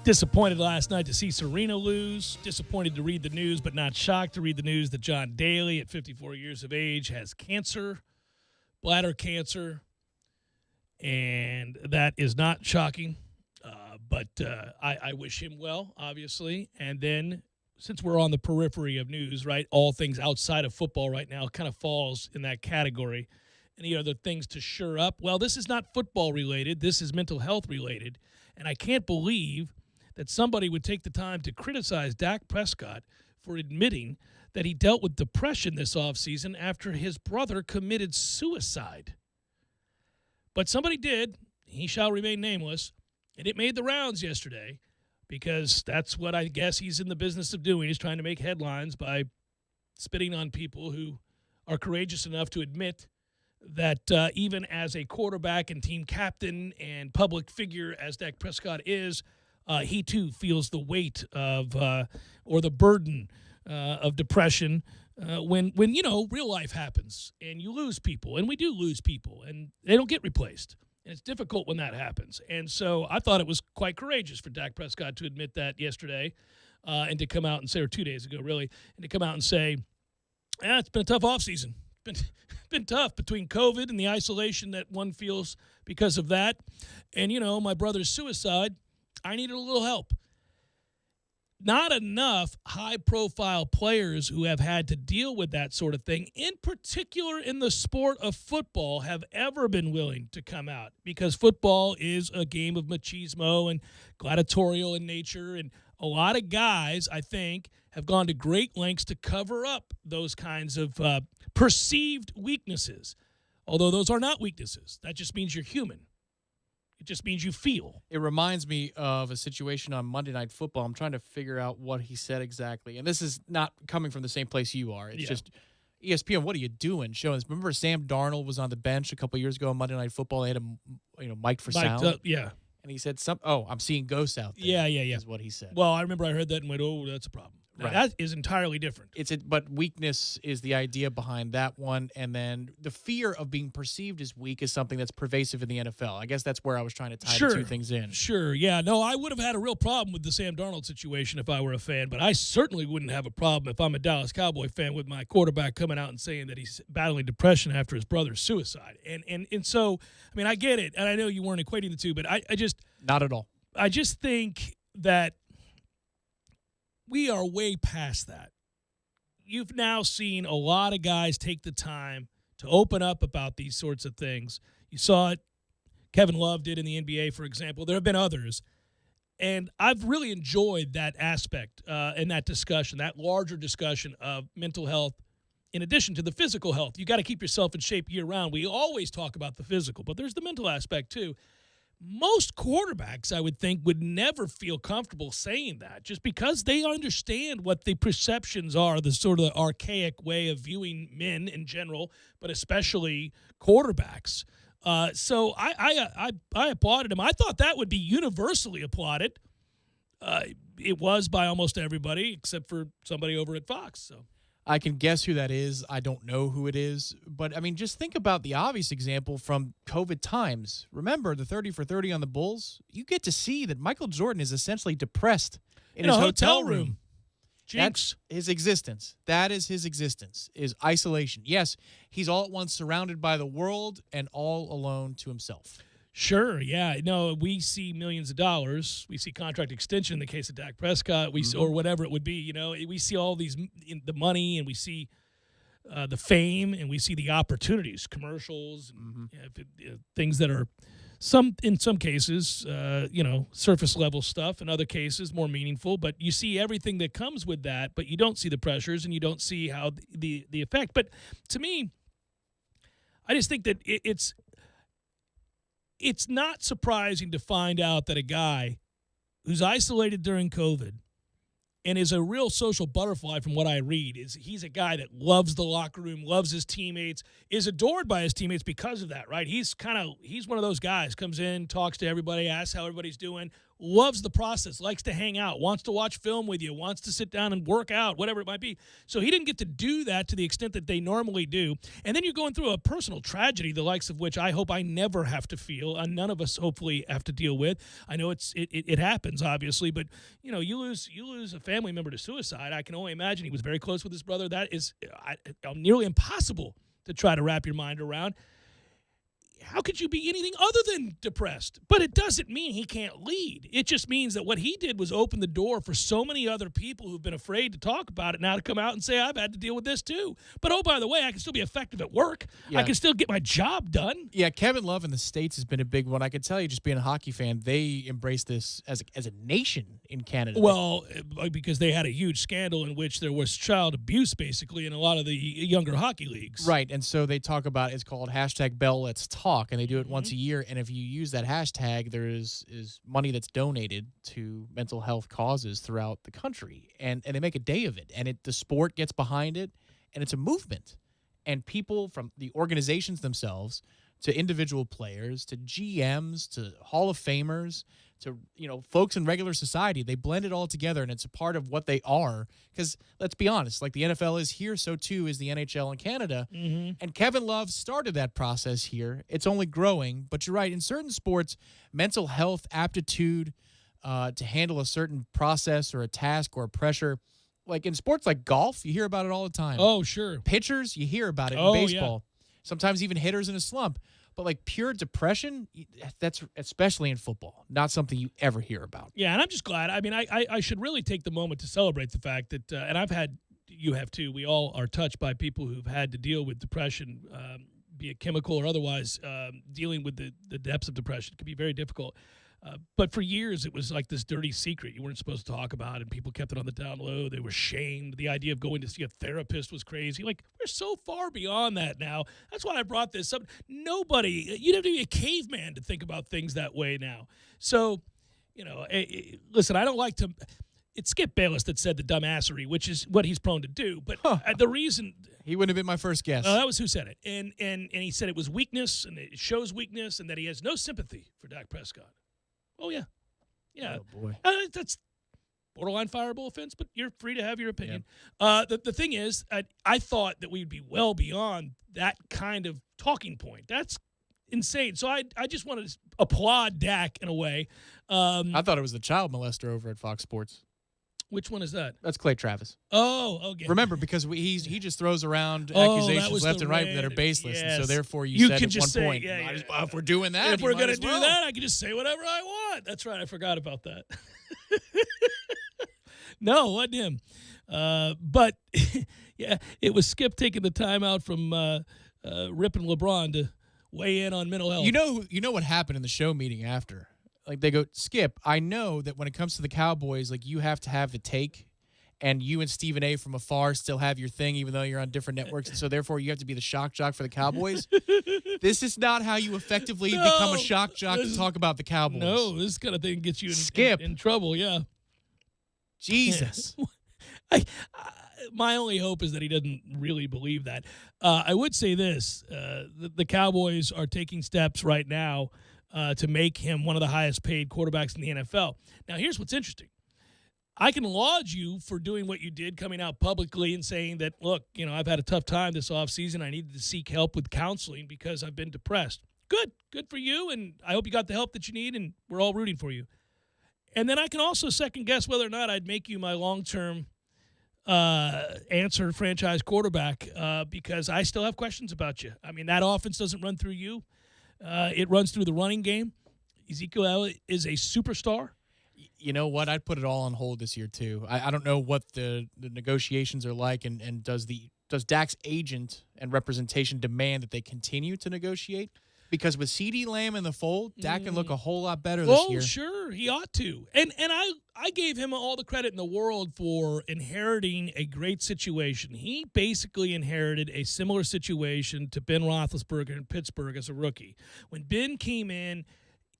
Disappointed last night to see Serena lose. Disappointed to read the news, but not shocked to read the news that John Daly, at 54 years of age, has cancer, bladder cancer. And that is not shocking. But I wish him well, obviously. And then, since we're on the periphery of news, right, all things outside of football right now kind of falls in that category. Any other things to shore up? Well, this is not football related. This is mental health related. And I can't believe that somebody would take the time to criticize Dak Prescott for admitting that he dealt with depression this offseason after his brother committed suicide. But somebody did. He shall remain nameless. And it made the rounds yesterday because that's what I guess he's in the business of doing. He's trying to make headlines by spitting on people who are courageous enough to admit that even as a quarterback and team captain and public figure as Dak Prescott is, he too feels the weight of or the burden of depression when real life happens and you lose people, and we do lose people, and they don't get replaced. And it's difficult when that happens. And so I thought it was quite courageous for Dak Prescott to admit that yesterday and to come out and say, or 2 days ago, really, and to come out and say, it's been a tough offseason. It's been tough between COVID and the isolation that one feels because of that. And, my brother's suicide, I needed a little help. Not enough high-profile players who have had to deal with that sort of thing, in particular in the sport of football, have ever been willing to come out, because football is a game of machismo and gladiatorial in nature, and a lot of guys, I think, have gone to great lengths to cover up those kinds of perceived weaknesses, although those are not weaknesses. That just means you're human. It just means you feel. It reminds me of a situation on Monday Night Football. I'm trying to figure out what he said exactly. And this is not coming from the same place you are. It's just, ESPN, what are you doing showing this? Remember Sam Darnold was on the bench a couple years ago on Monday Night Football. They had him, mic'd for sound. Yeah. And he said, I'm seeing ghosts out there. Yeah. Is what he said. Well, I remember I heard that and went, oh, that's a problem. Now, that is entirely different. But weakness is the idea behind that one, and then the fear of being perceived as weak is something that's pervasive in the NFL. I guess that's where I was trying to tie the two things in. Sure, yeah. No, I would have had a real problem with the Sam Darnold situation if I were a fan, but I certainly wouldn't have a problem if I'm a Dallas Cowboy fan with my quarterback coming out and saying that he's battling depression after his brother's suicide. And so, I get it, and I know you weren't equating the two, but I just... Not at all. I just think that we are way past that. You've now seen a lot of guys take the time to open up about these sorts of things. You saw it. Kevin Love did in the NBA, for example. There have been others. And I've really enjoyed that aspect and that discussion, that larger discussion of mental health in addition to the physical health. You got to keep yourself in shape year-round. We always talk about the physical, but there's the mental aspect too. Most quarterbacks, I would think, would never feel comfortable saying that just because they understand what the perceptions are, the sort of archaic way of viewing men in general, but especially quarterbacks. So I applauded him. I thought that would be universally applauded. It was by almost everybody except for somebody over at Fox. So I can guess who that is. I don't know who it is. But, just think about the obvious example from COVID times. Remember the 30 for 30 on the Bulls? You get to see that Michael Jordan is essentially depressed in his hotel room. Jinx. That's his existence. That is his existence, is isolation. Yes, he's all at once surrounded by the world and all alone to himself. Sure, yeah. No, we see millions of dollars. We see contract extension in the case of Dak Prescott, or whatever it would be. We see all these the money, and we see the fame, and we see the opportunities, commercials, and, things that are in some cases, surface level stuff. In other cases, more meaningful. But you see everything that comes with that, but you don't see the pressures, and you don't see how the effect. But to me, I just think that it's not surprising to find out that a guy who's isolated during COVID and is a real social butterfly from what I read, he's a guy that loves the locker room, loves his teammates, is adored by his teammates because of that, right? He's one of those guys, comes in, talks to everybody, asks how everybody's doing, loves the process, likes to hang out, wants to watch film with you, wants to sit down and work out, whatever it might be. So he didn't get to do that to the extent that they normally do. And then you're going through a personal tragedy, the likes of which I hope I never have to feel, and none of us hopefully have to deal with. I know it happens, obviously, but you lose a family member to suicide. I can only imagine he was very close with his brother. That is nearly impossible to try to wrap your mind around. How could you be anything other than depressed? But it doesn't mean he can't lead. It just means that what he did was open the door for so many other people who've been afraid to talk about it now to come out and say, I've had to deal with this too. But, oh, by the way, I can still be effective at work. Yeah. I can still get my job done. Yeah, Kevin Love in the States has been a big one. I can tell you, just being a hockey fan, they embrace this as a nation in Canada. Well, because they had a huge scandal in which there was child abuse, basically, in a lot of the younger hockey leagues. Right, and so they talk about, it's called #BellLet'sTalk, and they do it once a year. And if you use that hashtag, there is money that's donated to mental health causes throughout the country, and they make a day of it. And the sport gets behind it, and it's a movement. And people from the organizations themselves to individual players to GMs to Hall of Famers to folks in regular society, they blend it all together, and it's a part of what they are. Because let's be honest, like the NFL is here, so too is the NHL in Canada. Mm-hmm. And Kevin Love started that process here. It's only growing, but you're right. In certain sports, mental health aptitude to handle a certain process or a task or a pressure, like in sports like golf, you hear about it all the time. Oh, sure. Pitchers, you hear about it in baseball. Yeah. Sometimes even hitters in a slump. But like pure depression, that's especially in football, not something you ever hear about. Yeah, and I'm just glad. I mean, I should really take the moment to celebrate the fact that, and you have too, we all are touched by people who've had to deal with depression, be it chemical or otherwise. Dealing with the depths of depression can be very difficult. But for years, it was like this dirty secret you weren't supposed to talk about, and people kept it on the down low. They were shamed. The idea of going to see a therapist was crazy. Like, we're so far beyond that now. That's why I brought this up. You'd have to be a caveman to think about things that way now. So, listen, I don't like to – it's Skip Bayless that said the dumbassery, which is what he's prone to do. But the reason – he wouldn't have been my first guess. That was who said it. And he said it was weakness, and it shows weakness, and that he has no sympathy for Dak Prescott. Oh, yeah. Yeah. Oh, boy. That's borderline fireable offense, but you're free to have your opinion. Yeah. The thing is, I thought that we'd be well beyond that kind of talking point. That's insane. So I just wanted to applaud Dak in a way. I thought it was the child molester over at Fox Sports. Which one is that? That's Clay Travis. Oh, okay. Remember, because he just throws around accusations left and right that are baseless, and so therefore you said at one point, if we're doing that, if we're going to do that, I can just say whatever I want. That's right. I forgot about that. No, wasn't him. But yeah, it was Skip taking the time out from ripping LeBron to weigh in on mental health. You know what happened in the show meeting after? Like, they go, Skip, I know that when it comes to the Cowboys, like, you have to have the take, and you and Stephen A. from afar still have your thing, even though you're on different networks, and so therefore you have to be the shock jock for the Cowboys. This is not how you effectively become a shock jock to talk about the Cowboys. No, this kind of thing gets you in trouble, yeah. Jesus. My only hope is that he doesn't really believe that. I would say this. The Cowboys are taking steps right now to make him one of the highest paid quarterbacks in the NFL. Now, here's what's interesting. I can laud you for doing what you did, coming out publicly and saying that, look, I've had a tough time this offseason. I needed to seek help with counseling because I've been depressed. Good for you, and I hope you got the help that you need, and we're all rooting for you. And then I can also second-guess whether or not I'd make you my long-term answer franchise quarterback because I still have questions about you. I mean, that offense doesn't run through you. It runs through the running game. Ezekiel Elliott is a superstar. You know what? I'd put it all on hold this year, too. I don't know what the negotiations are like, and does Dak's agent and representation demand that they continue to negotiate? Because with CeeDee Lamb in the fold, Dak can look a whole lot better this year. Oh, sure. He ought to. And I gave him all the credit in the world for inheriting a great situation. He basically inherited a similar situation to Ben Roethlisberger in Pittsburgh as a rookie. When Ben came in,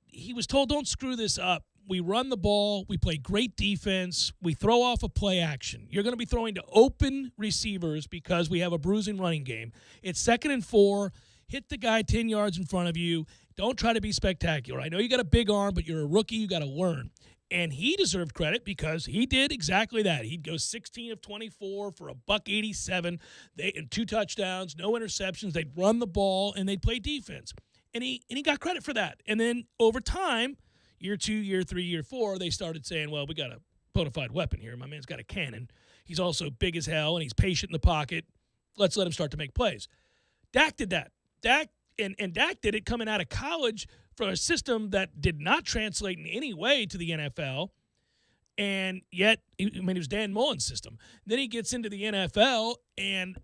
he was told, don't screw this up. We run the ball. We play great defense. We throw off a play action. You're going to be throwing to open receivers because we have a bruising running game. It's 2nd and 4. Hit the guy 10 yards in front of you. Don't try to be spectacular. I know you got a big arm, but you're a rookie. You got to learn. And he deserved credit because he did exactly that. He'd go 16 of 24 for $187, and 2 touchdowns, no interceptions. They'd run the ball, and they'd play defense. And he got credit for that. And then over time, year 2, year 3, year 4, they started saying, well, we got a bona fide weapon here. My man's got a cannon. He's also big as hell, and he's patient in the pocket. Let's let him start to make plays. Dak did that. Dak did it coming out of college for a system that did not translate in any way to the NFL, and yet, it was Dan Mullen's system. Then he gets into the NFL, and,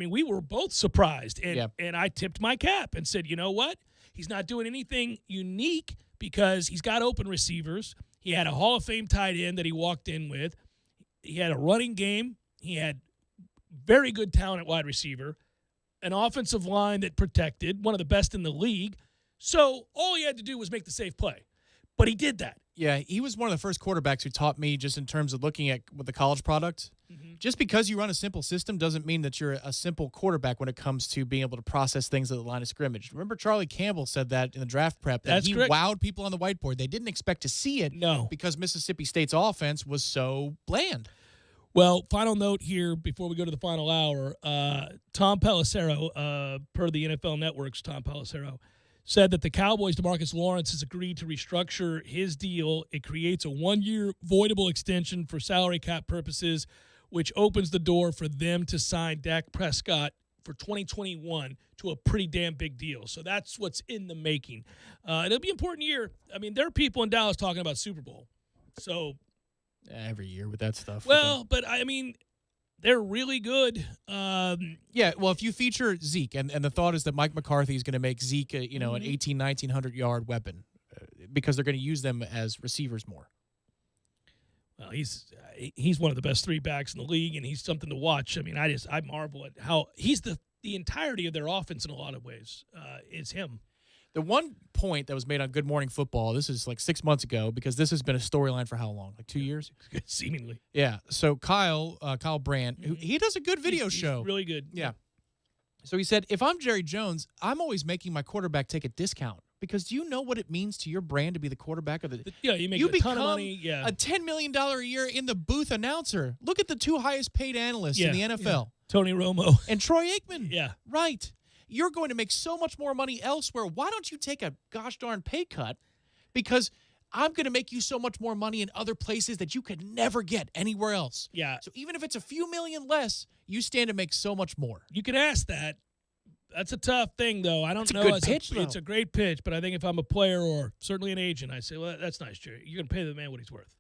we were both surprised, and I tipped my cap and said, you know what? He's not doing anything unique because he's got open receivers. He had a Hall of Fame tight end that he walked in with. He had a running game. He had very good talent at wide receiver, an offensive line that protected, one of the best in the league. So all he had to do was make the safe play. But he did that. Yeah, he was one of the first quarterbacks who taught me just in terms of looking at the college product. Mm-hmm. Just because you run a simple system doesn't mean that you're a simple quarterback when it comes to being able to process things at the line of scrimmage. Remember Charlie Campbell said that in the draft prep, that he wowed people on the whiteboard. They didn't expect to see it because Mississippi State's offense was so bland. Well, final note here before we go to the final hour. Tom Pelissero, per the NFL Network's Tom Pelissero, said that the Cowboys' DeMarcus Lawrence has agreed to restructure his deal. It creates a 1-year voidable extension for salary cap purposes, which opens the door for them to sign Dak Prescott for 2021 to a pretty damn big deal. So that's what's in the making. It'll be an important year. There are people in Dallas talking about Super Bowl. So every year with that stuff. Well, but they're really good. Yeah, well, if you feature Zeke, and the thought is that Mike McCarthy is going to make Zeke, an 1,900-yard weapon because they're going to use them as receivers more. Well, he's one of the best 3 backs in the league, and he's something to watch. I marvel at how he's the entirety of their offense in a lot of ways is him. The one point that was made on Good Morning Football, this is like 6 months ago, because this has been a storyline for how long? Like 2 years? Seemingly. Yeah. So Kyle Brandt, he does a good video show. He's really good. Yeah. So he said, if I'm Jerry Jones, I'm always making my quarterback take a discount. Because do you know what it means to your brand to be the quarterback of the? Yeah, you make a ton of money. Yeah, a $10 million a year in the booth announcer. Look at the 2 highest paid analysts in the NFL. Yeah. Tony Romo and Troy Aikman. Yeah, right. You're going to make so much more money elsewhere. Why don't you take a gosh darn pay cut? Because I'm going to make you so much more money in other places that you could never get anywhere else. Yeah. So even if it's a few million less, you stand to make so much more. You can ask that. That's a tough thing, though. I don't know. It's a good pitch, though. It's a great pitch, but I think if I'm a player or certainly an agent, I say, well, that's nice, Jerry. You're going to pay the man what he's worth.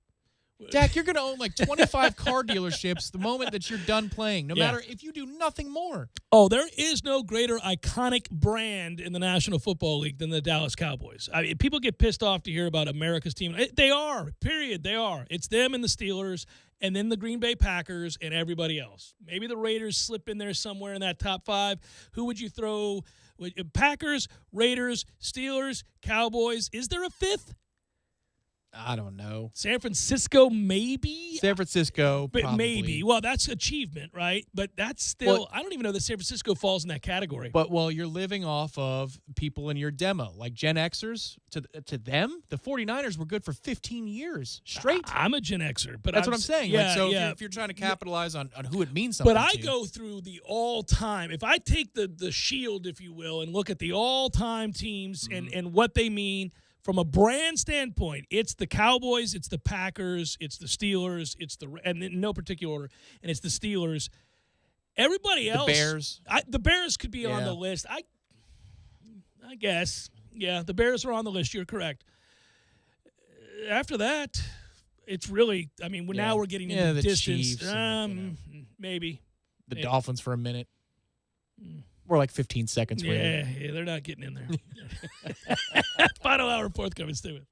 Dak, you're going to own like 25 car dealerships the moment that you're done playing, no matter if you do nothing more. Oh, there is no greater iconic brand in the National Football League than the Dallas Cowboys. People get pissed off to hear about America's team. They are, period. They are. It's them and the Steelers, and then the Green Bay Packers and everybody else. Maybe the Raiders slip in there somewhere in that top 5. Who would you throw? Packers, Raiders, Steelers, Cowboys. Is there a 5th? I don't know. San Francisco, maybe? San Francisco, but probably. Maybe. Well, that's achievement, right? But that's still, I don't even know that San Francisco falls in that category. But, you're living off of people in your demo. Like Gen Xers, to them, the 49ers were good for 15 years straight. I'm a Gen Xer. But that's what I'm saying. Yeah, if you're trying to capitalize on who it means something But I to. go through the all-time. If I take the shield, if you will, and look at the all-time teams and what they mean, from a brand standpoint, it's the Cowboys, it's the Packers, it's the Steelers, and in no particular order, and it's the Steelers. Everybody else, the Bears. The Bears could be on the list. I guess, yeah, the Bears are on the list. You're correct. After that, it's really. Now we're getting into the distance. Chiefs Maybe the Dolphins for a minute. We're like 15 seconds. Yeah, they're not getting in there. Final hour, forthcoming. Stay with.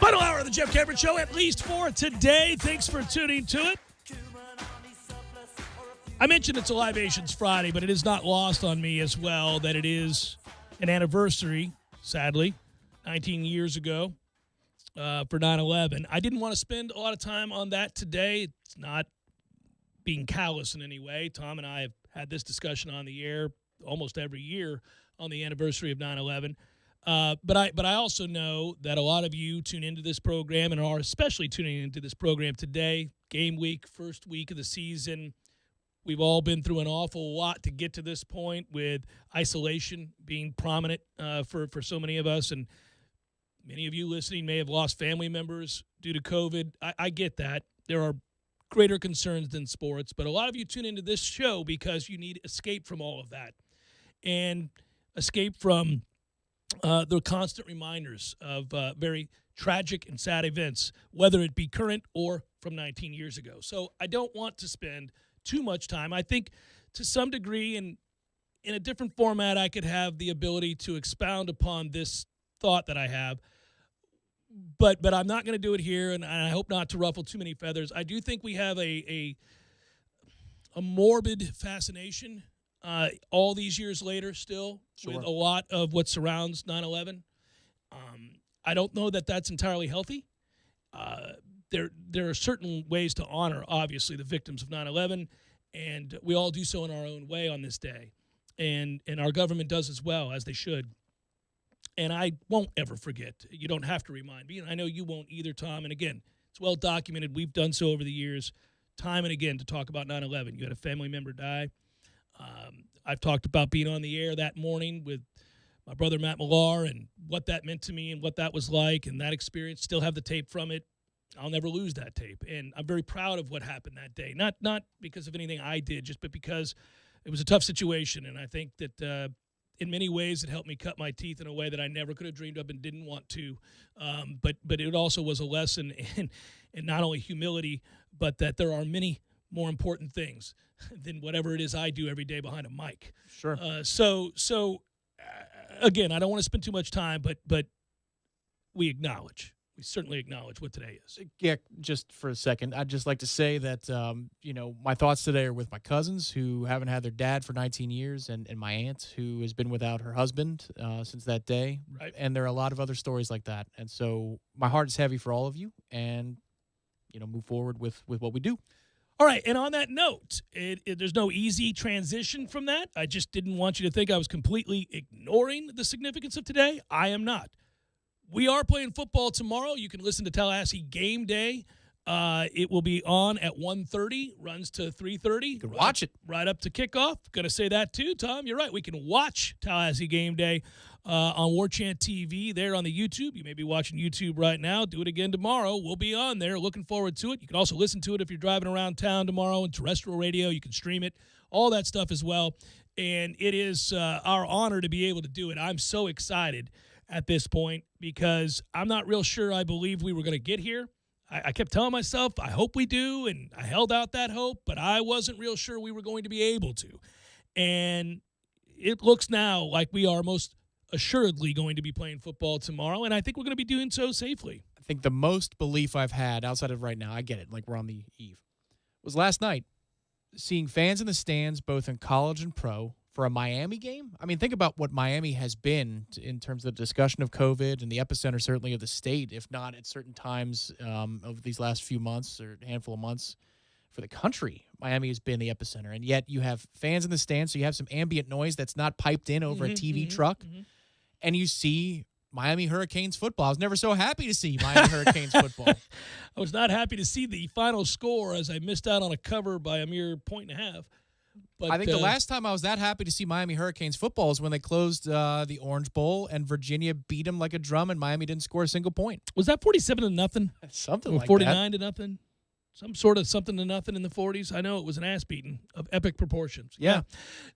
Final hour of the Jeff Cameron Show, at least for today. Thanks for tuning to it. I mentioned it's a Libations Friday, but it is not lost on me as well that it is an anniversary, sadly, 19 years ago for 9/11. I didn't want to spend a lot of time on that today. It's not being callous in any way. Tom and I have had this discussion on the air almost every year on the anniversary of 9/11. But I also know that a lot of you tune into this program and are especially tuning into this program today, game week, first week of the season. We've all been through an awful lot to get to this point, with isolation being prominent for so many of us. And many of you listening may have lost family members due to COVID. I get that. There are greater concerns than sports, but a lot of you tune into this show because you need escape from all of that and escape from the constant reminders of very tragic and sad events, whether it be current or from 19 years ago. So I don't want to spend too much time. I think to some degree, in a different format, I could have the ability to expound upon this thought that I have. But I'm not going to do it here, and I hope not to ruffle too many feathers. I do think we have a morbid fascination all these years later still with a lot of what surrounds 9/11. I don't know that that's entirely healthy. There are certain ways to honor, obviously, the victims of 9/11, and we all do so in our own way on this day. And our government does as well, as they should. And I won't ever forget. You don't have to remind me, and I know you won't either, Tom. And again, it's well documented. We've done so over the years, time and again, to talk about 9/11. You had a family member die. I've talked about being on the air that morning with my brother Matt Millar and what that meant to me and what that was like, and that experience. Still have the tape from it. I'll never lose that tape. And I'm very proud of what happened that day. Not because of anything I did, but because it was a tough situation. And I think that in many ways it helped me cut my teeth in a way that I never could have dreamed of and didn't want to. But it also was a lesson in not only humility, but that there are many more important things than whatever it is I do every day behind a mic. Sure. Again, I don't want to spend too much time, but we certainly acknowledge what today is. Yeah, just for a second, I'd just like to say that, my thoughts today are with my cousins who haven't had their dad for 19 years and my aunt who has been without her husband since that day. Right. And there are a lot of other stories like that. And so my heart is heavy for all of you, and, move forward with what we do. All right, and on that note, there's no easy transition from that. I just didn't want you to think I was completely ignoring the significance of today. I am not. We are playing football tomorrow. You can listen to Tallahassee Game Day. It will be on at 1:30, runs to 3:30. You can watch it. Right up to kickoff. Going to say that too, Tom. You're right. We can watch Tallahassee Game Day on War Chant TV there on the YouTube. You may be watching YouTube right now. Do it again tomorrow. We'll be on there. Looking forward to it. You can also listen to it if you're driving around town tomorrow on terrestrial radio. You can stream it, all that stuff as well. And it is our honor to be able to do it. I'm so excited at this point because I'm not real sure I believe we were going to get here. I kept telling myself, I hope we do, and I held out that hope, but I wasn't real sure we were going to be able to. And it looks now like we are most assuredly going to be playing football tomorrow, and I think we're going to be doing so safely. I think the most belief I've had outside of right now, I get it, like we're on the eve, was last night seeing fans in the stands, both in college and pro, for a Miami game. I mean, think about what Miami has been in terms of the discussion of COVID and the epicenter certainly of the state, if not at certain times of these last few months or handful of months for the country. Miami has been the epicenter, and yet you have fans in the stands, so you have some ambient noise that's not piped in over a TV truck, and you see Miami Hurricanes football. I was never so happy to see Miami Hurricanes football. I was not happy to see the final score as I missed out on a cover by a mere 1.5. But I think the last time I was that happy to see Miami Hurricanes football is when they closed the Orange Bowl and Virginia beat them like a drum and Miami didn't score a single point. Was that 47-0? Something or like 49-0? Some sort of something to nothing in the 40s. I know it was an ass beating of epic proportions. Yeah.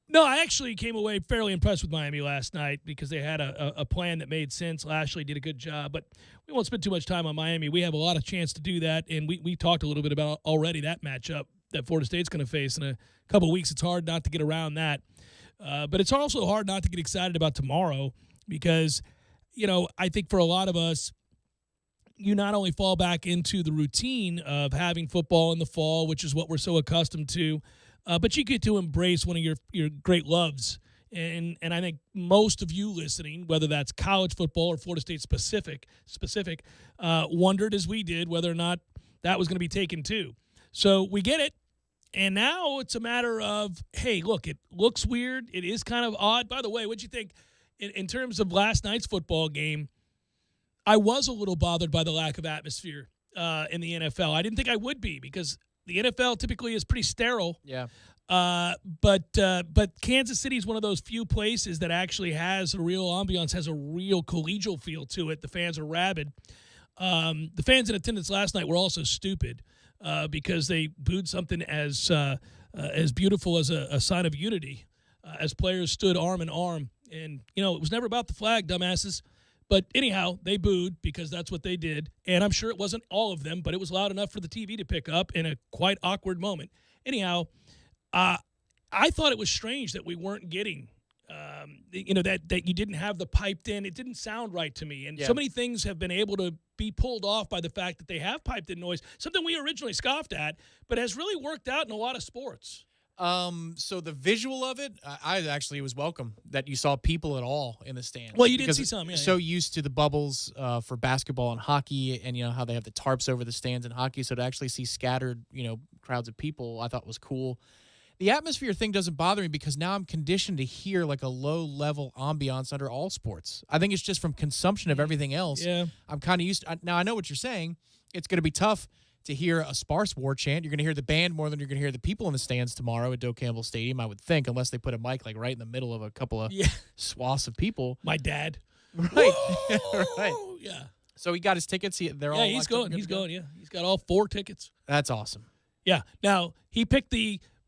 No, I actually came away fairly impressed with Miami last night because they had a plan that made sense. Lashley did a good job, but we won't spend too much time on Miami. We have a lot of chance to do that, and we talked a little bit about already that matchup that Florida State's going to face in a couple of weeks. It's hard not to get around that. But it's also hard not to get excited about tomorrow because, I think for a lot of us, you not only fall back into the routine of having football in the fall, which is what we're so accustomed to, but you get to embrace one of your great loves. And I think most of you listening, whether that's college football or Florida State specific, wondered as we did whether or not that was going to be taken too. So we get it. And now it's a matter of, hey, look, it looks weird. It is kind of odd. By the way, what'd you think in terms of last night's football game? I was a little bothered by the lack of atmosphere in the NFL. I didn't think I would be because the NFL typically is pretty sterile. Yeah. But Kansas City is one of those few places that actually has a real ambiance, has a real collegial feel to it. The fans are rabid. The fans in attendance last night were also stupid because they booed something as beautiful as a sign of unity as players stood arm in arm. And, it was never about the flag, dumbasses. But anyhow, they booed because that's what they did. And I'm sure it wasn't all of them, but it was loud enough for the TV to pick up in a quite awkward moment. Anyhow, I thought it was strange that we weren't getting, that you didn't have the piped in. It didn't sound right to me. And so many things have been able to be pulled off by the fact that they have piped in noise, something we originally scoffed at, but has really worked out in a lot of sports. So the visual of it, I actually was welcome that you saw people at all in the stands. Well, you did see some, yeah. So used to the bubbles for basketball and hockey, and how they have the tarps over the stands in hockey. So to actually see scattered, crowds of people, I thought was cool. The atmosphere thing doesn't bother me because now I'm conditioned to hear like a low-level ambiance under all sports. I think it's just from consumption of everything else. Yeah. I'm kind of used to, now I know what you're saying. It's going to be tough to hear a sparse war chant. You're going to hear the band more than you're going to hear the people in the stands tomorrow at Doak Campbell Stadium, I would think, unless they put a mic like right in the middle of a couple of swaths of people. My dad. Right. Right. Yeah. So he got his tickets. They're all he's going. He's going, yeah. He's got all 4 tickets. That's awesome. Yeah. Now, he picked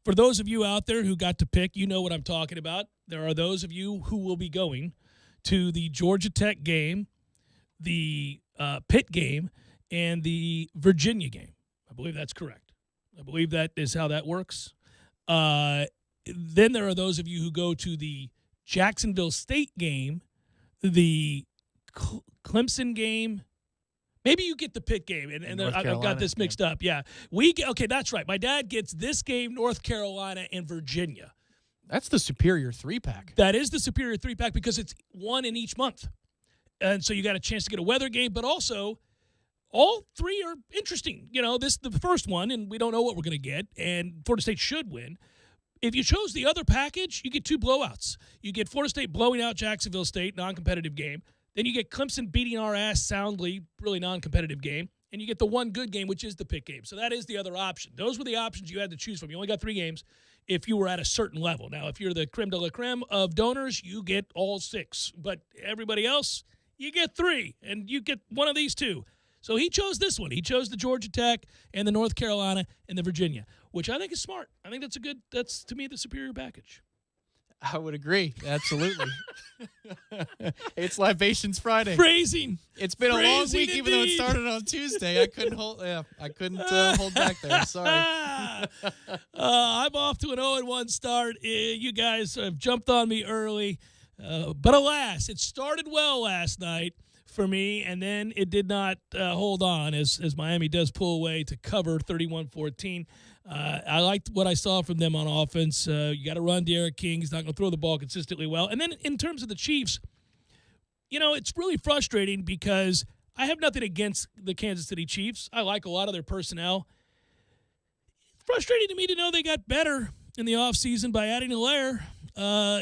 for those of you out there who got to pick, you know what I'm talking about. There are those of you who will be going to the Georgia Tech game, the Pitt game, and the Virginia game. I believe that's correct. I believe that is how that works. Then there are those of you who go to the Jacksonville State game, the Clemson game. Maybe you get the Pitt game, and I've got this mixed up. Yeah, okay, that's right. My dad gets this game, North Carolina, and Virginia. That's the superior 3-pack. That is the superior 3-pack because it's one in each month. And so you got a chance to get a weather game, but also all 3 are interesting. This the first one, and we don't know what we're going to get, and Florida State should win. If you chose the other package, you get 2 blowouts. You get Florida State blowing out Jacksonville State, non-competitive game. Then you get Clemson beating our ass soundly, really non-competitive game. And you get the one good game, which is the Pitt game. So that is the other option. Those were the options you had to choose from. You only got 3 games if you were at a certain level. Now, if you're the creme de la creme of donors, you get all 6. But everybody else, you get 3. And you get one of these 2. So he chose this one. He chose the Georgia Tech and the North Carolina and the Virginia, which I think is smart. I think that's to me the superior package. I would agree. Absolutely. It's Libations Friday. Phrasing. It's been a long week, indeed. even though it started on Tuesday. I couldn't hold back there. Sorry. I'm off to an 0-1 start. You guys have jumped on me early. But alas, it started well last night for me, and then it did not hold on as Miami does pull away to cover 31-14. I liked what I saw from them on offense. You got to run Derek King. He's not going to throw the ball consistently well. And then in terms of the Chiefs, it's really frustrating because I have nothing against the Kansas City Chiefs. I like a lot of their personnel. It's frustrating to me to know they got better in the offseason by adding Allaire.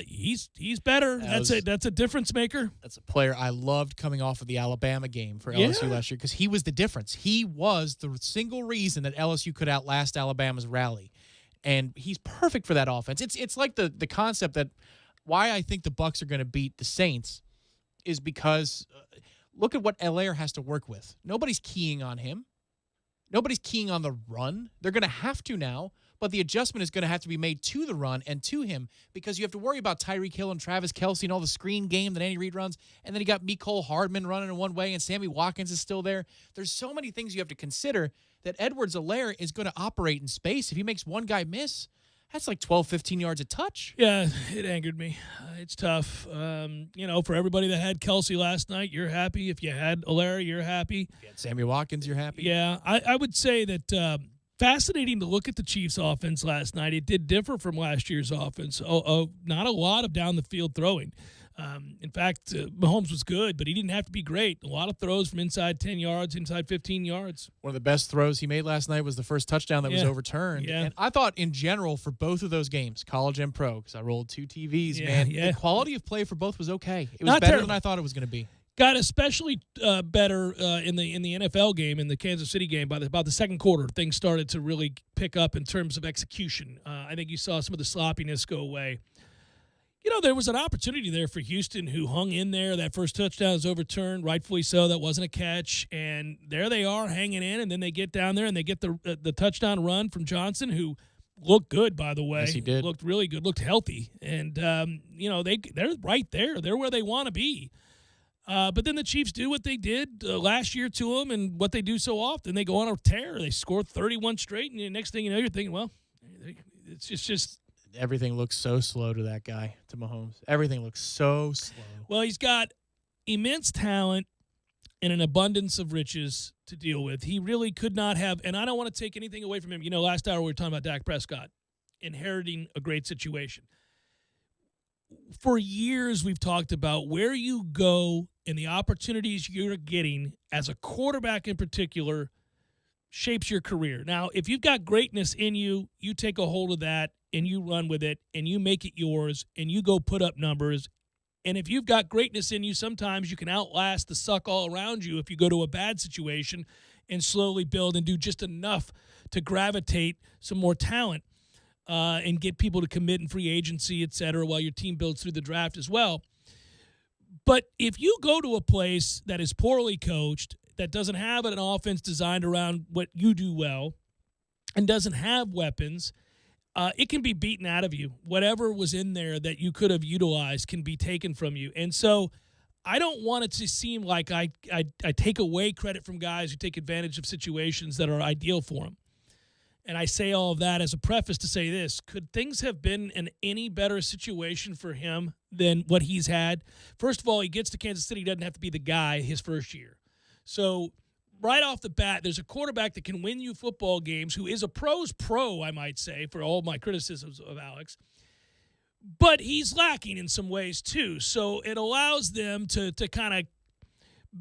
He's better. That's a difference maker. That's a player I loved coming off of the Alabama game for LSU last year because he was the difference. He was the single reason that LSU could outlast Alabama's rally, and he's perfect for that offense. It's like the concept that why I think the Bucs are going to beat the Saints is because look at what Allaire has to work with. Nobody's keying on him. Nobody's keying on the run. They're going to have to now. But the adjustment is going to have to be made to the run and to him because you have to worry about Tyreek Hill and Travis Kelce and all the screen game that Andy Reid runs. And then you got Mecole Hardman running in one way and Sammy Watkins is still there. There's so many things you have to consider that Edwards-Helaire is going to operate in space. If he makes one guy miss, That's like 12, 15 yards a touch. Yeah, it angered me. It's tough. For everybody that had Kelsey last night, you're happy. If you had Alaire, you're happy. If you had Sammy Watkins, you're happy. Yeah, I would say that fascinating to look at the Chiefs' offense last night. It did differ from last year's offense. Not a lot of down the field throwing. In fact, Mahomes was good, but he didn't have to be great. A lot of throws from inside 10 yards, inside 15 yards. One of the best throws he made last night was the first touchdown that was overturned. Yeah. And I thought in general for both of those games, college and pro, because I rolled 2 TVs, man, the quality of play for both was okay. It was Not better terrible. than I thought it was going to be. Got especially better in the NFL game, in the Kansas City game. By about the second quarter, things started to really pick up in terms of execution. I think you saw some of the sloppiness go away. There was an opportunity there for Houston, who hung in there. That first touchdown was overturned, rightfully so. That wasn't a catch. And there they are hinging in, and then they get down there and they get the touchdown run from Johnson, who looked good, by the way. Yes, he did. Looked really good, looked healthy. And, they're right there. They're where they want to be. But then the Chiefs do what they did last year to them and what they do so often. They go on a tear. They score 31 straight, and the next thing you know, you're thinking, well, it's just – everything looks so slow to that guy, to Mahomes. Everything looks so slow. Well, he's got immense talent and an abundance of riches to deal with. He really could not have, and I don't want to take anything away from him. Last hour we were talking about Dak Prescott inheriting a great situation. For years we've talked about where you go and the opportunities you're getting as a quarterback in particular shapes your career. Now, if you've got greatness in you, you take a hold of that and you run with it and you make it yours and you go put up numbers. And if you've got greatness in you, sometimes you can outlast the suck all around you if you go to a bad situation and slowly build and do just enough to gravitate some more talent and get people to commit in free agency, et cetera, while your team builds through the draft as well. But if you go to a place that is poorly coached, that doesn't have an offense designed around what you do well and doesn't have weapons, it can be beaten out of you. Whatever was in there that you could have utilized can be taken from you. And so I don't want it to seem like I take away credit from guys who take advantage of situations that are ideal for them. And I say all of that as a preface to say this. Could things have been in any better situation for him than what he's had? First of all, he gets to Kansas City. He doesn't have to be the guy his first year. So right off the bat, there's a quarterback that can win you football games, who is a pro's pro, I might say, for all my criticisms of Alex. But he's lacking in some ways too. So it allows them to kind of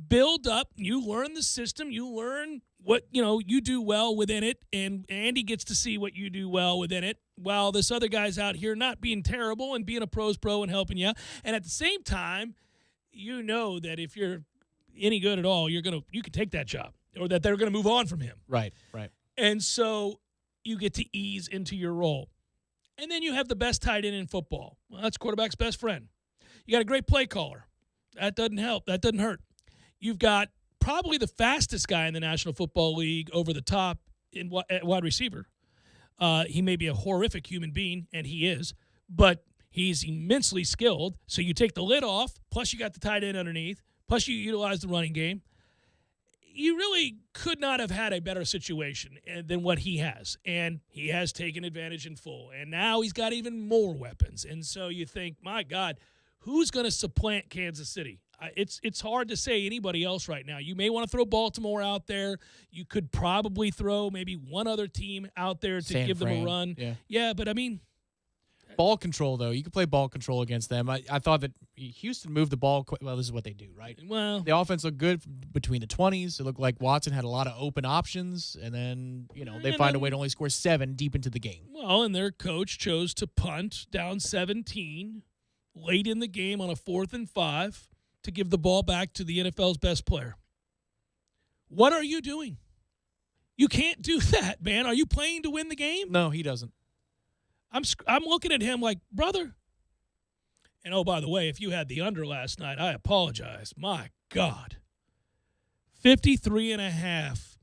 build up. You learn the system. You learn what, you do well within it. And Andy gets to see what you do well within it, while this other guy's out here not being terrible and being a pro's pro and helping you out. And at the same time, that if you're any good at all, you can take that job, or that they're going to move on from him. Right. And so you get to ease into your role. And then you have the best tight end in football. Well, that's quarterback's best friend. You got a great play caller. That doesn't help. That doesn't hurt. You've got probably the fastest guy in the National Football League over the top at wide receiver. He may be a horrific human being, and he is, but he's immensely skilled. So you take the lid off, plus you got the tight end underneath, plus you utilize the running game. You really could not have had a better situation than what he has. And he has taken advantage in full. And now he's got even more weapons. And so you think, my God, who's going to supplant Kansas City? It's hard to say anybody else right now. You may want to throw Baltimore out there. You could probably throw maybe one other team out there to give them a run. Yeah, but I mean, ball control, though. You can play ball control against them. I thought that Houston moved the ball. Well, this is what they do, right? Well, the offense looked good between the 20s. It looked like Watson had a lot of open options, and then, they find a way to only score 7 deep into the game. Well, and their coach chose to punt down 17 late in the game on a 4th and 5 to give the ball back to the NFL's best player. What are you doing? You can't do that, man. Are you playing to win the game? No, he doesn't. I'm looking at him like, brother. And, oh, by the way, if you had the under last night, I apologize. My God. 53.5.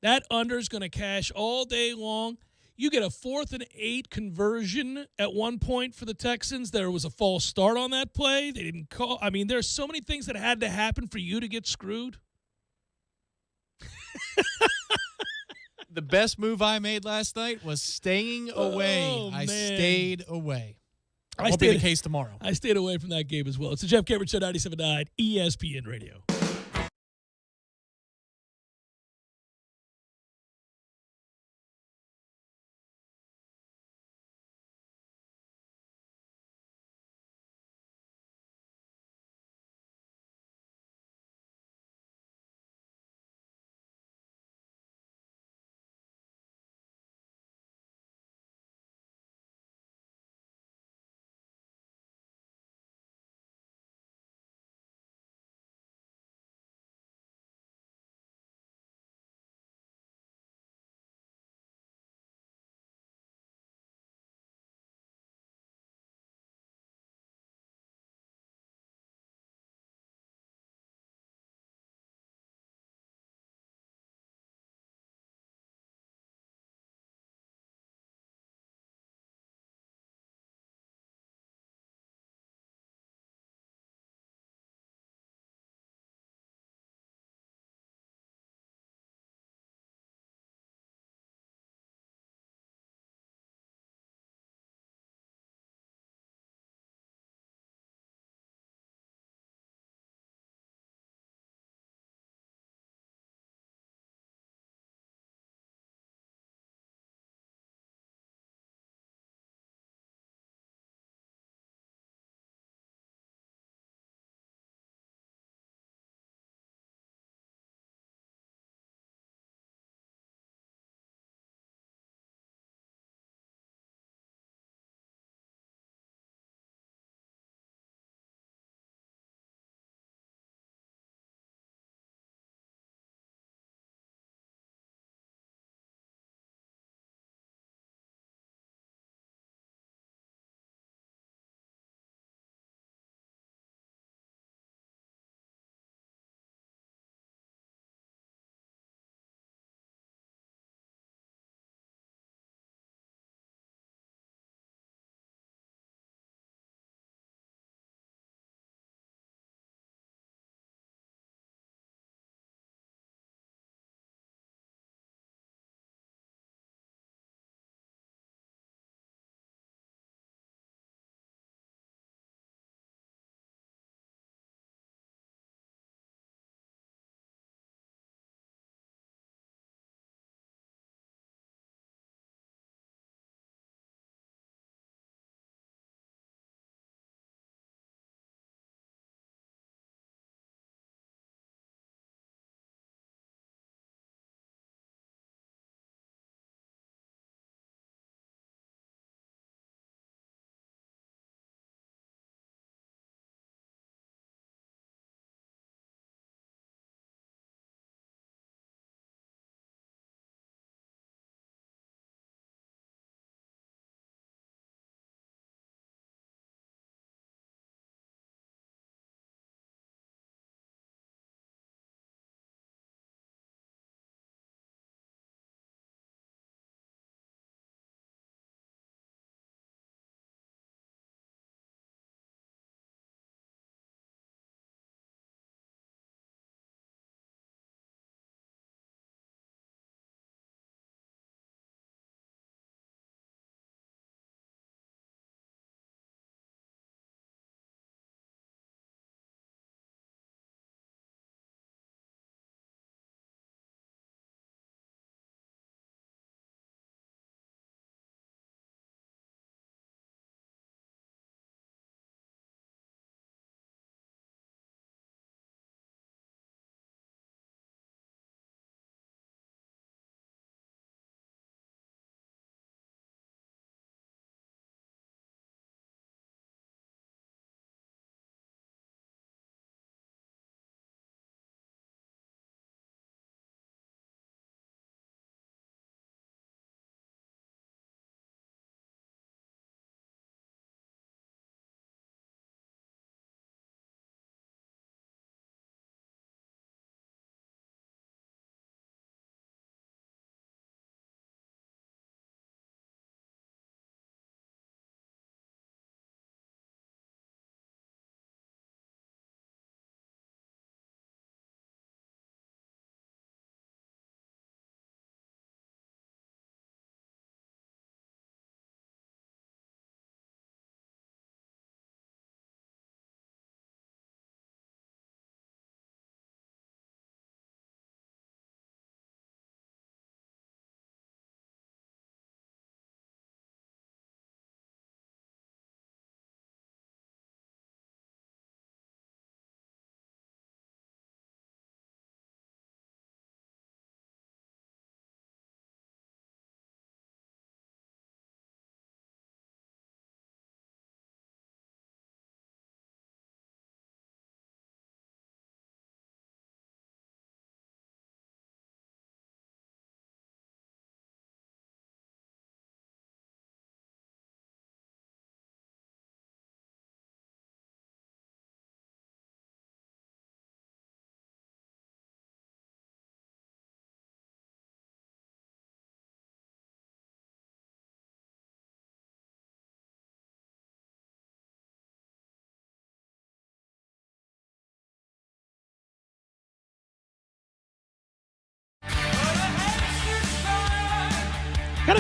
That under is going to cash all day long. You get a 4th and 8 conversion at one point for the Texans. There was a false start on that play. They didn't call. I mean, there's so many things that had to happen for you to get screwed. The best move I made last night was staying away. Oh, I man. stayed away. I Won't be the stayed- case tomorrow. I stayed away from that game as well. It's the Jeff Cameron Show, 97.9 ESPN Radio.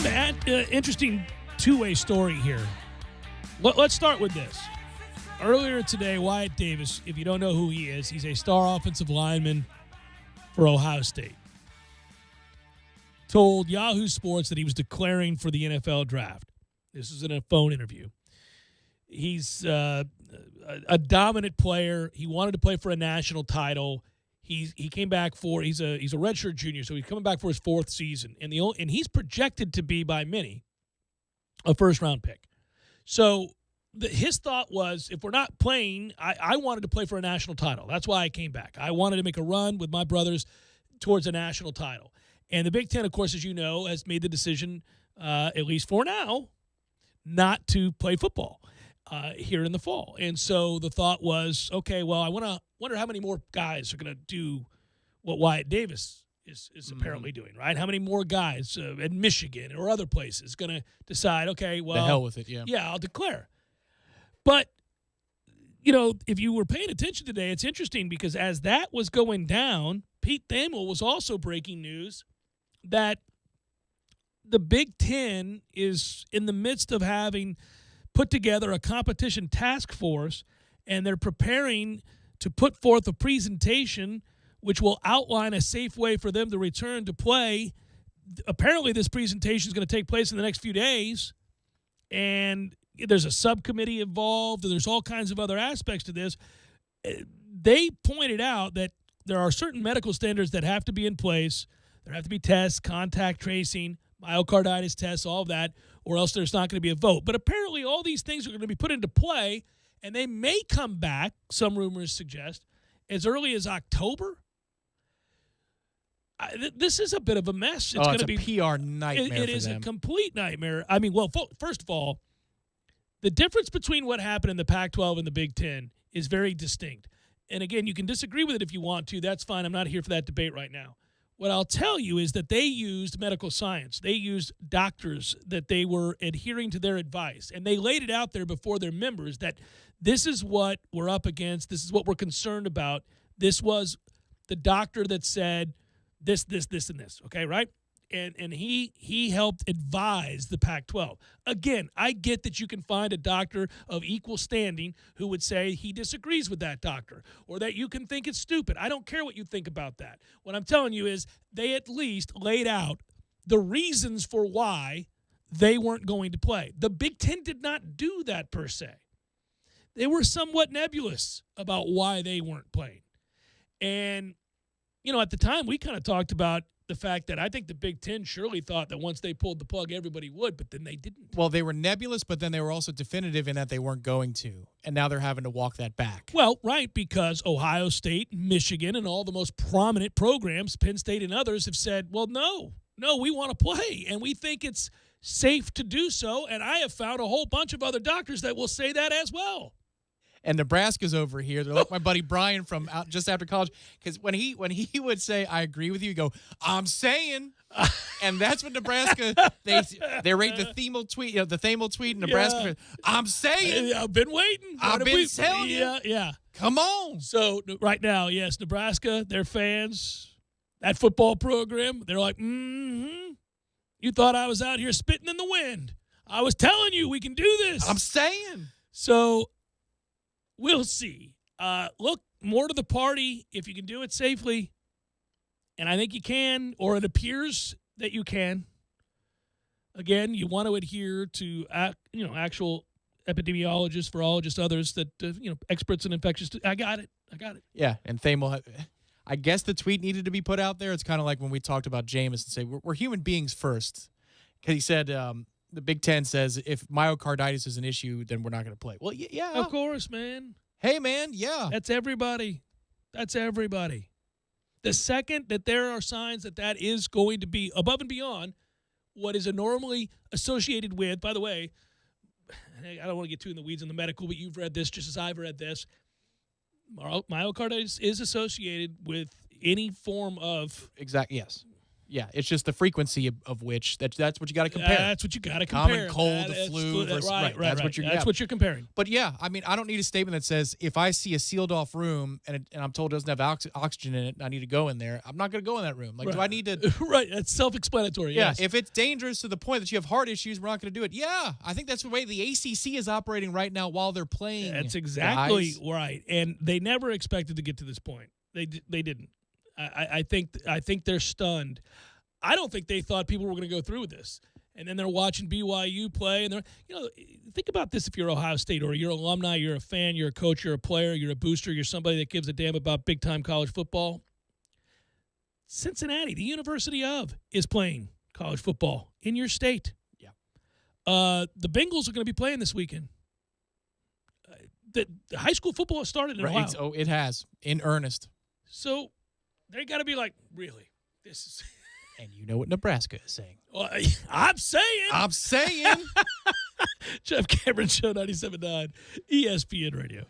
Kind of an interesting two-way story here. Let's start with this. Earlier today, Wyatt Davis, if you don't know who he is, he's a star offensive lineman for Ohio State, told Yahoo Sports that he was declaring for the NFL draft. This is in a phone interview. He's a dominant player. He wanted to play for a national title. He came back for he's a redshirt junior, so he's coming back for his fourth season, and he's projected to be by many a first-round pick. So his thought was, if we're not playing, I wanted to play for a national title. That's why I came back. I wanted to make a run with my brothers towards a national title. And the Big Ten, of course, as you know, has made the decision, at least for now, not to play football here in the fall. And so the thought was, okay, well, I wonder how many more guys are going to do what Wyatt Davis is apparently doing, right? How many more guys in Michigan or other places going to decide, okay, well. The hell with it, yeah. Yeah, I'll declare. But, you know, if you were paying attention today, it's interesting because as that was going down, Pete Thamel was also breaking news that the Big Ten is in the midst of having put together a competition task force, and they're preparing to put forth a presentation which will outline a safe way for them to return to play. Apparently, this presentation is going to take place in the next few days, and there's a subcommittee involved, and there's all kinds of other aspects to this. They pointed out that there are certain medical standards that have to be in place. There have to be tests, contact tracing, myocarditis tests, all of that, or else there's not going to be a vote. But apparently all these things are going to be put into play, and they may come back, some rumors suggest, as early as October. This is a bit of a mess. It's going to be a PR nightmare. It is a complete nightmare. I mean, well, first of all, the difference between what happened in the Pac-12 and the Big Ten is very distinct. And again, you can disagree with it if you want to. That's fine. I'm not here for that debate right now. What I'll tell you is that they used medical science. They used doctors, that they were adhering to their advice. And they laid it out there before their members that this is what we're up against. This is what we're concerned about. This was the doctor that said this, and this. Okay, right? And he helped advise the Pac-12. Again, I get that you can find a doctor of equal standing who would say he disagrees with that doctor, or that you can think it's stupid. I don't care what you think about that. What I'm telling you is they at least laid out the reasons for why they weren't going to play. The Big Ten did not do that per se. They were somewhat nebulous about why they weren't playing. And, you know, at the time we kind of talked about the fact that I think the Big Ten surely thought that once they pulled the plug, everybody would, but then they didn't. Well, they were nebulous, but then they were also definitive in that they weren't going to, and now they're having to walk that back. Well, right, because Ohio State, Michigan, and all the most prominent programs, Penn State and others, have said, well, no, we want to play, and we think it's safe to do so, and I have found a whole bunch of other doctors that will say that as well. And Nebraska's over here. They're like my buddy Brian from just after college. Because when he would say, I agree with you, he'd go, I'm saying. And that's what Nebraska, they rate the Thamel tweet, the Thamel tweet in Nebraska. Yeah. I'm saying. I've been waiting. I've been telling you. Yeah. Come on. So right now, yes, Nebraska, their fans, that football program, they're like, you thought I was out here spitting in the wind. I was telling you we can do this. I'm saying. So we'll see. Look, more to the party if you can do it safely. And I think you can, or it appears that you can. Again, you want to adhere to actual epidemiologists, virologists, others that experts in infectious. I got it. Yeah, and Thamel, I guess the tweet needed to be put out there. It's kind of like when we talked about Jameis and say we're human beings first, because he said the Big Ten says if myocarditis is an issue, then we're not going to play. Well, yeah, of course, man. Hey, man, yeah, that's everybody. The second that there are signs that is going to be above and beyond what is normally associated with, by the way, I don't want to get too in the weeds on the medical, but you've read this just as I've read this. Myocarditis is associated with any form of yes. Yeah, it's just the frequency of which that's what you got to compare. That's what you got to compare. Common cold, the flu, versus, right. That's what you're comparing. But yeah, I mean, I don't need a statement that says if I see a sealed off room and I'm told it doesn't have oxygen in it, and I need to go in there, I'm not going to go in that room. Like, do I need to? Right, that's self-explanatory. Yeah, yes. if it's dangerous to the point that you have heart issues, we're not going to do it. Yeah, I think that's the way the ACC is operating right now while they're playing. That's exactly guys. right, and they never expected to get to this point. They didn't. I think they're stunned. I don't think they thought people were going to go through with this. And then they're watching BYU play, and think about this: if you're Ohio State or you're an alumni, you're a fan, you're a coach, you're a player, you're a booster, you're somebody that gives a damn about big-time college football. Cincinnati, the University of, is playing college football in your state. Yeah. The Bengals are going to be playing this weekend. The high school football has started in Ohio. Oh, it has, in earnest. So they got to be like, really? This is. And you know what Nebraska is saying. I'm saying. Jeff Cameron Show, 97.9 ESPN Radio.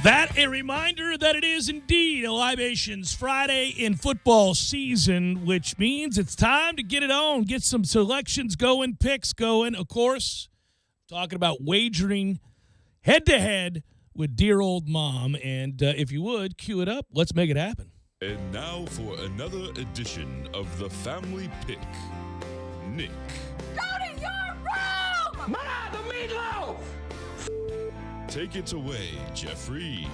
That a reminder that it is indeed a Libations Friday in football season, which means it's time to get it on, get some selections going, picks going. Of course, talking about wagering head-to-head with dear old Mom. And if you would, cue it up. Let's make it happen. And now for another edition of the Family Pick. Nick. Go to your room! Ma, the meatloaf! Take it away, Jeffrey.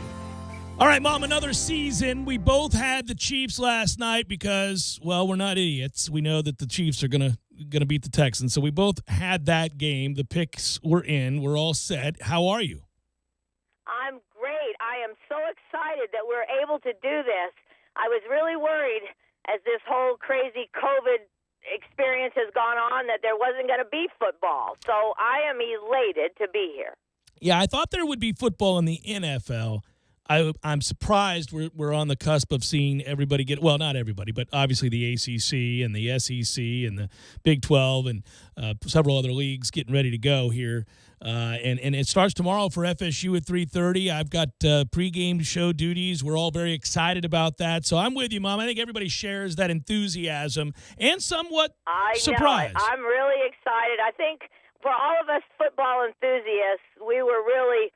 All right, Mom, another season. We both had the Chiefs last night because, well, we're not idiots. We know that the Chiefs are gonna beat the Texans. So we both had that game. The picks were in. We're all set. How are you? I'm great. I am so excited that we're able to do this. I was really worried as this whole crazy COVID experience has gone on that there wasn't going to be football. So I am elated to be here. Yeah, I thought there would be football in the NFL. I'm surprised we're on the cusp of seeing everybody get – well, not everybody, but obviously the ACC and the SEC and the Big 12 and several other leagues getting ready to go here. And it starts tomorrow for FSU at 3:30. I've got pregame show duties. We're all very excited about that. So I'm with you, Mom. I think everybody shares that enthusiasm and somewhat surprise. I know. I'm really excited. I think – for all of us football enthusiasts, we were really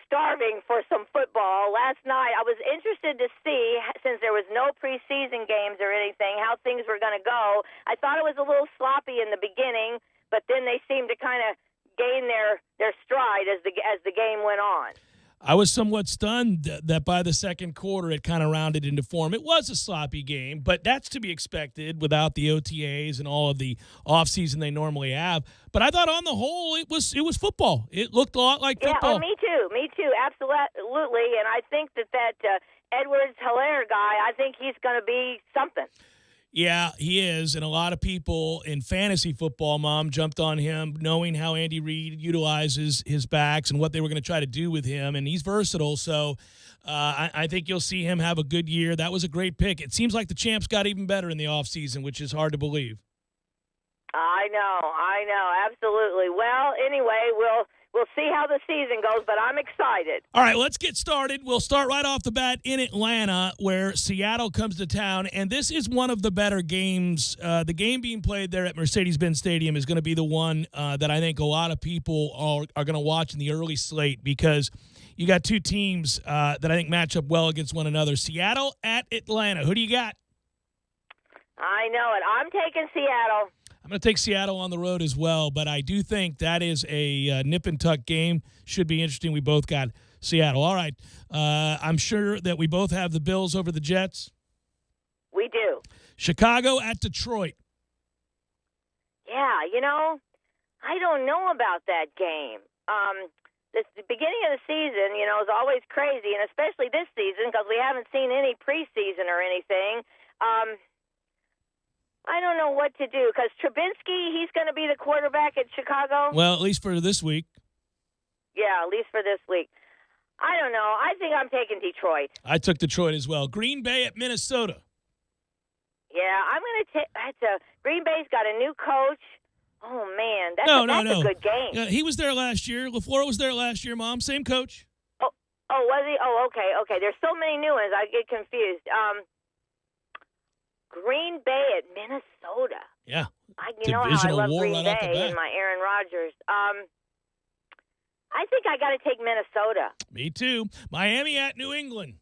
starving for some football. Last night, I was interested to see, since there was no preseason games or anything, how things were going to go. I thought it was a little sloppy in the beginning, but then they seemed to kind of gain their stride as the game went on. I was somewhat stunned that by the second quarter it kind of rounded into form. It was a sloppy game, but that's to be expected without the OTAs and all of the offseason they normally have. But I thought on the whole it was football. It looked a lot like football. Yeah, me too, absolutely. And I think that Edwards-Helaire guy, I think he's going to be something. Yeah, he is, and a lot of people in fantasy football, Mom, jumped on him knowing how Andy Reid utilizes his backs and what they were going to try to do with him, and he's versatile, so I think you'll see him have a good year. That was a great pick. It seems like the champs got even better in the offseason, which is hard to believe. I know, absolutely. Well, anyway, we'll see how the season goes, but I'm excited. All right, let's get started. We'll start right off the bat in Atlanta, where Seattle comes to town, and this is one of the better games. The game being played there at Mercedes-Benz Stadium is going to be the one that I think a lot of people are going to watch in the early slate because you got two teams that I think match up well against one another. Seattle at Atlanta. Who do you got? I know it. I'm taking Seattle. I'm going to take Seattle on the road as well, but I do think that is a nip and tuck game. Should be interesting. We both got Seattle. All right. I'm sure that we both have the Bills over the Jets. We do. Chicago at Detroit. Yeah, I don't know about that game. The beginning of the season, is always crazy, and especially this season because we haven't seen any preseason or anything. I don't know what to do because Trubinsky, he's going to be the quarterback at Chicago. Well, at least for this week. Yeah, at least for this week. I don't know. I think I'm taking Detroit. I took Detroit as well. Green Bay at Minnesota. Yeah, I'm going to take Green Bay's got a new coach. Oh, man. That's a good game. Yeah, he was there last year. LaFleur was there last year, Mom. Same coach. Oh, was he? Oh, okay. There's so many new ones. I get confused. Green Bay at Minnesota. Yeah. You know how I love war Green right Bay and my Aaron Rodgers. I think I got to take Minnesota. Me too. Miami at New England.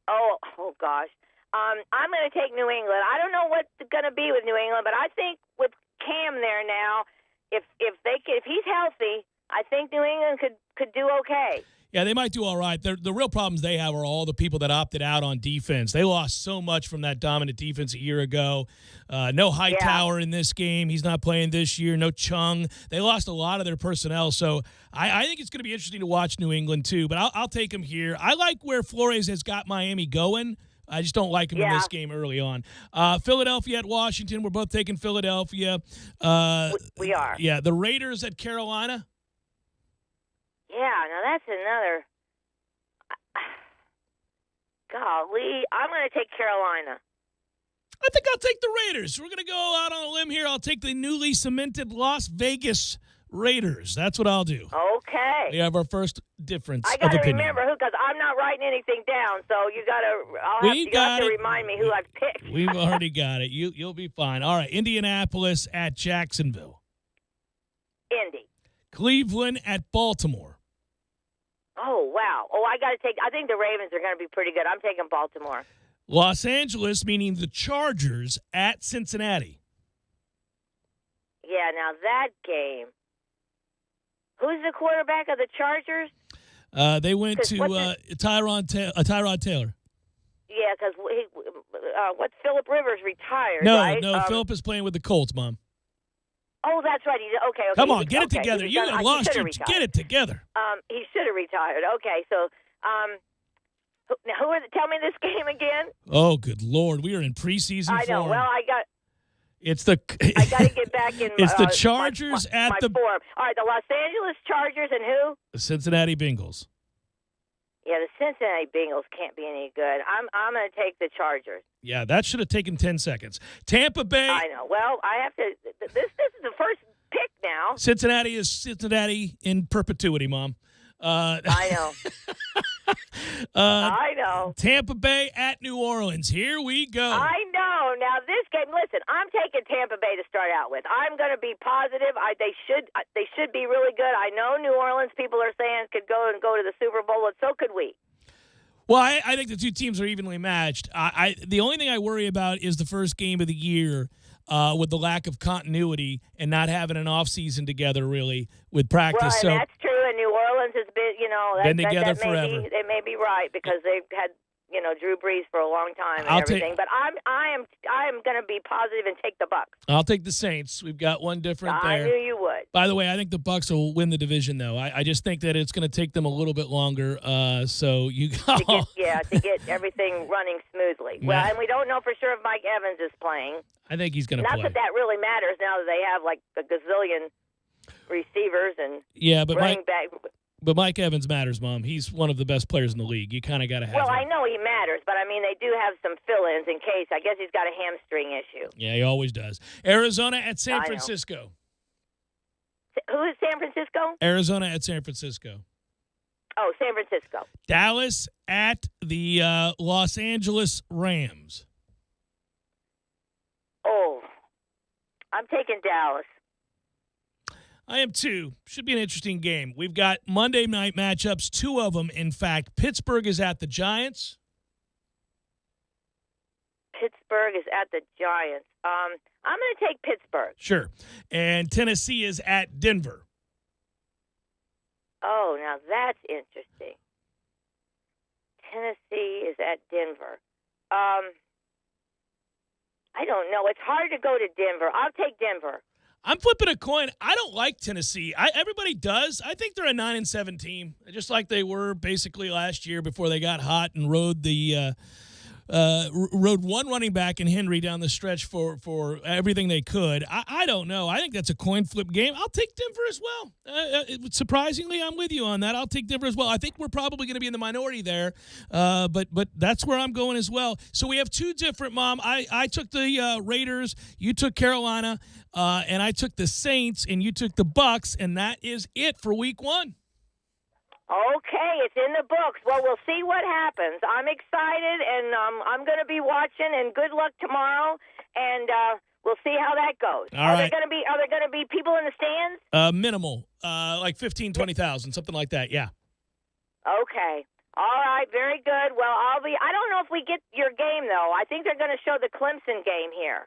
Oh gosh. I'm going to take New England. I don't know what's going to be with New England, but I think with Cam there now, if he's healthy, I think New England could do okay. Yeah, they might do all right. The real problems they have are all the people that opted out on defense. They lost so much from that dominant defense a year ago. No Hightower in this game. He's not playing this year. No Chung. They lost a lot of their personnel. So I think it's going to be interesting to watch New England too. But I'll take them here. I like where Flores has got Miami going. I just don't like him in this game early on. Philadelphia at Washington. We're both taking Philadelphia. We are. Yeah, the Raiders at Carolina. Yeah, now that's another. Golly, I'm going to take Carolina. I think I'll take the Raiders. We're going to go out on a limb here. I'll take the newly cemented Las Vegas Raiders. That's what I'll do. Okay. We have our first difference I of got to opinion. remember who, because I'm not writing anything down. So you got to. You have to remind me who I've picked. We've already got it. You'll be fine. All right. Indianapolis at Jacksonville. Indy. Cleveland at Baltimore. Oh wow. Oh, I think the Ravens are going to be pretty good. I'm taking Baltimore. Los Angeles, meaning the Chargers, at Cincinnati. Yeah. Now that game. Who's the quarterback of the Chargers? They went to Tyrod Taylor. Yeah, because what's Phillip Rivers retired, No, right? Phillip is playing with the Colts, Mom. Oh, that's right. Okay. Come on, get it together. You lost your. Get it together. He should have retired. Okay, so tell me this game again. Oh, good Lord, we are in preseason I know. form. Well, I got to get back in. It's the Chargers my at the form. All right, the Los Angeles Chargers and who? The Cincinnati Bengals. Yeah, the Cincinnati Bengals can't be any good. I'm going to take the Chargers. Yeah, that should have taken 10 seconds. Tampa Bay. I know. Well, I have to. This is the first pick now. Cincinnati is Cincinnati in perpetuity, Mom. I know. I know. Tampa Bay at New Orleans. Here we go. I know. Now this game. Listen, I'm taking Tampa Bay to start out with. I'm going to be positive. They should be really good. I know New Orleans people are saying could go to the Super Bowl, and so could we. Well, I think the two teams are evenly matched. The only thing I worry about is the first game of the year with the lack of continuity and not having an offseason together, really, with practice. Well, and that's true. And New Orleans has been, together forever. They may be right because they've had, Drew Brees for a long time and everything. But I am going to be positive and take the Bucs. I'll take the Saints. We've got one different there. I knew you would. By the way, I think the Bucs will win the division, though. I just think that it's going to take them a little bit longer. So you got to get everything running smoothly. Well, and we don't know for sure if Mike Evans is playing. I think he's going to play. Not that really matters now that they have like a gazillion receivers and running back. But Mike Evans matters, Mom. He's one of the best players in the league. You kind of got to have him. Well, I know he matters, but I mean, they do have some fill-ins in case. I guess he's got a hamstring issue. Yeah, he always does. Arizona at San Francisco. Who is San Francisco? Arizona at San Francisco. Oh, San Francisco. Dallas at the Los Angeles Rams. Oh, I'm taking Dallas. I am too. Should be an interesting game. We've got Monday night matchups, two of them, in fact. Pittsburgh is at the Giants. Pittsburgh is at the Giants. I'm going to take Pittsburgh. Sure. And Tennessee is at Denver. Oh, now that's interesting. Tennessee is at Denver. I don't know. It's hard to go to Denver. I'll take Denver. I'm flipping a coin. I don't like Tennessee. Everybody does. I think they're a 9-7 team, just like they were basically last year before they got hot and rode one running back in Henry down the stretch for everything they could. I don't know. I think that's a coin flip game. I'll take Denver as well. Surprisingly, I'm with you on that. I'll take Denver as well. I think we're probably going to be in the minority there, but that's where I'm going as well. So we have two different, Mom. I took the Raiders. You took Carolina, and I took the Saints, and you took the Bucs, and that is it for Week 1. Okay, it's in the books. Well, we'll see what happens. I'm excited, and I'm going to be watching. And good luck tomorrow. And we'll see how that goes. Are there going to be people in the stands? Minimal, like 15, 20,000, something like that. Yeah. Okay. All right. Very good. Well, I don't know if we get your game though. I think they're going to show the Clemson game here.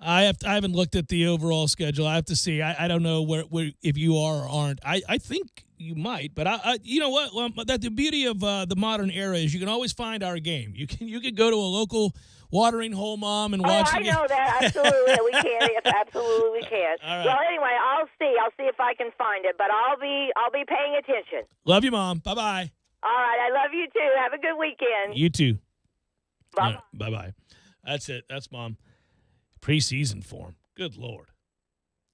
I haven't looked at the overall schedule. I have to see. I don't know where if you are or aren't. I think you might, but you know what? That the beauty of the modern era is you can always find our game. You can go to a local watering hole, Mom, and watch. I know that. Absolutely, we can. Yes, absolutely, we can. Right. Well, anyway, I'll see if I can find it, but I'll be paying attention. Love you, Mom. Bye bye. All right, I love you too. Have a good weekend. You too. Bye bye. That's it. That's Mom. Preseason form. Good Lord.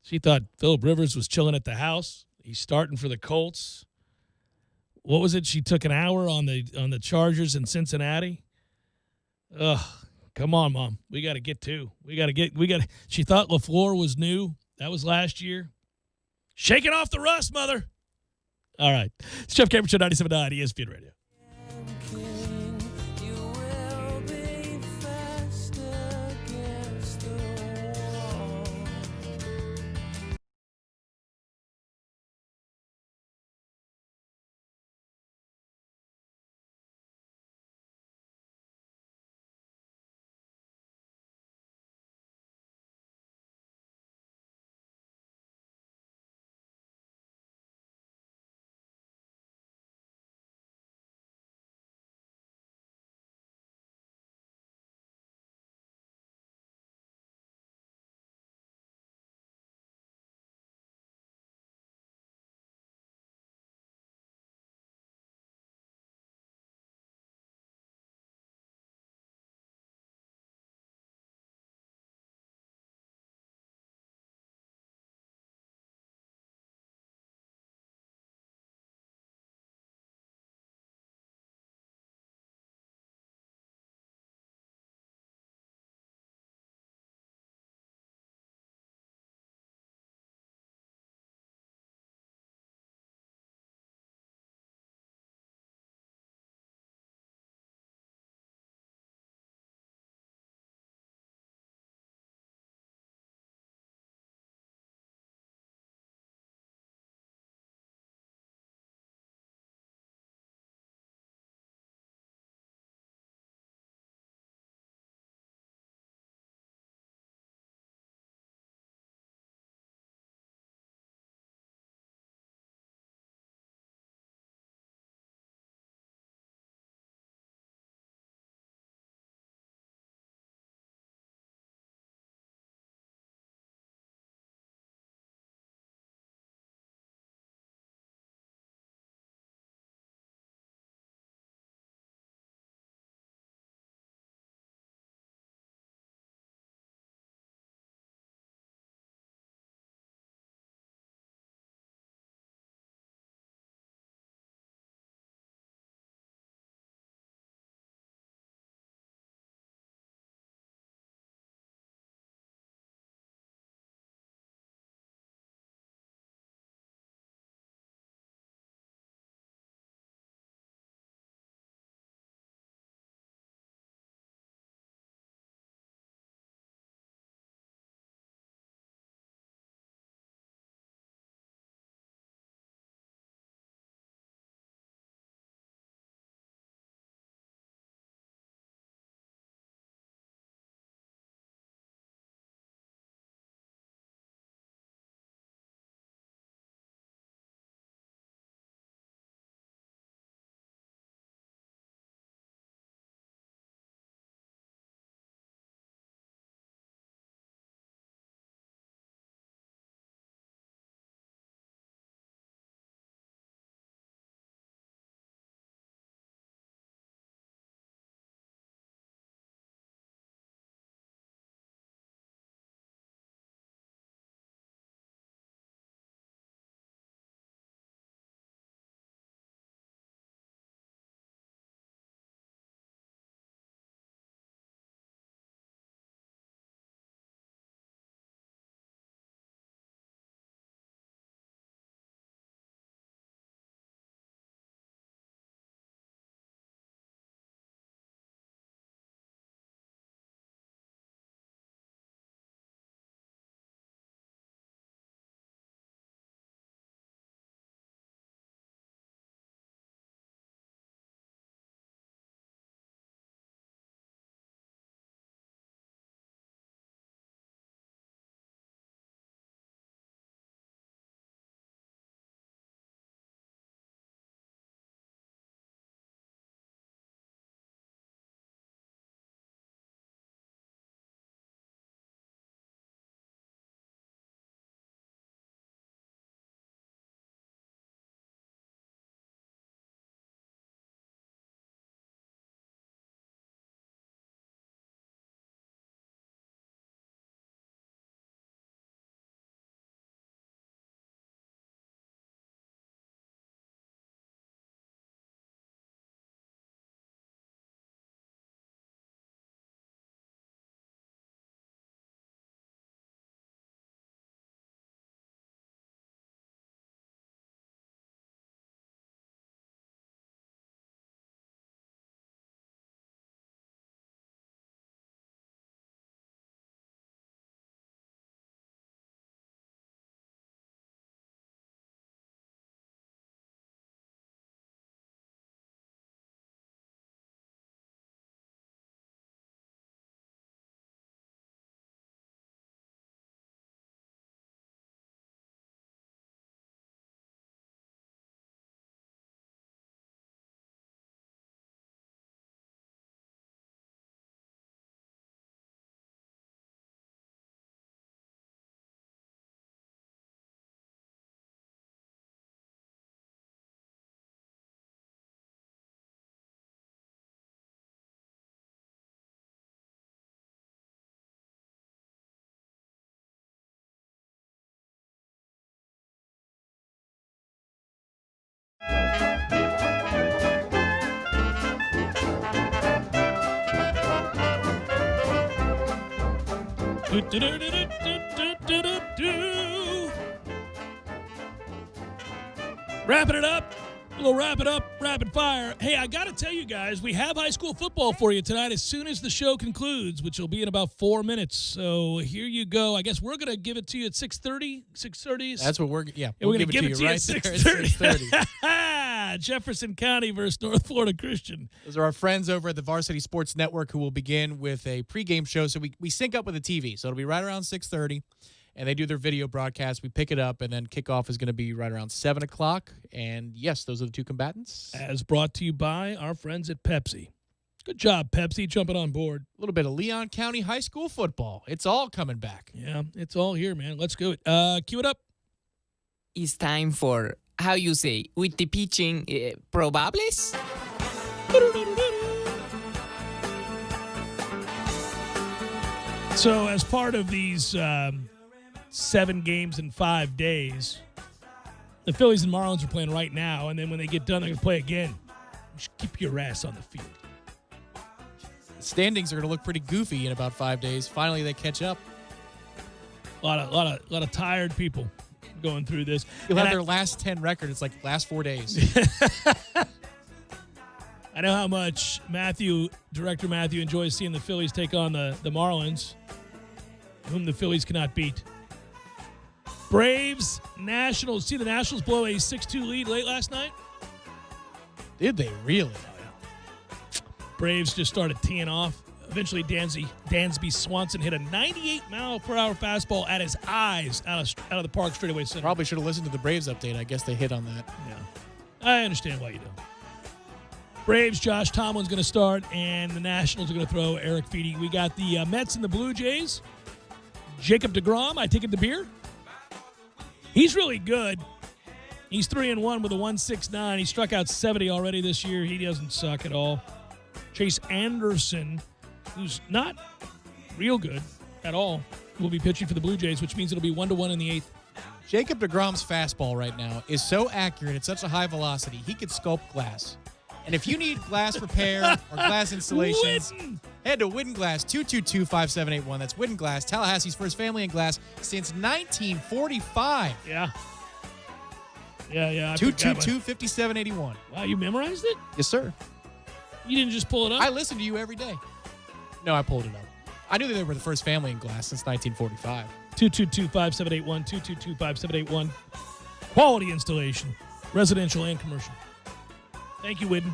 She thought Phillip Rivers was chilling at the house. He's starting for the Colts. What was it? She took an hour on the Chargers in Cincinnati. Ugh. Come on, Mom. We got to get two. She thought LaFleur was new. That was last year. Shaking off the rust, mother. All right. It's Jeff Cameron Show, 97.9 ESPN Radio. Wrapping it up. We'll wrap it up, rapid fire. Hey, I got to tell you guys, we have high school football for you tonight as soon as the show concludes, which will be in about 4 minutes. So here you go. I guess we're going to give it to you at 6:30. 6:30. That's what we're going to give it to you right at 6:30. Jefferson County versus North Florida Christian. Those are our friends over at the Varsity Sports Network who will begin with a pregame show. So we sync up with the TV. So it'll be right around 6:30. And they do their video broadcast. We pick it up, and then kickoff is going to be right around 7 o'clock. And, yes, those are the two combatants. As brought to you by our friends at Pepsi. Good job, Pepsi, jumping on board. A little bit of Leon County High School football. It's all coming back. Yeah, it's all here, man. Let's go. Cue it up. It's time for, how you say, with the pitching, probables? So, as part of these 7 games in 5 days, the Phillies and Marlins are playing right now, and then when they get done, they're going to play again. Just keep your ass on the field. Standings are going to look pretty goofy in about 5 days. Finally, they catch up. A lot of tired people going through this. You'll have their last 10 record. It's like last 4 days. I know how much Director Matthew enjoys seeing the Phillies take on the Marlins, whom the Phillies cannot beat. Braves, Nationals. See the Nationals blow a 6-2 lead late last night? Did they really? Braves just started teeing off. Eventually, Dansby Swanson hit a 98-mile-per-hour fastball at his eyes out of the park straightaway center. Probably should have listened to the Braves update. I guess they hit on that. Yeah. I understand why you don't. Braves, Josh Tomlin's going to start, and the Nationals are going to throw Eric Feedy. We got the Mets and the Blue Jays. Jacob deGrom, I take it to beer. He's really good. He's 3-1 with a 1.69. He struck out 70 already this year. He doesn't suck at all. Chase Anderson, who's not real good at all, will be pitching for the Blue Jays, which means it'll be 1-1 in the 8th. Jacob deGrom's fastball right now is so accurate at such a high velocity, he could sculpt glass. And if you need glass repair or glass installations, head to Whitten Glass, 222-5781. That's Whitten Glass, Tallahassee's first family in glass since 1945. Yeah. 222-5781. Wow, you memorized it? Yes, sir. You didn't just pull it up? I listen to you every day. No, I pulled it up. I knew they were the first family in glass since 1945. 222-5781, 222-5781. Quality installation, residential and commercial. Thank you, Whitten.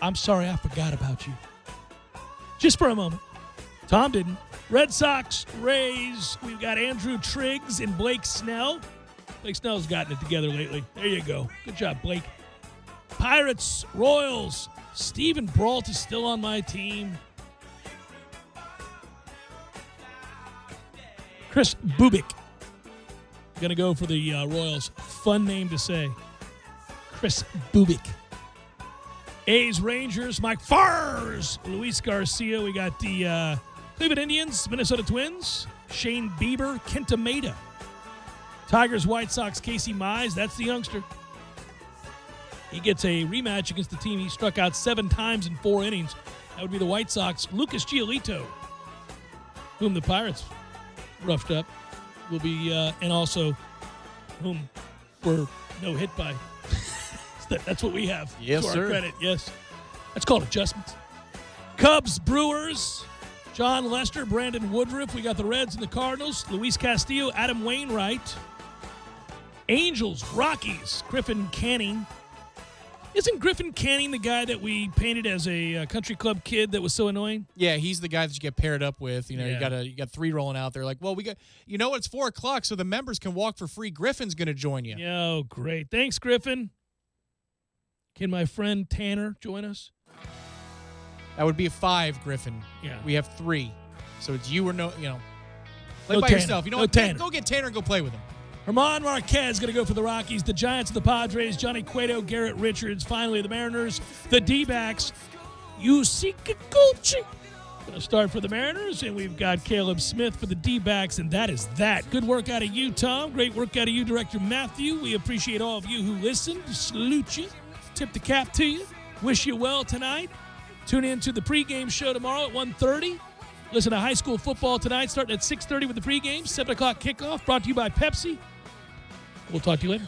I'm sorry I forgot about you. Just for a moment. Tom didn't. Red Sox, Rays. We've got Andrew Triggs and Blake Snell. Blake Snell's gotten it together lately. There you go. Good job, Blake. Pirates, Royals. Stephen Brault is still on my team. Chris Bubik. Going to go for the Royals. Fun name to say. Chris Bubik. A's, Rangers, Mike Fars, Luis Garcia. We got the Cleveland Indians, Minnesota Twins, Shane Bieber, Kenta Maeda. Tigers, White Sox, Casey Mize. That's the youngster. He gets a rematch against the team he struck out 7 times in 4 innings. That would be the White Sox. Lucas Giolito, whom the Pirates roughed up, will be, and also whom were no hit by. That's what we have. Yes, to our sir. credit. Yes. That's called adjustments. Cubs, Brewers, John Lester, Brandon Woodruff. We got the Reds and the Cardinals. Luis Castillo, Adam Wainwright. Angels, Rockies, Griffin Canning. Isn't Griffin Canning the guy that we painted as a country club kid that was so annoying? Yeah, he's the guy that you get paired up with. You know, Yeah. you got 3 rolling out there. Like, well, it's 4 o'clock, so the members can walk for free. Griffin's going to join you. Oh, great. Thanks, Griffin. Can my friend Tanner join us? That would be a 5, Griffin. Yeah. We have 3. So it's you or no, play No by Tanner. yourself. You know No what? Tanner. Go get Tanner and go play with him. Herman Marquez going to go for the Rockies. The Giants and the Padres. Johnny Cueto, Garrett Richards. Finally, the Mariners. The D-backs. Yusika Gucci going to start for the Mariners. And we've got Caleb Smith for the D-backs. And that is that. Good work out of you, Tom. Great work out of you, Director Matthew. We appreciate all of you who listened. Salute you. Tip the cap to you. Wish you well tonight. Tune in to the pregame show tomorrow at 1:30. Listen to high school football tonight, starting at 6:30 with the pregame, 7 o'clock kickoff, brought to you by Pepsi. We'll talk to you later.